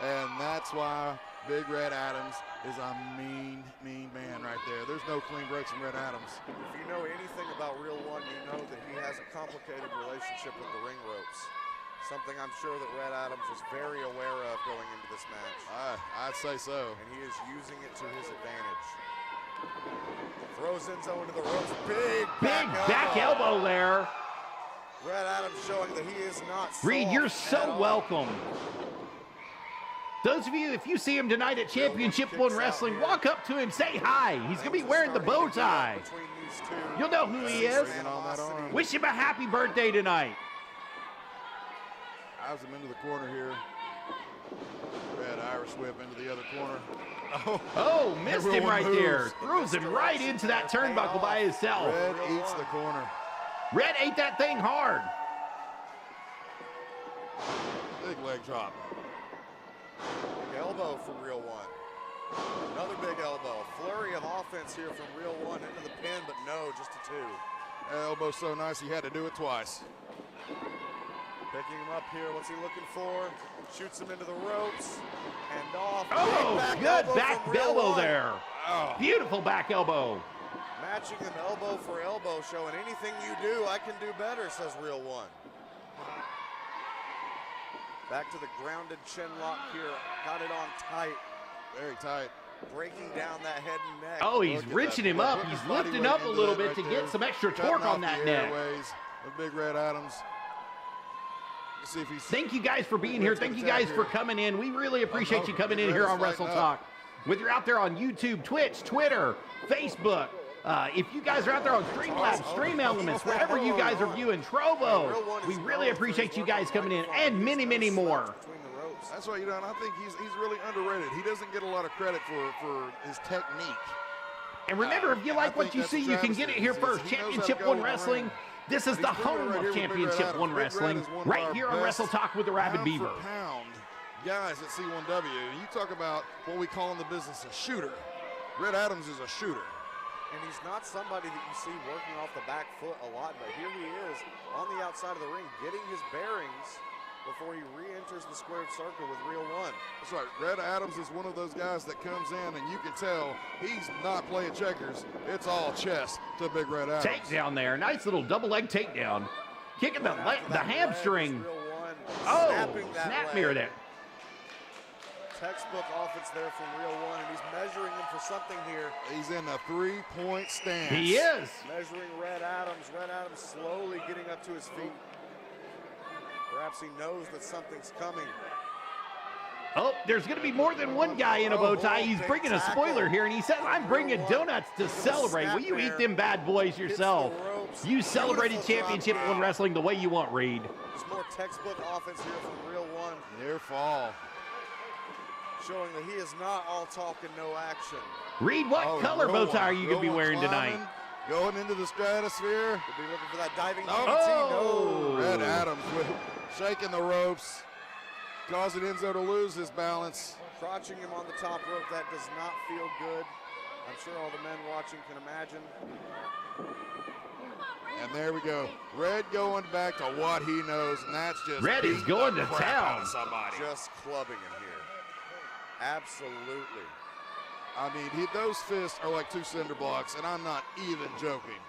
And that's why Big Red Adams is a mean man right there. There's no clean breaks from Red Adams. If you know anything about Real One, you know that he has a complicated relationship with the ring ropes. Something I'm sure that Red Adams was very aware of going into this match. I'd say so. And he is using it to his advantage. Throws Enzo into the ropes. Big back elbow there. Red. Red Adams showing that he is not Reed, soft you're at so all. welcome. Those of you, if you see him tonight at Championship One Wrestling, walk up to him, say hi. He's going to be wearing the bow tie. You'll know who he is. Wish him a happy birthday tonight. Drives him into the corner here. Red Irish whip into the other corner. Oh, missed him right moves. there. Throws him right into that turnbuckle by himself. Red eats the corner. Red ate that thing hard. Big leg drop. Big elbow from Real One. Another big elbow. Flurry of offense here from Real One into the pin, but no, just a 2. That elbow's so nice he had to do it twice. Picking him up here. What's he looking for? Shoots him into the ropes. And off. Oh, good back from Real elbow One. there. Oh. Beautiful back elbow. Matching him elbow for elbow, showing anything you do, I can do better, says Real One. Back to the grounded chin lock here. Got it on tight. Very tight. Breaking down that head and neck. Oh, he's wrenching him up. Put his He's body lifting weight up a into little that bit to right get there. some extra Cutting torque off on that the neck. airways of Big Red Adams. Let's see if he's Thank you guys for being here. Thank you guys for coming in. We really appreciate you coming in here on Wrestle Talk. Whether you're out there on YouTube, Twitch, Twitter, Facebook, if you guys are out there on Streamlabs, Stream Elements, wherever you guys are viewing, Trovo, we really appreciate you guys coming in, and many, many more. That's right, and I think he's really underrated. He doesn't get a lot of credit for his technique. And remember, if you like what you see, you can get it here first. Championship One Wrestling. This is the home of Championship One Wrestling, right here on Wrestle Talk with the Rabid Beaver. Pound guys at C1W. You talk about what we call in the business a shooter. Red Adams is a shooter. And he's not somebody that you see working off the back foot a lot, but here he is on the outside of the ring, getting his bearings before he re-enters the squared circle with Real One. That's right. Red Adams is one of those guys that comes in and you can tell he's not playing checkers. It's all chess to Big Red Adams. Takedown there. Nice little double leg takedown. Kicking the hamstring. Oh, snap mirror there. Textbook offense there from Real One, and he's measuring him for something here. He's in a three-point stance. He is. Measuring Red Adams. Red Adams slowly getting up to his feet. Perhaps he knows that something's coming. Oh, there's going to be more than one guy in a bow tie. He's bringing a spoiler here, and he says, I'm bringing donuts to celebrate. Well, you eat them bad boys yourself. You celebrated Championship One Wrestling the way you want, Reed. There's more textbook offense here from Real One. Near fall. Showing that he is not all talk and no action. Reed, what color bow tie are you going to be wearing tonight? Going into the stratosphere. Could be looking for that diving Oh! DDT. No. Red Adams shaking the ropes, causing Enzo to lose his balance. Crotching him on the top rope. That does not feel good. I'm sure all the men watching can imagine. And there we go. Red going back to what he knows, and that's just Red is going to town. Somebody. Just clubbing him here. Absolutely. I mean, those fists are like 2 cinder blocks, and I'm not even joking.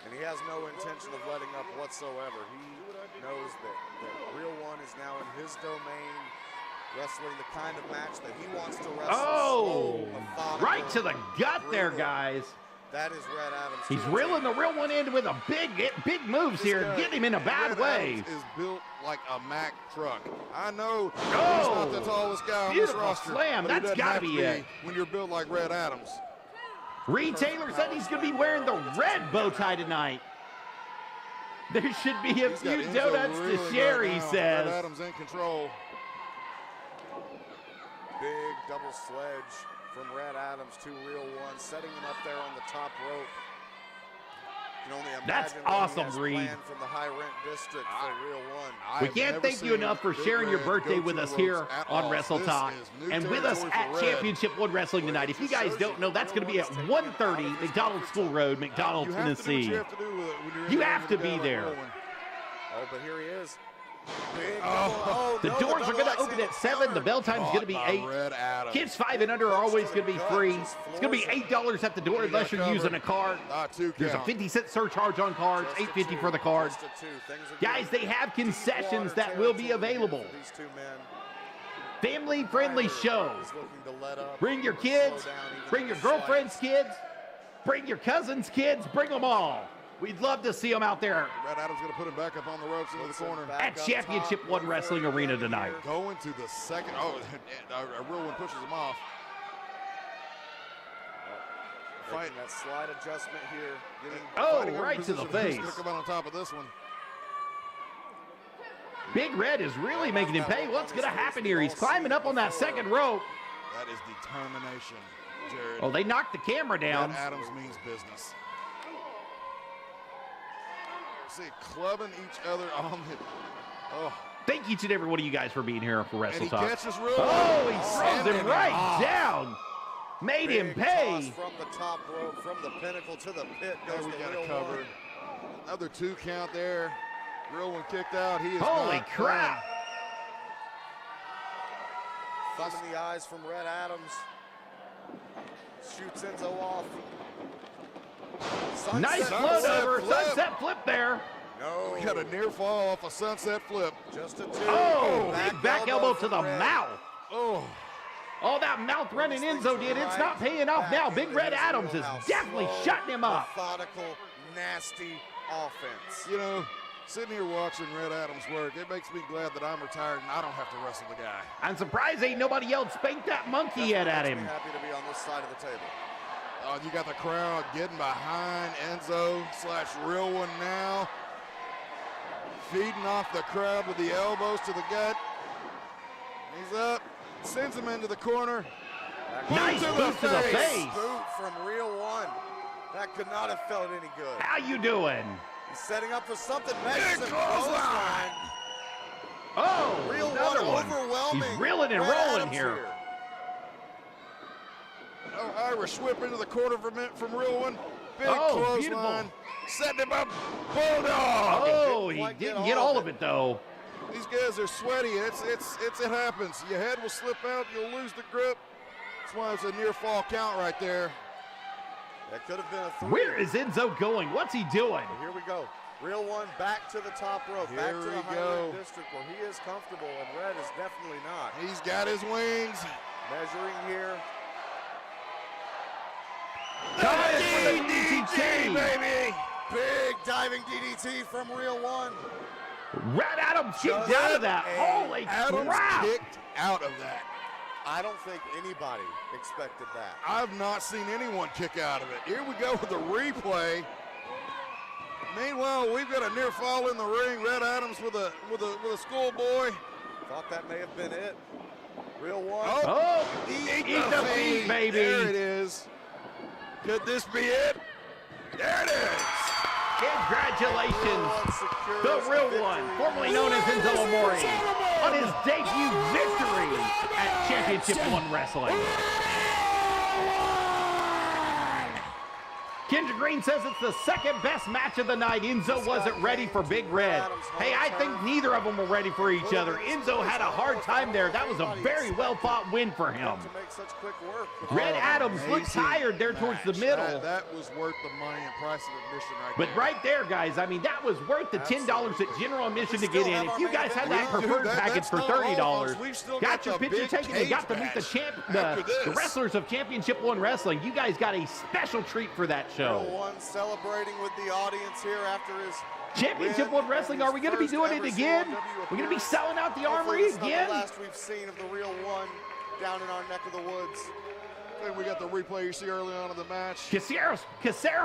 And he has no intention of letting up whatsoever. He knows that Real One is now in his domain, wrestling the kind of match that he wants to wrestle. Oh, Slow, right to the gut there, guys. That is Red Adams. He's reeling the Real One in with a big moves here, getting him in a bad Red way. Adams is built like a Mack truck. I know he's Oh, not the tallest guy on this beautiful roster. slam. but he That's doesn't gotta have be to it. when you're built like Red Adams. Reed Taylor said he's going to be wearing the red bow tie tonight. There should be a He's few got Enzo donuts to reeling share, right he now. says. Red Adams in control. Big double sledge from Red Adams to Real One, setting him up there on the top rope. You can only imagine That's what he awesome, has Reed. planned from the high rent district for Real One. I We have can't never thank you seen enough for Big sharing your Red birthday go with to us the here ropes at on all. Wrestle This Talk. is new And with us territory at for Red. Championship One Wrestling tonight. If you guys don't know, that's going to be at 1:30 McDonald School Road, McDonald, You have to do what Tennessee. you have to do when you're in You the have ring to with a be guy there. like Rowan. Oh, but here he is. Big The doors are going to open at 7. The bell time's going to be Caught by 8. Red Adams. Kids 5 and under are always going to be free. It's going to be $8 at the door unless you're using a card. There's a 50-cent surcharge on cards, $8.50 for the cards. Guys, they have concessions that will be available. These two men. Family-friendly show. He's looking to let up. Bring your kids, Slow down even bring your slightly. girlfriend's kids, bring your cousin's kids, bring them all. We'd love to see him out there Red Adams going to put him back up on the ropes into the corner. at Championship One Wrestling Arena tonight. Going to the second. Oh, a real one pushes him off. Fighting that slide adjustment here. Oh, right to the face. He's going to come out on top of this one. Big Red is really making him pay. What's going to happen here? He's climbing up on that second rope. That is determination, Jared. Oh, they knocked the camera down. Red Adams means business. See, clubbing each other on the. Oh. Thank each and every one of you guys for being here for Wrestle And he Talk. catches real. Oh, he throws him right down. Made him Big pay. toss from the top rope, from the pinnacle to the pit There goes we the got real it covered. one. Another 2 count there. Real one kicked out. He is Holy not crap. Thumb in the eyes from Red Adams. Shoots Enzo off. Nice Sunset float flip, over. flip. Sunset flip there. No. We got a near fall off a sunset flip. Just a 2. Oh, big back elbow to from the Red. mouth. Oh, All that mouth running Enzo did, it's not paying off now. Big Red Adams is definitely Slow, shutting him up. Methodical, nasty offense. you know, sitting here watching Red Adams work, it makes me glad that I'm retired and I don't have to wrestle the guy. I'm surprised ain't nobody else spanked that monkey yet at Makes me him. happy to be on this side of the table. Oh, you got the crowd getting behind Enzo / Real One now. Feeding off the crowd with the elbows to the gut. He's up, sends him into the corner. Nice boot to the face. Boot from Real One. That could not have felt any good. How you doing? He's setting up for something. Measures him clothesline. Oh, Real another One one. overwhelming. He's reeling and Red rolling Adams here. Oh, Irish whip into the corner from Real One. Big Oh, clothesline. beautiful. Setting him up. Bulldog. Oh, he quite didn't get all of it though. These guys are sweaty. It happens. Your head will slip out. You'll lose the grip. That's why it's a near fall count right there. That could have been a 3. Where is Enzo going? What's he doing? Here we go. Real One back to the top rope, back Here to the we highlight go. district where he is comfortable, and Red is definitely not. He's got his wings. Measuring here. Coming for the DDT. baby. Big diving DDT from Real One. Red Adams kicked Just out of that. a Holy Adams crap. kicked out of that. I don't think anybody expected that. I've not seen anyone kick out of it. Here we go with the replay. Meanwhile, we've got a near fall in the ring. Red Adams with a schoolboy. Thought that may have been it. Real One. Oh, eat the feet, baby. There it is. Could this be it? There it is. Congratulations, the Real One, formerly known as Enzo Amore, on his debut victory at Championship One Wrestling. Kendra Green says it's the second best match of the night. Enzo wasn't ready for Big Red. Hey, I think neither of them were ready for each other. Enzo had a hard time there. That was a very well fought win for him. To make such quick work. Red Adams looked Amazing tired there towards the match. middle. That was worth the money and price of admission right But there. right there, guys, I mean, that was worth the $10 at general admission to get in. If you guys had that We do. preferred That- package that's for not all, $30, folks. We've still got got your the picture big taken and got to cage meet the match after the this. wrestlers of Championship One Wrestling. You guys got a special treat for that Real show. One celebrating with the audience here after his Championship win One Wrestling, and are we going to be his doing first it ever again? C1W We're going to be appearance. selling out the Hopefully Armory this is not again? the last we've seen of the Real One down in our neck of the woods. And we got the replay you see early on in the match. Cassara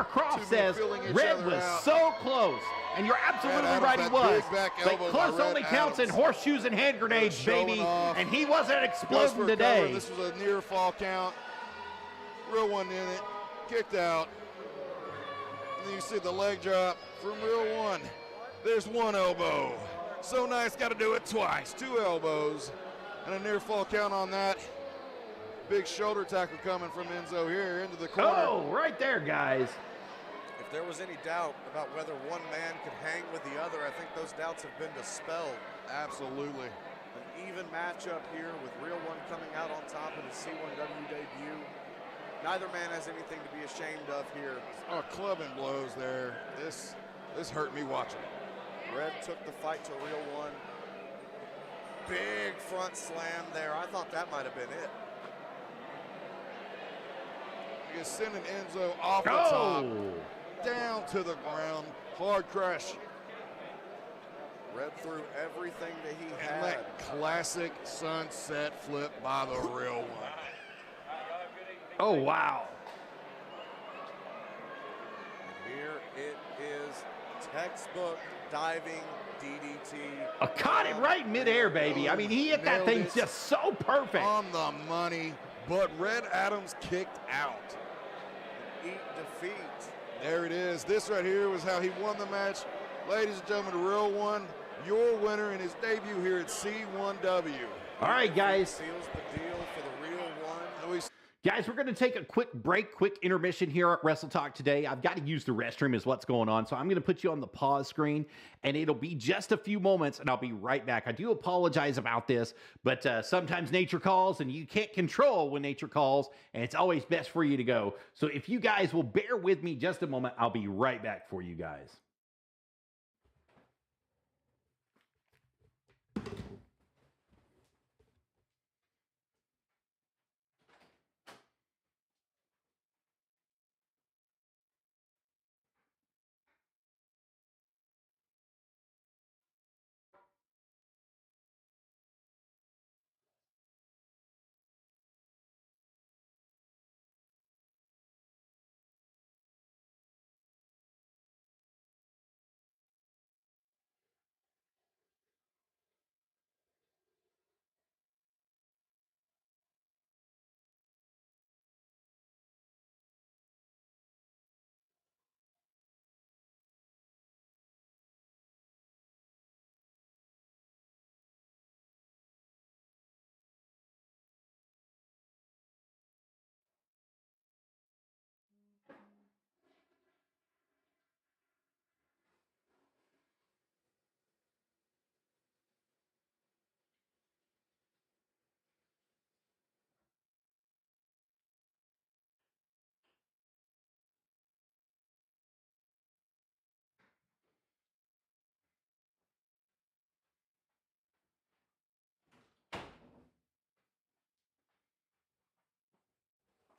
Croft Two men says feeling each Red other was out. so close. And you're absolutely Red right, he Adams, was. that big back But elbow by close Red only counts in Adams. horseshoes and hand grenades, Showing baby. off. And he wasn't Goes exploding for a today. cover. This was a near fall count. Real One in it. Kicked out. And then you see the leg drop from Real One. There's one elbow. So nice, got to do it twice. 2 elbows. And a near fall count on that. Big shoulder tackle coming from Enzo here into the corner. Oh, right there, guys. If there was any doubt about whether one man could hang with the other, I think those doubts have been dispelled. Absolutely. An even matchup here with Real One coming out on top in his C1W debut. Neither man has anything to be ashamed of here. Oh, clubbing blows there. This hurt me watching. Red took the fight to Real One. Big front slam there. I thought that might have been it. He's sending Enzo off the Oh, top. down to the ground. Hard crash. Read through everything that he And had. that classic sunset flip by the real one. Oh, wow. Here it is, textbook diving DDT. Caught it right midair, baby. I mean, he hit that Nailed thing it. just so perfect. On the money, but Red Adams kicked out. Eat defeat. There it is. This right here was how he won the match. Ladies and gentlemen, the real one, your winner in his debut here at C1W. All right, guys. Seals the deal for the real one. And we Guys, we're going to take a quick break, quick intermission here at Wrestle Talk today. I've got to use the restroom is what's going on, so I'm going to put you on the pause screen, and it'll be just a few moments, and I'll be right back. I do apologize about this, but sometimes nature calls, and you can't control when nature calls, and it's always best for you to go. So if you guys will bear with me just a moment, I'll be right back for you guys.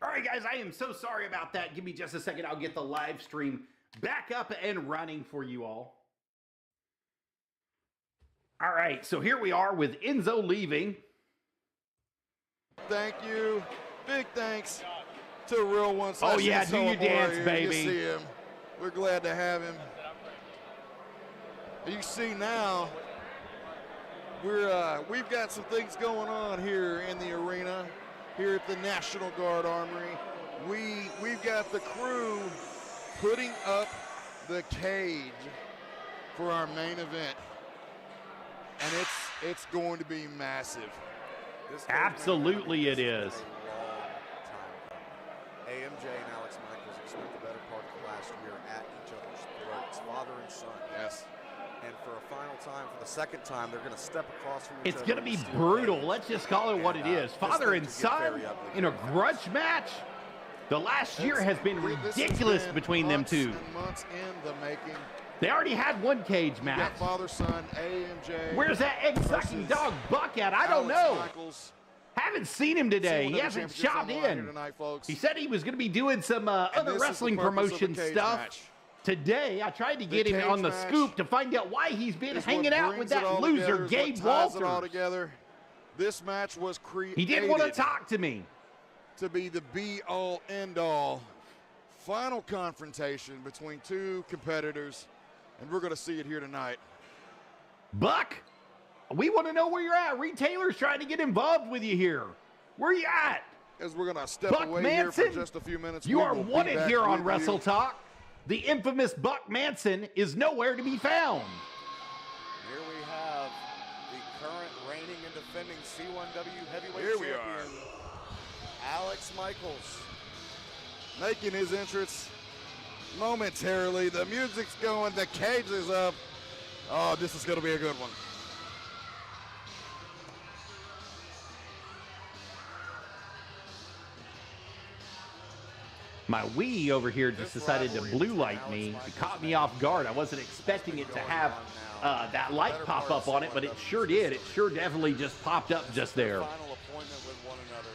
All right, guys, I am so sorry about that. Give me just a second. I'll get the live stream back up and running for you all. All right, so here we are with Enzo leaving. thank you. Big thanks to Real One. Oh, yeah, do your Warrior. dance, You baby. see him. We're glad to have him. You see now, we've got some things going on here in the arena, here at the National Guard Armory. We've got the crew putting up the cage for our main event, and it's going to be massive. This Absolutely it is. AMJ and Alex Michaels have spent the better part of the last year at each other's throats, father and son. Yes. And for a final time, for the second time, they're going to step across from each It's other. going to be in steel brutal. cage. Let's just call it what it And, is. this Father thing and could get son very ugly in a very grudge match. The last year has been This has ridiculous been between them months two. and months in the making. They already had one cage You match. got father, son, AMJ. Where's that egg-sucking versus dog Buck at? I don't Alex know. Michaels. Haven't seen him today. He C1W hasn't Championship shot on the line here in. tonight, folks. He said he was going to be doing some And other this is the wrestling purpose of the promotion cage stuff. match. Today, I tried to get him cage on the match scoop to find out why he's been Is hanging what out brings with it that all loser, together, is Gabe what ties it all Walters. together. This match was created. He didn't want to talk to me. To be the be-all, end-all final confrontation between two competitors, and we're going to see it here tonight. Buck, we want to know where you're at. Retailer's trying to get involved with you here. Where you at? As we're going to step Buck away Manson, here for just a few minutes. You we are will be wanted back here on with Wrestle you. Talk. The infamous Buck Manson is nowhere to be found. Here we have the current reigning and defending C1W heavyweight Here we champion, Alex Michaels. Making his entrance momentarily. The music's going, the cage is up. Oh, this is going to be a good one. My Wii over here just decided to blue light me. It caught me off guard. I wasn't expecting it to have that light pop up on it, but it sure did. It sure definitely just popped up just there. Final appointment with one another.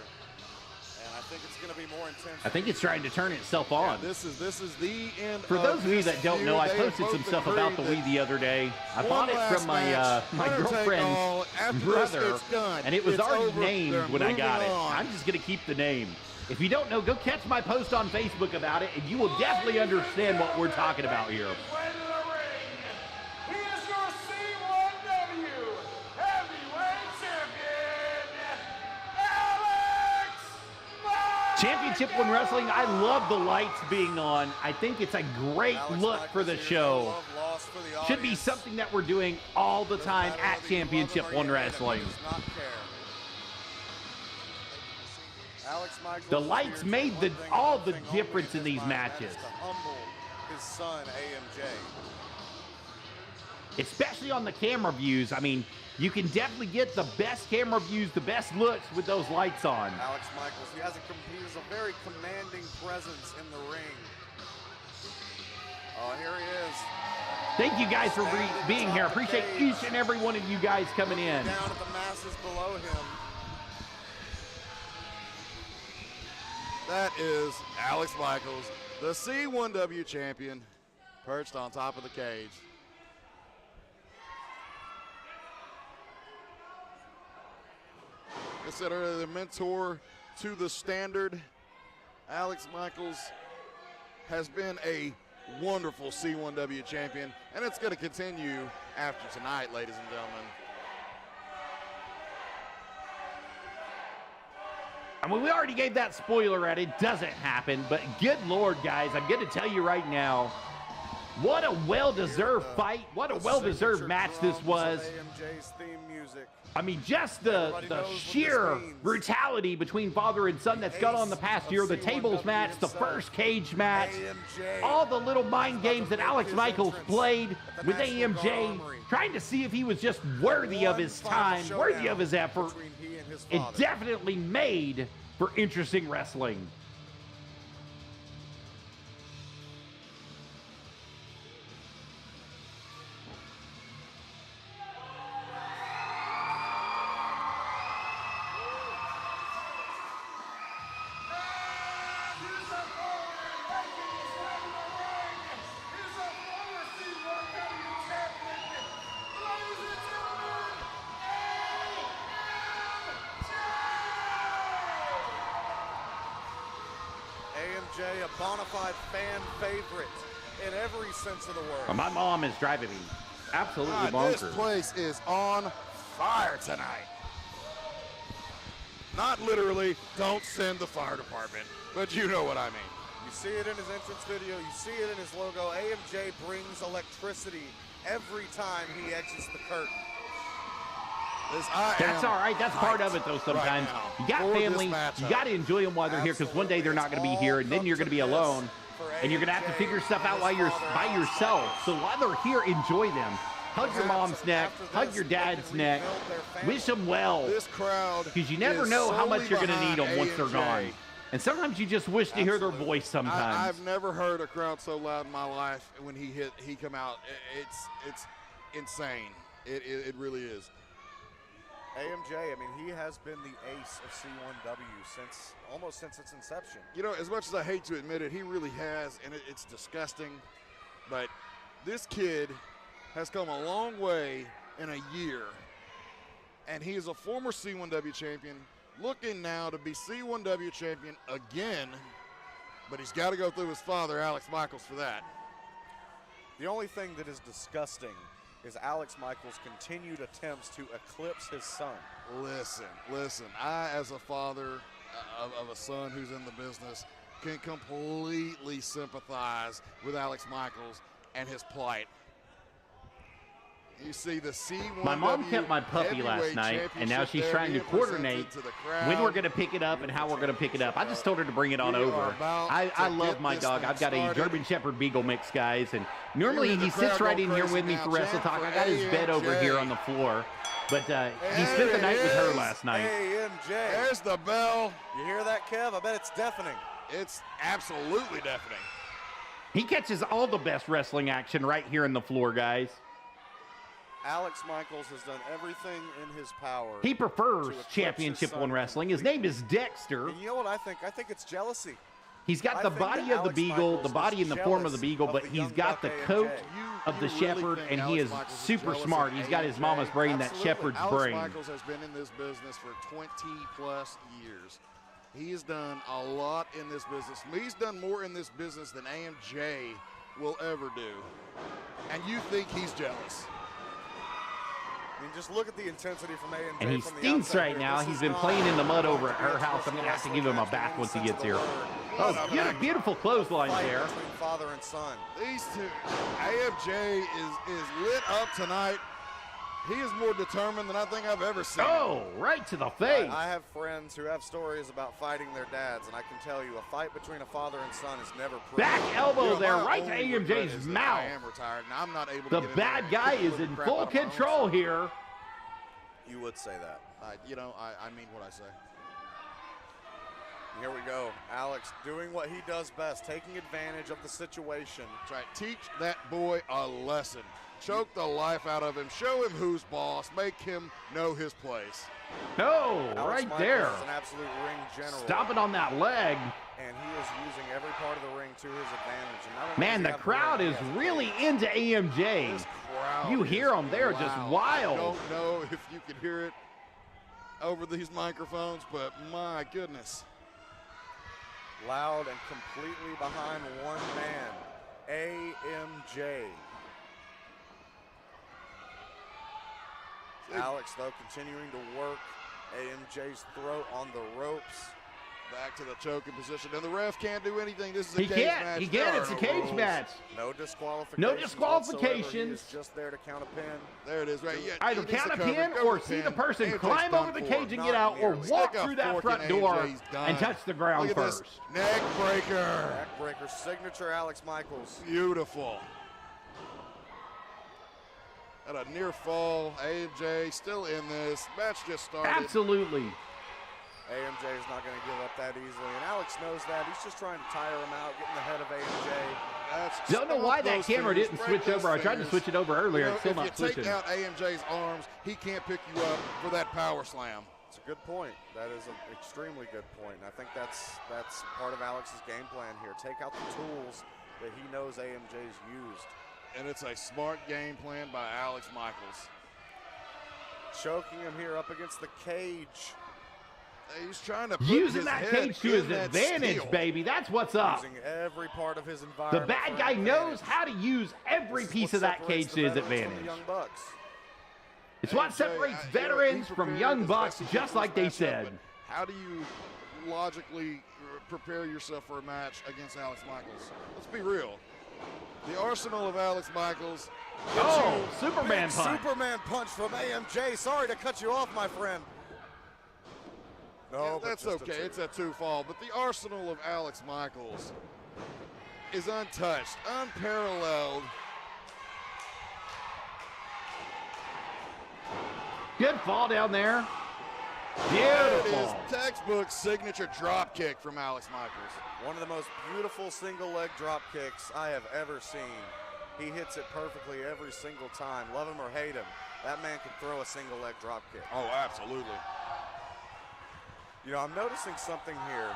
And I think it's going to be more intense. I think it's trying to turn itself on. Yeah, this is the end. For those of you that don't know, I posted some stuff about the Wii the other day. I bought it from my my girlfriend's brother, and it was already named when I got it. I'm just going to keep the name. If you don't know, go catch my post on Facebook about it, and you will definitely understand what we're talking about here. He is your C1W Heavyweight Champion, Alex Michaels! Championship One Wrestling, I love the lights being on. I think it's a great look for the show. Should be something that we're doing all the time at Championship One Wrestling. The lights made all the difference in these matches. His son, AMJ. Especially on the camera views. I mean, you can definitely get the best camera views, the best looks with those lights on. Alex Michaels, he has a very commanding presence in the ring. Oh, here he is. Thank you guys for being here. Appreciate each and every one of you guys coming in. Down at the masses below him. That is Alex Michaels, the C1W champion, perched on top of the cage. I said earlier, the mentor to the standard. Alex Michaels has been a wonderful C1W champion, and it's going to continue after tonight, ladies and gentlemen. I mean, we already gave that spoiler at it doesn't happen, but good Lord, guys, I'm going to tell you right now, what a well-deserved fight, what a well-deserved match this was. AMJ's theme music. I mean, just the sheer brutality between father and son that's gone on the past year, the tables match, the first cage match, all the little mind games that Alex Michaels played with AMJ, trying to see if he was just worthy of his time, worthy of his effort. It definitely made for interesting wrestling. AMJ, a bona fide fan favorite in every sense of the word. My mom is driving me absolutely bonkers. This place is on fire tonight. Not literally, don't send the fire department, but you know what I mean. You see it in his entrance video, you see it in his logo. AMJ brings electricity every time he exits the curtain. That's all right. That's part of it, though, sometimes. You got family. You got to enjoy them while they're here, because one day they're not going to be here, and then you're going to be alone, and you're going to have to figure stuff out while you're by yourself. So while they're here, enjoy them. Hug your mom's neck. Hug your dad's neck. Wish them well, because you never know how much you're going to need them once they're gone. And sometimes you just wish to hear their voice sometimes. I've never heard a crowd so loud in my life. When he come out, it's insane. It really is. AMJ, I mean, he has been the ace of C1W almost since its inception. You know, as much as I hate to admit it, he really has, and it's disgusting. But this kid has come a long way in a year, and he is a former C1W champion, looking now to be C1W champion again, but he's got to go through his father, Alex Michaels, for that. The only thing that is disgusting is Alex Michaels' continued attempts to eclipse his son. Listen, I, as a father of a son who's in the business, can completely sympathize with Alex Michaels and his plight. You see the C1W. My mom kept my puppy last night, and now she's trying to coordinate when we're going to pick it up and how we're going to pick it up. I just told her to bring it on over. I love my dog. I've got a German Shepherd Beagle mix, guys, and normally he sits right in here with me for Wrestle Talk. I got his bed over here on the floor, but he spent the night with her last night. AMJ. There's the bell. You hear that, Kev? I bet it's deafening. It's absolutely deafening. He catches all the best wrestling action right here in the floor, guys. Alex Michaels has done everything in his power. He prefers to eclipse Championship his One son Wrestling. His name is Dexter. And you know what I think? I think it's jealousy. He's got I the think body that of the Alex beagle, Michaels the body is in the form of the jealous beagle, of but the he's young got buck the AMJ. coat of the really shepherd, think and he Alex is Michaels is super jealous smart. of He's got his AMJ? mama's brain, that Absolutely. shepherd's Alex brain. Michaels has been in this business for 20-plus years. He has done a lot in this business. He's done more in this business than AMJ will ever do. And you think he's jealous. I mean, just look at the intensity from AMJ. And he from the stinks outside right here. now. This He's is been not playing in the mud going over to at be her a house. I'm going to have to wrestling give him a match in bath any once he sense gets of the here. word. Oh, beautiful clothesline Fight there. between father and son. These two, AMJ is lit up tonight. He is more determined than I think I've ever seen. Oh, right to the face. I have friends who have stories about fighting their dads, and I can tell you a fight between a father and son is never pretty. Back elbow there, my right to only regret AMJ's is that mouth. I am retired, and I'm not able The to get in bad there and guy kick is the in crap full out of my own control son. here. You would say that. I mean what I say. Here we go. Alex doing what he does best, taking advantage of the situation. That's right. Teach that boy a lesson. Choke the life out of him. Show him who's boss. Make him know his place. No, Alex right Michaels there. is an absolute ring general. Stomping on that leg. And he is using every part of the ring to his advantage. And not only Man, does the he have crowd ring, is he has really pace. into AMJ. This crowd You hear is them. They're just loud. wild. I don't know if you can hear it over these microphones, but my goodness. Loud and completely behind one man, AMJ. Alex, though, continuing to work AMJ's throat on the ropes. Back to the choking position, and the ref can't do anything. This is a He cage can't. match. He There can't. are It's a no cage rules. match. No disqualifications. No disqualifications. He is just there to count a pin. There it is, right? Yeah, Either he needs count a to cover, pin go or to see pin. the person AMJ's climb done over the for. cage and Not get out, or nearly. walk Stick a through that fork front in door AMJ's and done. touch the ground Look at this. first. Neck breaker. Backbreaker signature, Alex Michaels. Beautiful. At a near fall, AMJ still in this. Match just started. Absolutely. AMJ is not going to give up that easily, and Alex knows that. He's just trying to tire him out, get in the head of AMJ. Don't know why that camera didn't switch over. I tried to switch it over earlier. It's still not if you switching. take out AMJ's arms, he can't pick you up for that power slam. It's a good point. That is an extremely good point, and I think that's part of Alex's game plan here. Take out the tools that he knows AMJ's used. And it's a smart game plan by Alex Michaels. Choking him here up against the cage. He's trying to put Using his that head cage to in his that advantage, steel. baby. That's what's up. Using every part of his The environment. bad for guy advantage. knows how to use every This is piece what of that separates cage the to his veterans from the advantage. Young Bucks. It's what AMJ, separates he veterans from prepared young as bucks, best he just could like for they this matchup, said. but how do you logically prepare yourself for a match against Alex Michaels? Let's be real. The arsenal of Alex Michaels. Oh, Superman Big punch. Superman punch from AMJ. Sorry to cut you off, my friend. No, but That's just a okay. two. It's a two fall. But the arsenal of Alex Michaels is untouched, unparalleled. Good fall down there. There it is. Beautiful. Textbook signature drop kick from Alex Michaels. One of the most beautiful single leg drop kicks I have ever seen. He hits it perfectly every single time. Love him or hate him, that man can throw a single leg drop kick. Oh, absolutely. You know, I'm noticing something here.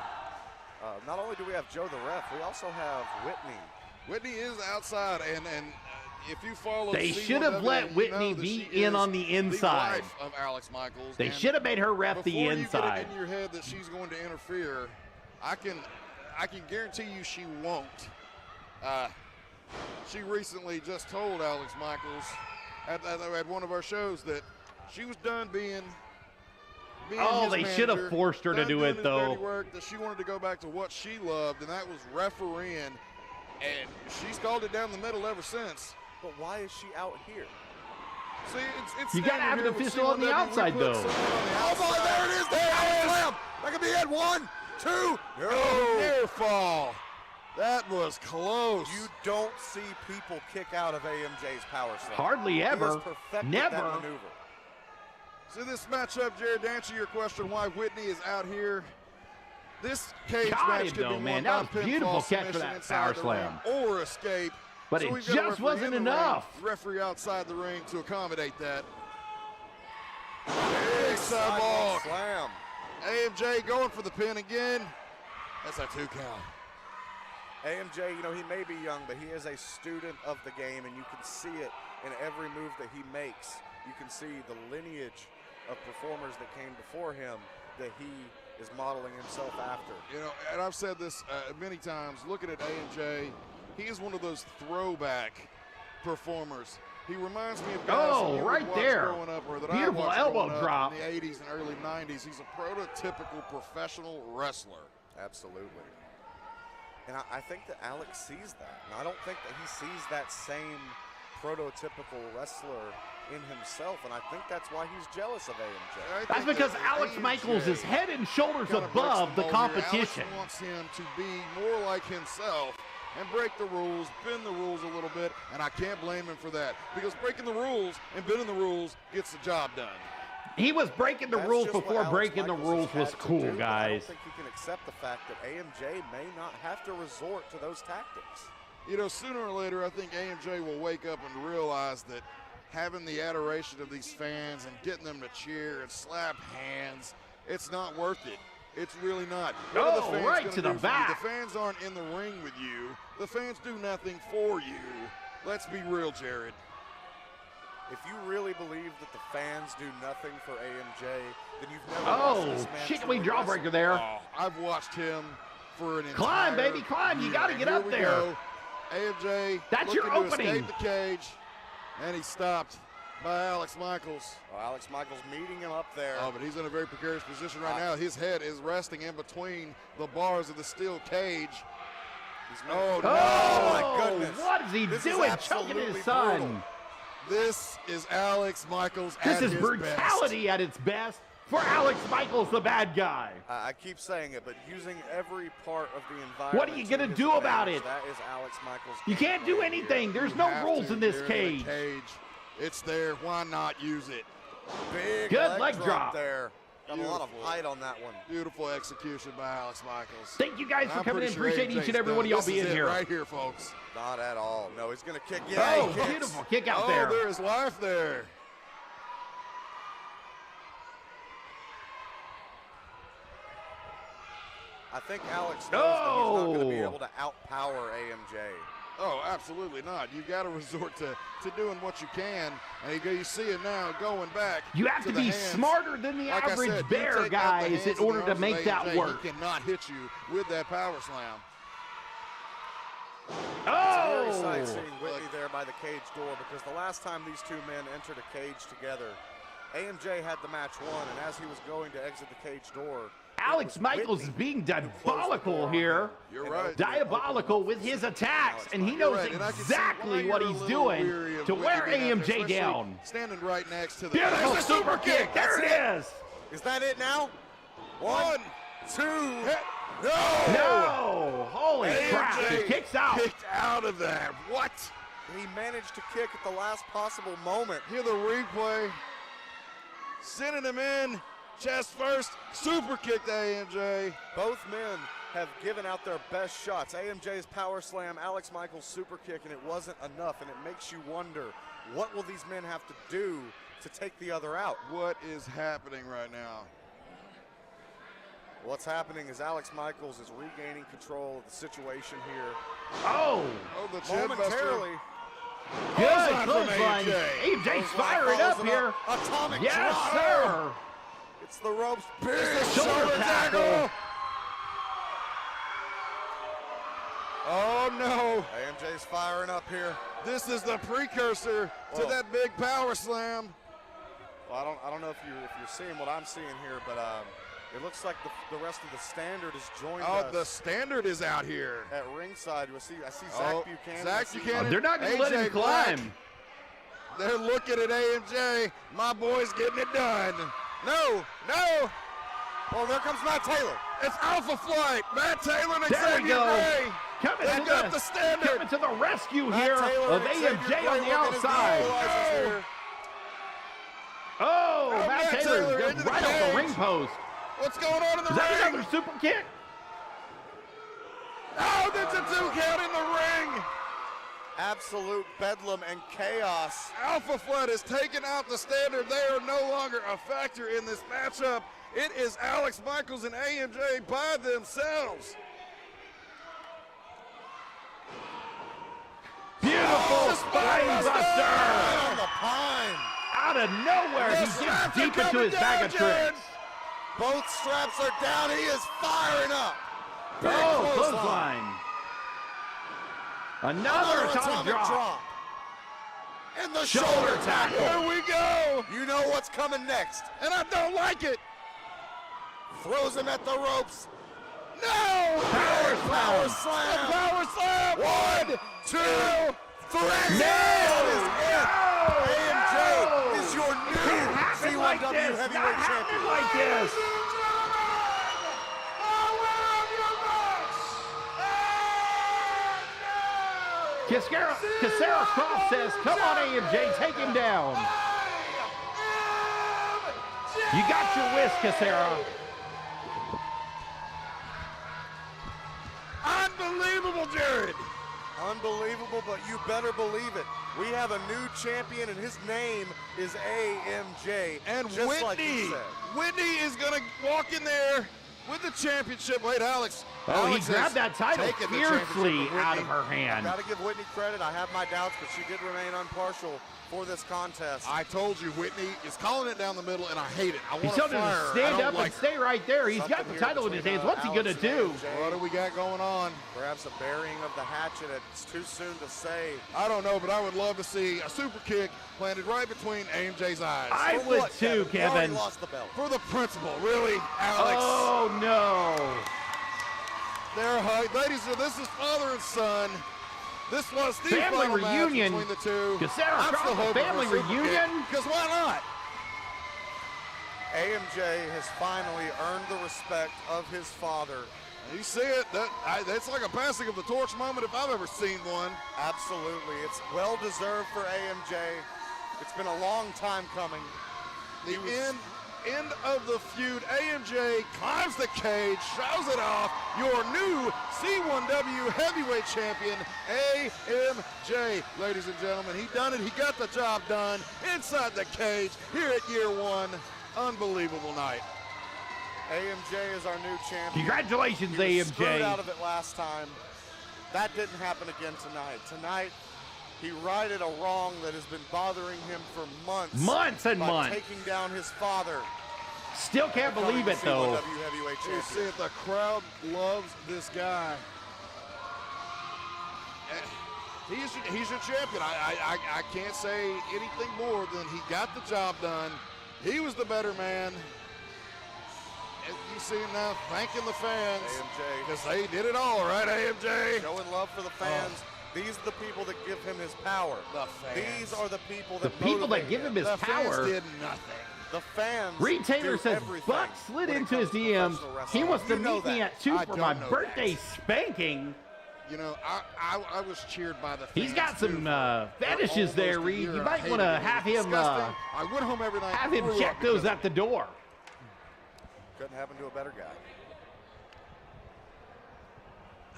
Not only do we have Joe the ref, we also have Whitney. Whitney is outside, and if you follow They C1W, should have let you Whitney know that be she in is on the inside. The wife of Alex Michaels. They and should have made her ref the before inside. you get it in your head that she's going to interfere, I can guarantee you she won't. She recently just told Alex Michaels at one of our shows that she was done being Oh, his they should have manager, forced her to done do doing it, his though. dirty work, that she wanted to go back to what she loved, and that was refereeing. And she's called it down the middle ever since. But why is she out here? See, it's You gotta standard have here an with official on the C1W. We outside, put though. someone on the Oh boy, outside. there it is. There it is. Slam. That could be it. 1, 2. Oh, near fall. That was close. You don't see people kick out of AMJ's power slam. Hardly He has ever. perfected Never. that maneuver. See this matchup, Jared, to answer your question why Whitney is out here, this cage Got match him, could though, be man. won That by was pinfall beautiful catch for submission that inside power the slam. ring or escape. But So it we've got a just referee wasn't in the ring, enough. referee outside the ring to accommodate that. Big sidewalk. Slam. AMJ going for the pin again. That's a 2 count. AMJ, you know, he may be young, but he is a student of the game, and you can see it in every move that he makes. You can see the lineage of performers that came before him that he is modeling himself after. You know, and I've said this many times, looking at AMJ, he is one of those throwback performers. He reminds me of guys that you would right watch there. growing up, or that Beautiful I watched elbow growing drop. up in the 80s and early 90s. He's a prototypical professional wrestler. Absolutely. And I think that Alex sees that. And I don't think that he sees that same prototypical wrestler in himself, and I think that's why he's jealous of AMJ. I That's think because that Alex AMJ Michaels is head and shoulders kinda breaks above the mold here. competition. Alex wants him to be more like himself and break the rules, bend the rules a little bit, and I can't blame him for that, because breaking the rules and bending the rules gets the job done. He was breaking the That's rules just what before Alex breaking the Michaels rules has was had to cool, do, but I don't guys. think he can accept the fact that AMJ may not have to resort to those tactics. You know, sooner or later, I think AMJ will wake up and realize that having the adoration of these fans and getting them to cheer and slap hands, it's not worth it. It's really not. What are the Oh, fans right gonna to the do for you? back. The fans aren't in the ring with you. The fans do nothing for you. Let's be real, Jared. If you really believe that the fans do nothing for AMJ, then you've never Oh, watched this man chicken wing truly jawbreaker wrestle. there. Oh, I've watched him for an Climb, entire baby, climb. You year. gotta And get here up we there. go. AMJ That's your looking to opening. escape the cage, and he's stopped by Alex Michaels. Oh, Alex Michaels meeting him up there. Oh, but he's in a very precarious position right now. His head is resting in between the bars of the steel cage. Oh, no. Oh, my goodness. what is he This is doing? Choking absolutely his son. brutal. This is Alex Michaels This at is his brutality at its best for Alex Michaels, the bad guy. I keep saying it, but using every part of the environment. What are you gonna to his do about advantage, it? That is Alex Michaels. You can't do game plan anything. here. There's You no have rules to. in this You're cage. the cage. It's there. Why not use it? Big Good leg leg drop. there. Got a lot of Beautiful. height on that one. Beautiful execution by Alex Michaels. Thank you guys And for I'm coming in. pretty sure Appreciate each AJ's and every done. one of y'all This is being it here. right here, folks. Not at all. No, he's going to kick. Oh, Yeah, he kicks. beautiful kick out Oh, there. there is life there. I think Alex knows that he's not going to be Oh. able to outpower AMJ. Oh, absolutely not. You got to resort to doing what you can, and you see him now going back. You have to the be hands. smarter than the Like I average said, you bear, take out the guys, hands in and the order to arms of make that AMJ, work. He cannot hit you with that power slam. Very Oh, sight seeing Whitney there by the cage door, because the last time these two men entered a cage together, AMJ had the match won, and as he was going to exit the cage door, Alex Michaels is being diabolical here. You're right. Diabolical with his attacks, and he knows Right, and I can see exactly why what you're a he's little doing weary of to Whitney wear being out there, AMJ especially down. Standing right next to the Beautiful There's the super kick. There it is. is that it now? One, Two. hit. No! No. Holy crap. He AMJ kicks out. kicked out of that. What? He managed to kick at the last possible moment. Hear the replay. Sending him in. Chest first. Super kick to AMJ. Both men have given out their best shots. AMJ's power slam, Alex Michaels' super kick, and it wasn't enough, and it makes you wonder, what will these men have to do to take the other out? What is happening right now? What's happening is Alex Michaels is regaining control of the situation here. Oh, Oh, the chin buster. Momentarily. good Clothesline from clothesline. AMJ. AMJ's Clothesline firing follows up him here. Atomic Yes, drop. sir. It's the ropes. Shoulder tackle. Oh no. AMJ's firing up here. This is the precursor to Whoa. that big power slam. Well, I don't know if you're seeing what I'm seeing here, but it looks like the rest of the standard has joined Oh, us the standard is out here. at ringside. I see Zach Oh, Buchanan. Zach I see- Buchanan. They're not going to let AJ him climb. Black. They're looking at AMJ. My boy's getting it done. No, no. Oh, there comes Matt Taylor. It's Alpha Flight. Matt Taylor and There we Xavier go. Ray. Coming They've got the standard. coming to the rescue Matt here Taylor of and Xavier AMJ Ray on the working as outside. equalizers here. Oh, Oh, Matt Matt Taylor Taylor goes into the right off the cage. ring post. What's going on in the Is that ring? another super kick? Oh, that's a 2 count in the ring. absolute bedlam and chaos. Alpha Flood has taken out the standard. They are no longer a factor in this matchup. It is Alex Michaels and AMJ by themselves. Beautiful spine buster. On the pine. Out of nowhere, he gets deep into his bag of tricks. Both straps are down. He is firing up. Big Oh, clothesline. Another atomic drop. And the Shoulder tackle. Here we go. You know what's coming next. And I don't like it. Throws him at the ropes. No. Power slam. Power slam. 1, 2, 3. No. AMJ is your new Happen C1W like this. heavyweight Not happen champion. like this. Casera Cross says, come on, AMJ, take him down. You got your whisk, Casera. Unbelievable, Jared. Unbelievable, but you better believe it. We have a new champion, and his name is AMJ. And just Whitney, like he said. Whitney is going to walk in there with the championship. Wait, Alex. Oh, Alex he grabbed that title taken the fiercely championship from out of Whitney. her hand. Got to give Whitney credit. I have my doubts, but she did remain impartial for this contest. I told you, Whitney is calling it down the middle, and I hate it. I He want to told him fire to her. I stand don't up like and stay right there. He's got Something the here title in his between, hands. What's he Alex going to do? and AMJ. What do we got going on? Perhaps a burying of the hatchet. It's too soon to say. I don't know, but I would love to see a super kick planted right between AMJ's eyes. I For would what, too, He already Kevin. lost the belt. For the principal, really, Alex. Oh, no. They're ladies, this is father and son. This was the Family final match reunion. between the two. Casera I'm Cross, still hoping family for a super reunion? Because why not? AMJ has finally earned the respect of his father. You see it. That's like a passing of the torch moment if I've ever seen one. Absolutely. It's well deserved for AMJ. It's been a long time coming. The end of the feud. AMJ climbs the cage, shows it off. Your new C1W heavyweight champion, AMJ. Ladies and gentlemen, he done it. He got the job done inside the cage here at year one. Unbelievable night. AMJ is our new champion. Congratulations, He was screwed AMJ. out of it last time. That didn't happen again tonight. Tonight, he righted a wrong that has been bothering him for months. Months and by months. taking down his father. Still can't believe it, though. C1W heavyweight You see champion. it. The crowd loves this guy. He's your champion. I can't say anything more than he got the job done. He was the better man. And you see him now thanking the fans. AMJ. Because they did it all, right, AMJ? Showing love for the fans. These are the people that give him his power. The fans. These are the people The that people that motivate give him his The fans power. did nothing. The fans. Reed Taylor do says, everything Buck slid when it into his comes to DMs. professional He wrestling. wants to You know meet me that. at 2 I for don't my know birthday that. spanking. You know, I was cheered by the fans. He's got too, some for fetishes almost there, a Reed. year. You I might hated want to it. It was have him disgusting. I went home every night. have him threw check up those because at the door. Couldn't happen to a better guy.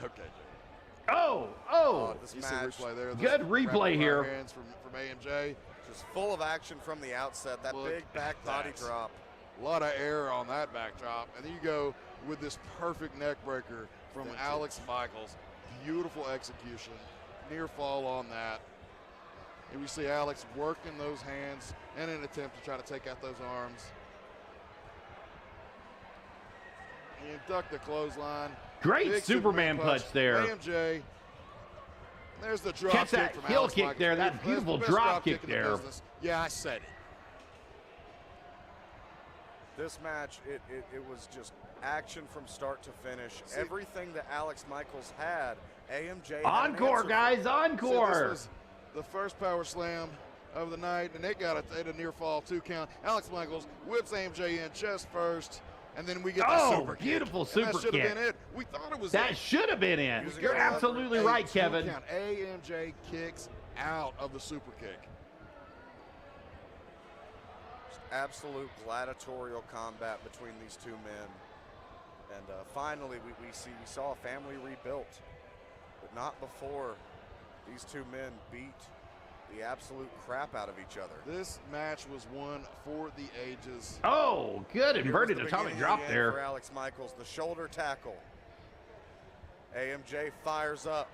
Okay, Jay. Oh. This You see match replay there. Good replay rapid here. fire hands from AMJ. just full of action from the outset. That Look big back at body that. drop. A lot of air on that backdrop. And then you go with this perfect neck breaker from Vintage. Alex Michaels. Beautiful execution. Near fall on that. And we see Alex working those hands in an attempt to try to take out those arms. And duck the clothesline. Great Big Superman punch there. AMJ. There's the drop Catch kick that from heel Alex kick Michaels. there, that That's beautiful the best drop kick in the there. business. Yeah, I said it. This match, it was just action from start to finish. See- Everything that Alex Michaels had, AMJ had an Encore, answer for. guys, See, this encore. was the first power slam of the night, and it got a near fall 2 count. Alex Michaels whips AMJ in chest first, and then we get the Oh, super kick. beautiful And super that should kick. have been it. We thought it was That it. should have been it. Using You're it absolutely A right, 2 Kevin. count. AMJ kicks out of the super kick. Just absolute gladiatorial combat between these two men. And finally, we saw a family rebuilt, but not before These two men beat the absolute crap out of each other. This match was one for the ages. Oh, good Here was inverted the atomic beginning drop of the end there. for Alex Michaels, the shoulder tackle. AMJ fires up.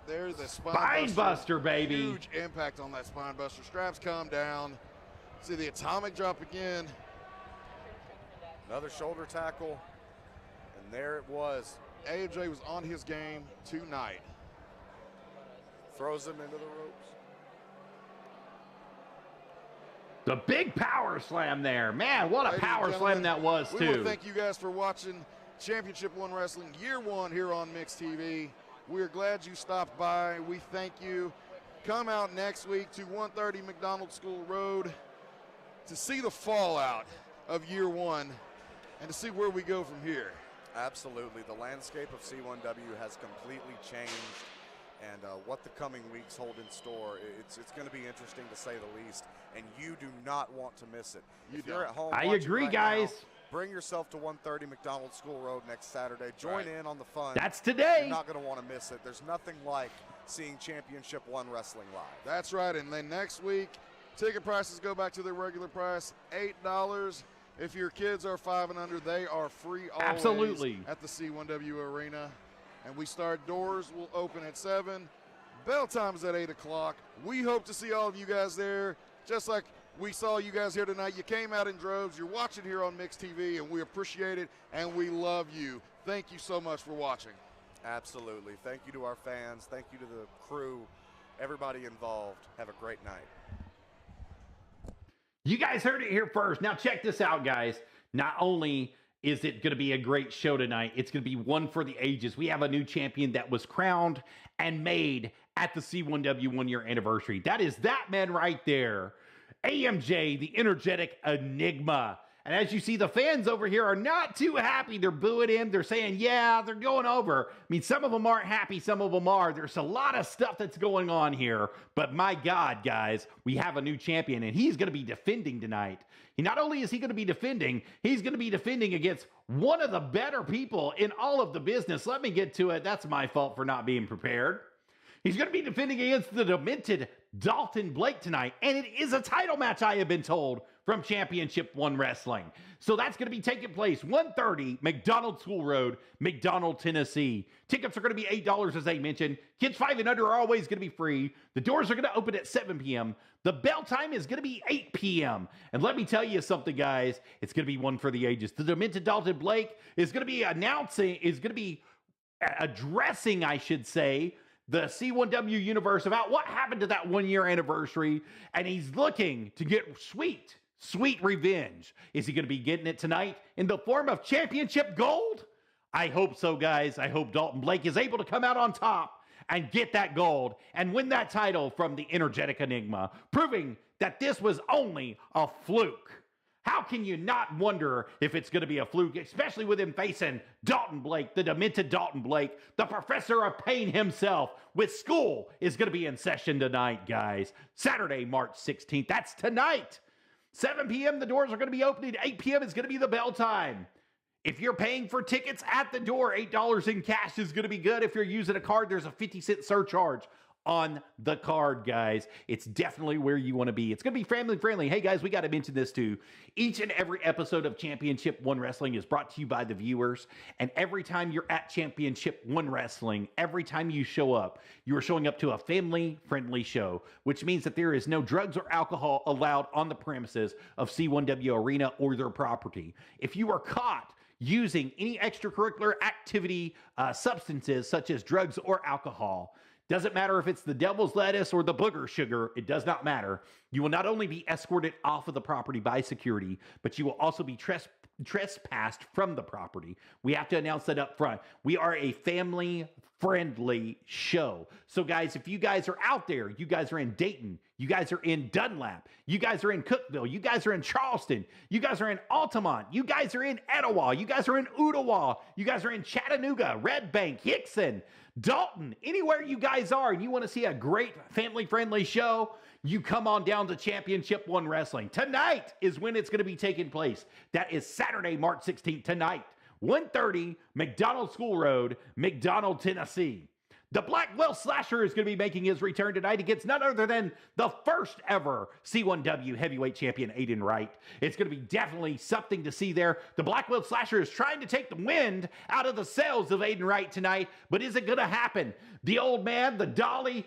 There's the Spine buster, baby. Huge impact on that spine buster. Straps come down. See the atomic drop again. Another shoulder tackle. And there it was. AMJ was on his game tonight. Throws him into the ropes. The big power slam there. Man, what a Ladies and power gentlemen, slam that was, We want too. to thank you guys for watching Championship One Wrestling Year One here on Mix TV. We are glad you stopped by. We thank you. Come out next week to 130 McDonald School Road to see the fallout of Year One and to see where we go from here. Absolutely. The landscape of C1W has completely changed. And what the coming weeks hold in store, it's going to be interesting to say the least. And you do not want to miss it. If you're at home I watching agree, right guys. now, bring yourself to 130 McDonald School Road next Saturday. Join in on the fun. That's today. You're not going to want to miss it. There's nothing like seeing Championship One Wrestling live. That's right. And then next week, ticket prices go back to their regular price, $8. If your kids are 5 and under, they are free always Absolutely. at the C1W Arena. And we start, doors will open at 7. Bell time is at 8 o'clock. We hope to see all of you guys there, just like we saw you guys here tonight. You came out in droves. You're watching here on Mix TV, and we appreciate it, and we love you. Thank you so much for watching. Absolutely. Thank you to our fans. Thank you to the crew, everybody involved. Have a great night. You guys heard it here first. Now check this out, guys. Not only is it going to be a great show tonight, it's going to be one for the ages. We have a new champion that was crowned and made at the C1W 1-year anniversary. That is that man right there, AMJ, the energetic enigma. And as you see, the fans over here are not too happy. They're booing him. They're saying, yeah, they're going over. I mean, some of them aren't happy. Some of them are. There's a lot of stuff that's going on here. But my God, guys, we have a new champion, and he's going to be defending tonight. Not only is he going to be defending, he's going to be defending against one of the better people in all of the business. Let me get to it. That's my fault for not being prepared. He's going to be defending against the demented Dalton Blake tonight. And it is a title match, I have been told, from Championship One Wrestling. So that's going to be taking place 130 McDonald School Road, McDonald, Tennessee. Tickets are going to be $8, as I mentioned. Kids 5 and under are always going to be free. The doors are going to open at 7 p.m. The bell time is going to be 8 p.m. And let me tell you something, guys. It's going to be one for the ages. The demented Dalton Blake is going to be addressing, I should say, the C1W universe about what happened to that 1-year anniversary. And he's looking to get sweet revenge. Is he going to be getting it tonight in the form of championship gold? I hope so, guys. I hope Dalton Blake is able to come out on top and get that gold and win that title from the energetic enigma, proving that this was only a fluke. How can you not wonder if it's going to be a fluke, especially with him facing Dalton Blake, the demented Dalton Blake, the professor of pain himself, with school is going to be in session tonight, guys. Saturday, March 16th. That's tonight. 7 p.m. the doors are going to be opening. 8 p.m. is going to be the bell time. If you're paying for tickets at the door, $8 in cash is going to be good. If you're using a card, there's a 50-cent surcharge on the card, guys. It's definitely where you want to be. It's going to be family friendly. Hey, guys, we got to mention this too. Each and every episode of Championship One Wrestling is brought to you by the viewers. And every time you're at Championship One Wrestling, every time you show up, you are showing up to a family friendly show, which means that there is no drugs or alcohol allowed on the premises of C1W Arena or their property. If you are caught using any extracurricular activity substances such as drugs or alcohol, doesn't matter if it's the devil's lettuce or the booger sugar, it does not matter. You will not only be escorted off of the property by security, but you will also be trespassed from the property. We have to announce that up front. We are a family-friendly show. So guys, if you guys are out there, you guys are in Dayton, you guys are in Dunlap, you guys are in Cookville, you guys are in Charleston, you guys are in Altamont, you guys are in Etowah, you guys are in Ottawa, you guys are in Chattanooga, Red Bank, Hickson, Dalton, anywhere you guys are and you want to see a great family-friendly show, you come on down to Championship One Wrestling. Tonight is when it's going to be taking place. That is Saturday, March 16th, tonight, 130 McDonald School Road, McDonald, Tennessee. The Blackwell Slasher is going to be making his return tonight against none other than the first ever C1W heavyweight champion, Aiden Wright. It's going to be definitely something to see there. The Blackwell Slasher is trying to take the wind out of the sails of Aiden Wright tonight, but is it going to happen? The old man, the dolly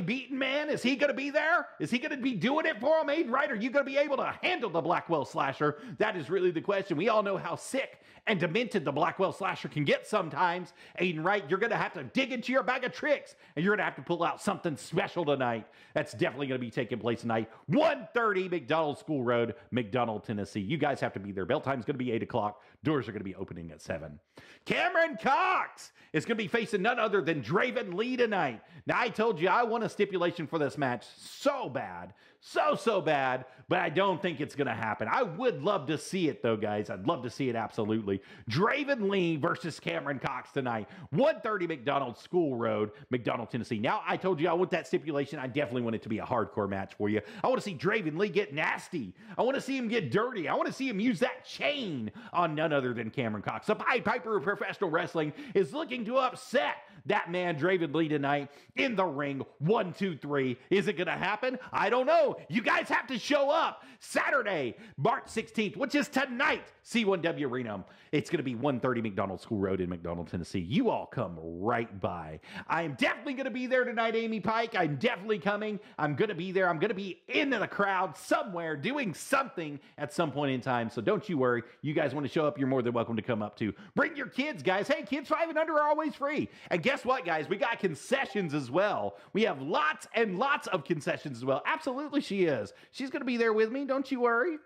beaten man, is he going to be there? Is he going to be doing it for him, Aiden Wright? Are you going to be able to handle the Blackwell Slasher? That is really the question. We all know how sick and demented the Blackwell Slasher can get sometimes. Aiden Wright, you're going to have to dig into your bag of tricks, and you're going to have to pull out something special tonight. That's definitely going to be taking place tonight. 1:30 McDonald School Road, McDonald, Tennessee. You guys have to be there. Bell time's going to be 8 o'clock. Doors are going to be opening at 7. Cameron Cox is going to be facing none other than Draven Lee tonight. Now, I told you I want a stipulation for this match so bad. So bad, but I don't think it's going to happen. I would love to see it, though, guys. I'd love to see it, absolutely. Draven Lee versus Cameron Cox tonight. 1:30 McDonald School Road, McDonald, Tennessee. Now, I told you I want that stipulation. I definitely want it to be a hardcore match for you. I want to see Draven Lee get nasty. I want to see him get dirty. I want to see him use that chain on none other than Cameron Cox. The Pied Piper of professional wrestling is looking to upset that man, Draven Lee, tonight in the ring. 1, 2, 3. Is it going to happen? I don't know. You guys have to show up Saturday, March 16th, which is tonight, C1W Arena. It's going to be 1:30 McDonald School Road in McDonald, Tennessee. You all come right by. I am definitely going to be there tonight, Amy Pike. I'm definitely coming. I'm going to be there. I'm going to be in the crowd somewhere doing something at some point in time. So don't you worry. You guys want to show up, you're more than welcome to come up too. Bring your kids, guys. Hey, kids 5 and under are always free. And guess what, guys? We got concessions as well. We have lots and lots of concessions as well. Absolutely, she is. She's going to be there with me. Don't you worry.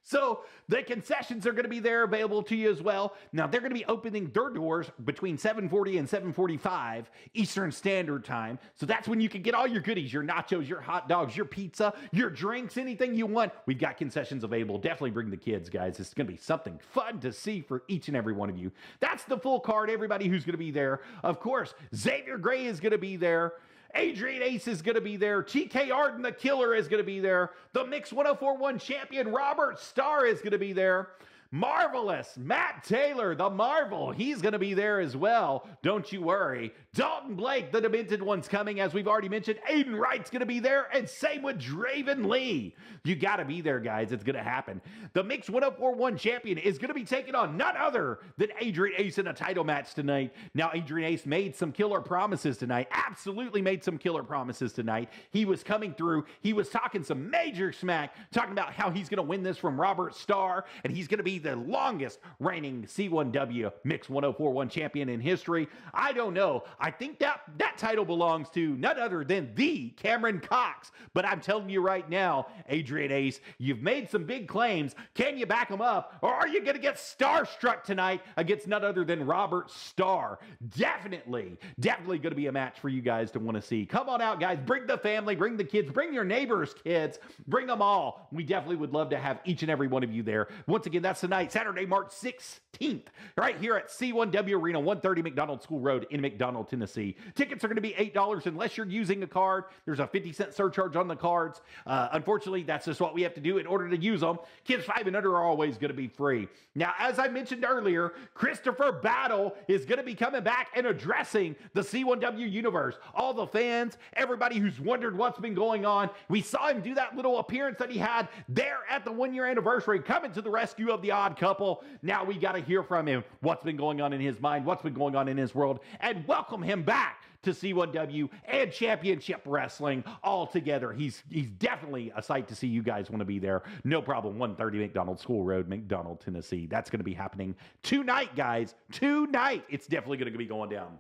So the concessions are going to be there available to you as well. Now, they're going to be opening their doors between 7:40 and 7:45 Eastern Standard Time. So that's when you can get all your goodies, your nachos, your hot dogs, your pizza, your drinks, anything you want. We've got concessions available. Definitely bring the kids, guys. It's going to be something fun to see for each and every one of you. That's the full card, everybody who's going to be there. Of course, Xavier Gray is going to be there. Adrian Ace is going to be there. TK Arden, the Killer, is going to be there. The Mix 1041 champion, Robert Starr, is going to be there. Marvelous Matt Taylor, the Marvel, he's going to be there as well. Don't you worry. Dalton Blake, the Demented One's coming, as we've already mentioned. Aiden Wright's going to be there, and same with Draven Lee. You got to be there, guys. It's going to happen. The Mix 1041 champion is going to be taking on none other than Adrian Ace in a title match tonight. Now, Adrian Ace made some killer promises tonight. Absolutely made some killer promises tonight. He was coming through. He was talking some major smack, talking about how he's going to win this from Robert Starr, and he's going to be the longest reigning C1W Mix 1041 champion in history. I don't know. I think that title belongs to none other than the Cameron Cox. But I'm telling you right now, Adrian Ace, you've made some big claims. Can you back them up? Or are you going to get starstruck tonight against none other than Robert Starr? Definitely going to be a match for you guys to want to see. Come on out, guys. Bring the family, bring the kids, bring your neighbors' kids, bring them all. We definitely would love to have each and every one of you there. Once again, that's tonight, Saturday, March 16th, right here at C1W Arena, 1:30 McDonald School Road in McDonald, Tennessee. Tickets are going to be $8 unless you're using a card. There's a 50-cent surcharge on the cards. Unfortunately, that's just what we have to do in order to use them. Kids 5 and under are always going to be free. Now, as I mentioned earlier, Christopher Battle is going to be coming back and addressing the C1W universe. All the fans, everybody who's wondered what's been going on, we saw him do that little appearance that he had there at the 1-year anniversary, coming to the rescue of the Odd Couple. Now we got to hear from him what's been going on in his mind, what's been going on in his world, and welcome him back to C1W and Championship Wrestling all together. He's definitely a sight to see. You guys want to be there. No problem. 1:30 McDonald School Road, McDonald, Tennessee. That's going to be happening tonight, guys. Tonight. It's definitely going to be going down.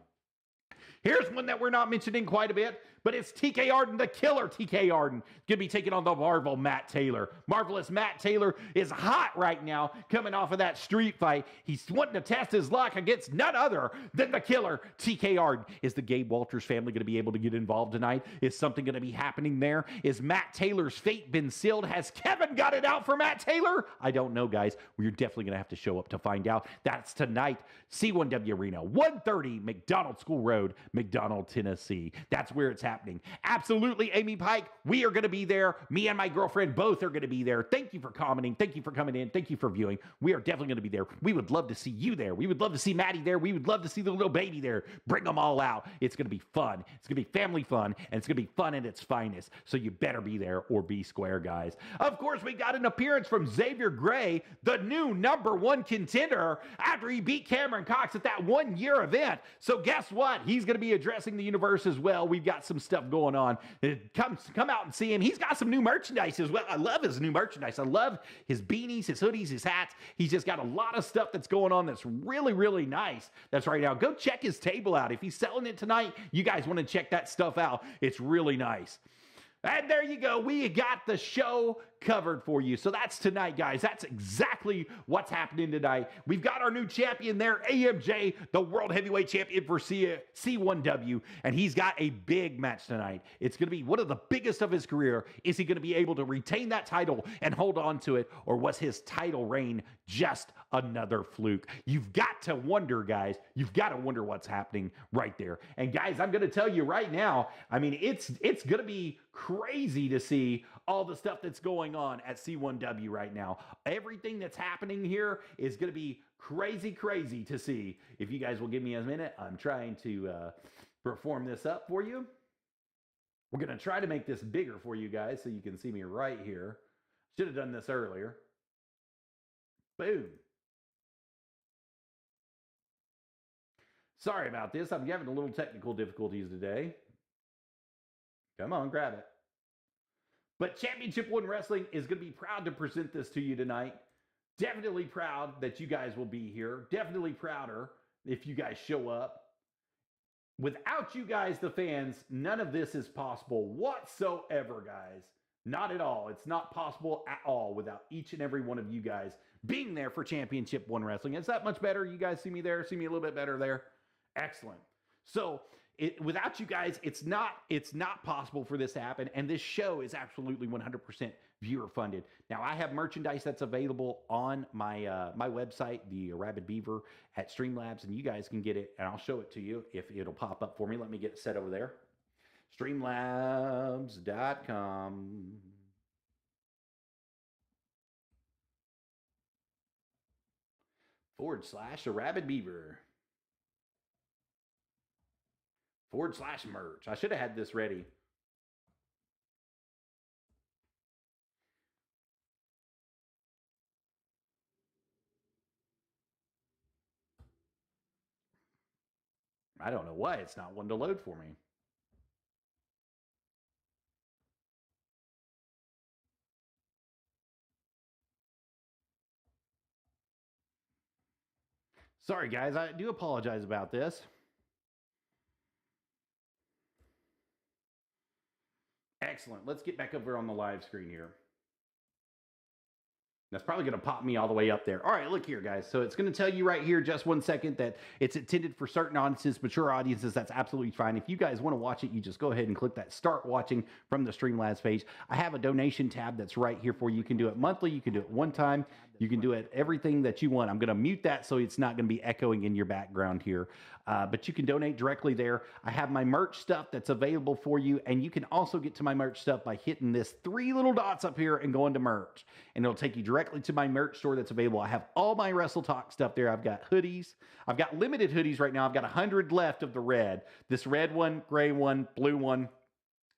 Here's one that we're not mentioning quite a bit, but it's TK Arden, the Killer. TK Arden going to be taking on the Marvel Matt Taylor. Marvelous Matt Taylor is hot right now, coming off of that street fight. He's wanting to test his luck against none other than the Killer. TK Arden. Is the Gabe Walters family going to be able to get involved tonight? Is something going to be happening there? Is Matt Taylor's fate been sealed? Has Kevin got it out for Matt Taylor? I don't know, guys. We're definitely going to have to show up to find out. That's tonight, C1W Arena, 1:30 McDonald School Road, McDonald, Tennessee. That's where it's happening. Absolutely, Amy Pike, we are going to be there. Me and my girlfriend both are going to be there. Thank you for commenting. Thank you for coming in. Thank you for viewing. We are definitely going to be there. We would love to see you there. We would love to see Maddie there. We would love to see the little baby there. Bring them all out. It's going to be fun. It's going to be family fun, and it's going to be fun at its finest. So you better be there or be square, guys. Of course, we got an appearance from Xavier Gray, the new #1 contender, after he beat Cameron Cox at that 1-year event. So guess what? He's going to be addressing the universe as well. We've got some stuff going on. Come out and see him. He's got some new merchandise as well. I love his new merchandise. I love his beanies, his hoodies, his hats. He's just got a lot of stuff that's going on that's really, really nice. That's right now. Go check his table out. If he's selling it tonight, you guys want to check that stuff out. It's really nice. And there you go. We got the show covered for you. So that's tonight, guys. That's exactly what's happening tonight. We've got our new champion there, AMJ, the World Heavyweight Champion for C1W, and he's got a big match tonight. It's going to be one of the biggest of his career. Is he going to be able to retain that title and hold on to it, or was his title reign just another fluke? You've got to wonder, guys. You've got to wonder what's happening right there. And guys, I'm going to tell you right now, I mean, it's going to be crazy to see all the stuff that's going on at C1W right now. Everything that's happening here is going to be crazy to see. If you guys will give me a minute, I'm trying to perform this up for you. We're going to try to make this bigger for you guys so you can see me right here. Should have done this earlier. Boom. Sorry about this. I'm having a little technical difficulties today. Come on, grab it. But Championship One Wrestling is going to be proud to present this to you tonight. Definitely proud that you guys will be here. Definitely prouder if you guys show up. Without you guys, the fans, none of this is possible whatsoever, guys. Not at all. It's not possible at all without each and every one of you guys being there for Championship One Wrestling. Is that much better? You guys see me there? See me a little bit better there? Excellent. So, without you guys, it's not possible for this to happen, and this show is absolutely 100% viewer funded. Now, I have merchandise that's available on my my website, the Rabbid Beaver at Streamlabs, and you guys can get it, and I'll show it to you if it'll pop up for me. Let me get it set over there. Streamlabs.com. / a Rabbid Beaver. / merch. I should have had this ready. I don't know why it's not one to load for me. Sorry, guys. I do apologize about this. Excellent. Let's get back over on the live screen here. That's probably going to pop me all the way up there. All right, look here, guys. So it's going to tell you right here, just 1 second, that it's intended for certain audiences, mature audiences. That's absolutely fine. If you guys want to watch it, you just go ahead and click that Start Watching from the Streamlabs page. I have a donation tab that's right here for you. You can do it monthly. You can do it one time. You can do it everything that you want. I'm going to mute that so it's not going to be echoing in your background here. But you can donate directly there. I have my merch stuff that's available for you, and you can also get to my merch stuff by hitting this 3 little dots up here and going to merch, and it'll take you directly to my merch store that's available. I have all my Wrestle Talk stuff there. I've got hoodies. I've got limited hoodies right now. I've got 100 left of the red. This red one, gray one, blue one,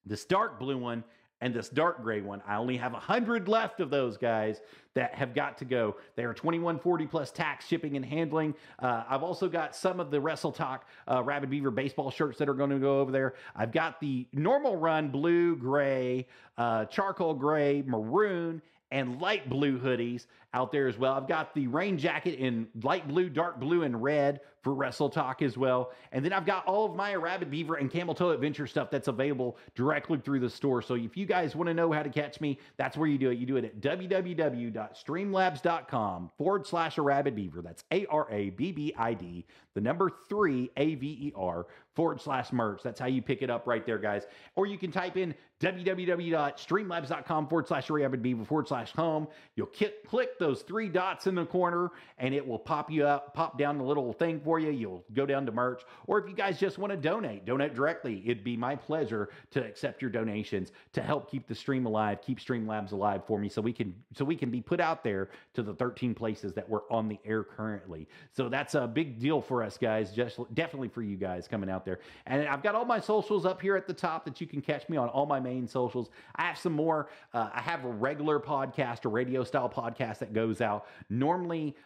this dark blue one, and this dark gray one. I only have 100 left of those, guys, that have got to go. They are $21.40 plus tax, shipping, and handling. I've also got some of the Wrestle Talk Rabbid Beaver baseball shirts that are going to go over there. I've got the normal run blue, gray, charcoal gray, maroon, and light blue hoodies out there as well. I've got the rain jacket in light blue, dark blue, and red for Wrestle Talk as well. And then I've got all of my Rabbid Beaver and Camel Toe Adventure stuff that's available directly through the store. So if you guys want to know how to catch me, that's where you do it. You do it at www.streamlabs.com / a Rabbid Beaver. That's ARABBID, the number 3 AVER / merch. That's how you pick it up right there, guys. Or you can type in www.streamlabs.com / a Rabbid Beaver / home. You'll click those 3 dots in the corner, and it will pop you up, pop down the little thing for for you. You'll go down to merch. Or if you guys just want to donate directly. It'd be my pleasure to accept your donations to help keep the stream alive, keep Streamlabs alive for me, so we can be put out there to the 13 places that we're on the air currently. So that's a big deal for us, guys. Just definitely for you guys coming out there. And I've got all my socials up here at the top that you can catch me on all my main socials. I have some more. I have a regular podcast, a radio style podcast that goes out normally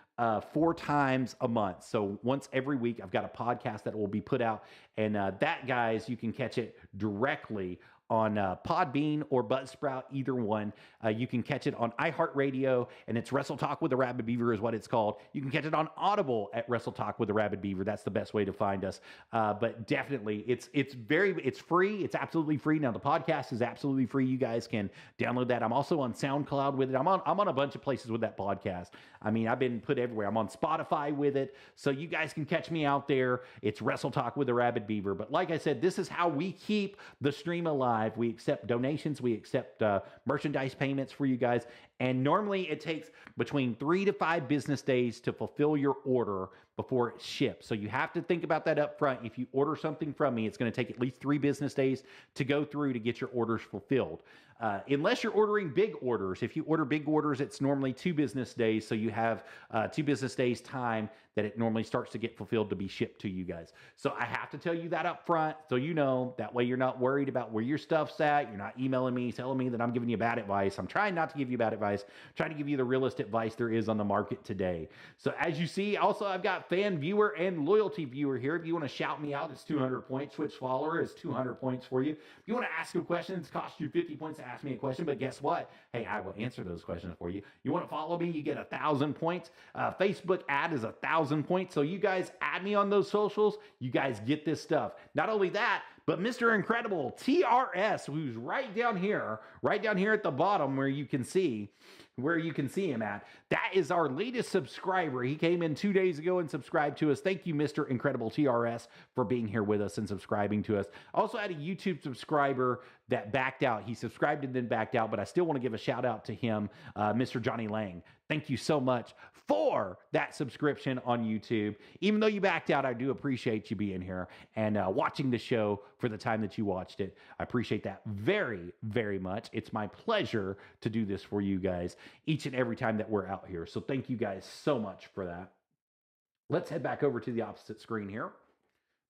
4 times a month. So once every week, I've got a podcast that will be put out. And that, guys, you can catch it directly on Podbean or Buzzsprout, either one. You can catch it on iHeartRadio, and it's Wrestle Talk with the Rabbid Beaver is what it's called. You can catch it on Audible at Wrestle Talk with the Rabbid Beaver. That's the best way to find us. But definitely, it's free. It's absolutely free. Now, the podcast is absolutely free. You guys can download that. I'm also on SoundCloud with it. I'm on a bunch of places with that podcast. I mean, I've been put everywhere. I'm on Spotify with it. So you guys can catch me out there. It's Wrestle Talk with the Rabbid Beaver. But like I said, this is how we keep the stream alive. We accept donations. We accept merchandise payments for you guys. And normally it takes between 3 to 5 business days to fulfill your order before it ships. So you have to think about that up front. If you order something from me, it's going to take at least 3 business days to go through to get your orders fulfilled. Unless you're ordering big orders. If you order big orders, it's normally 2 business days. So you have 2 business days time that it normally starts to get fulfilled to be shipped to you guys. So I have to tell you that up front so you know. That way you're not worried about where your stuff's at. You're not emailing me telling me that I'm giving you bad advice. I'm trying not to give you bad advice. I'm trying to give you the realist advice there is on the market today. So as you see, also I've got fan viewer and loyalty viewer here. If you want to shout me out, it's 200 points. Switch follower is 200 points for you. If you want to ask a question, it's cost you 50 points to ask me a question. But guess what? Hey, I will answer those questions for you. You want to follow me? You get 1,000 points. Facebook ad is 1,000 points. So you guys add me on those socials. You guys get this stuff. Not only that, but Mr. Incredible TRS, who's right down here at the bottom where you can see him at. That is our latest subscriber. He came in 2 days ago and subscribed to us. Thank you, Mr. Incredible TRS, for being here with us and subscribing to us. Also had a YouTube subscriber that backed out. He subscribed and then backed out, but I still want to give a shout out to him, Mr. Johnny Lang. Thank you so much for that subscription on YouTube. Even though you backed out, I do appreciate you being here and watching the show for the time that you watched it. I appreciate that very, very much. It's my pleasure to do this for you guys each and every time that we're out here. So thank you guys so much for that. Let's head back over to the opposite screen here.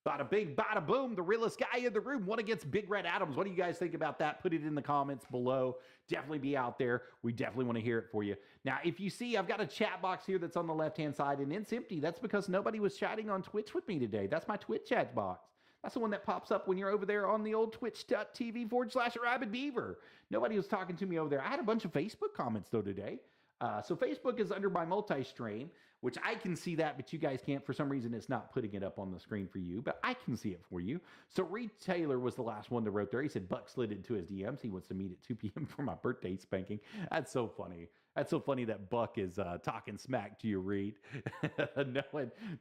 Bada bing, bada boom, the realest guy in the room. One against Big Red Adams. What do you guys think about that? Put it in the comments below. Definitely be out there. We definitely want to hear it for you. Now, if you see, I've got a chat box here that's on the left-hand side, and it's empty. That's because nobody was chatting on Twitch with me today. That's my Twitch chat box. That's the one that pops up when you're over there on the old twitch.tv/Rabbid Beaver. Nobody was talking to me over there. I had a bunch of Facebook comments, though, today. So Facebook is under my multi-stream, which I can see that, but you guys can't. For some reason, it's not putting it up on the screen for you, but I can see it for you. So Reed Taylor was the last one that wrote there. He said Buck slid into his DMs. He wants to meet at 2 p.m. for my birthday spanking. That's so funny. That's so funny that Buck is talking smack to you, Reed.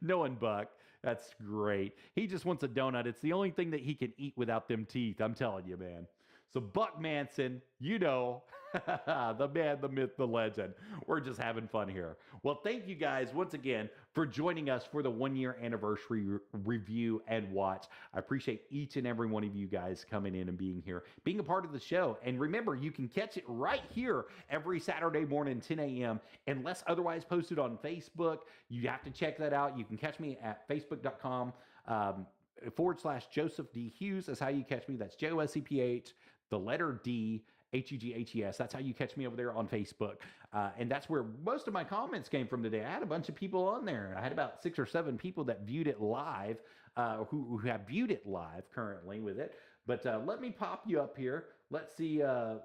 knowing Buck. That's great. He just wants a donut. It's the only thing that he can eat without them teeth. I'm telling you, man. So Buck Manson, you know, the man, the myth, the legend. We're just having fun here. Well, thank you guys once again for joining us for the 1-year anniversary review and watch. I appreciate each and every one of you guys coming in and being here, being a part of the show. And remember, you can catch it right here every Saturday morning, 10 a.m., unless otherwise posted on Facebook. You have to check that out. You can catch me at facebook.com /Joseph D. Hughes. That's how you catch me. That's JOSEPH, the letter D, HUGHES. That's how you catch me over there on Facebook. And that's where most of my comments came from today. I had a bunch of people on there. I had about 6 or 7 people that viewed it live, who have viewed it live currently with it. But let me pop you up here. Let's see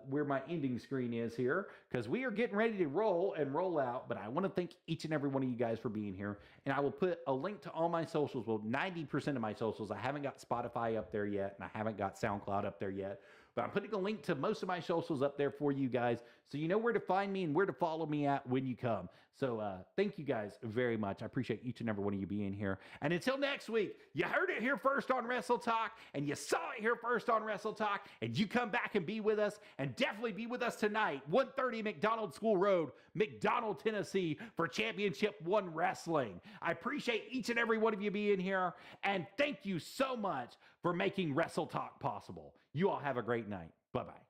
where my ending screen is here, because we are getting ready to roll and roll out. But I want to thank each and every one of you guys for being here. And I will put a link to all my socials. Well, 90% of my socials. I haven't got Spotify up there yet, and I haven't got SoundCloud up there yet. But I'm putting a link to most of my socials up there for you guys, so you know where to find me and where to follow me at when you come. So thank you guys very much. I appreciate each and every one of you being here. And until next week, you heard it here first on Wrestle Talk, and you saw it here first on Wrestle Talk, and you come back and be with us, and definitely be with us tonight, 130 McDonald School Road, McDonald, Tennessee, for Championship 1 Wrestling. I appreciate each and every one of you being here, and thank you so much for making Wrestle Talk possible. You all have a great night. Bye-bye.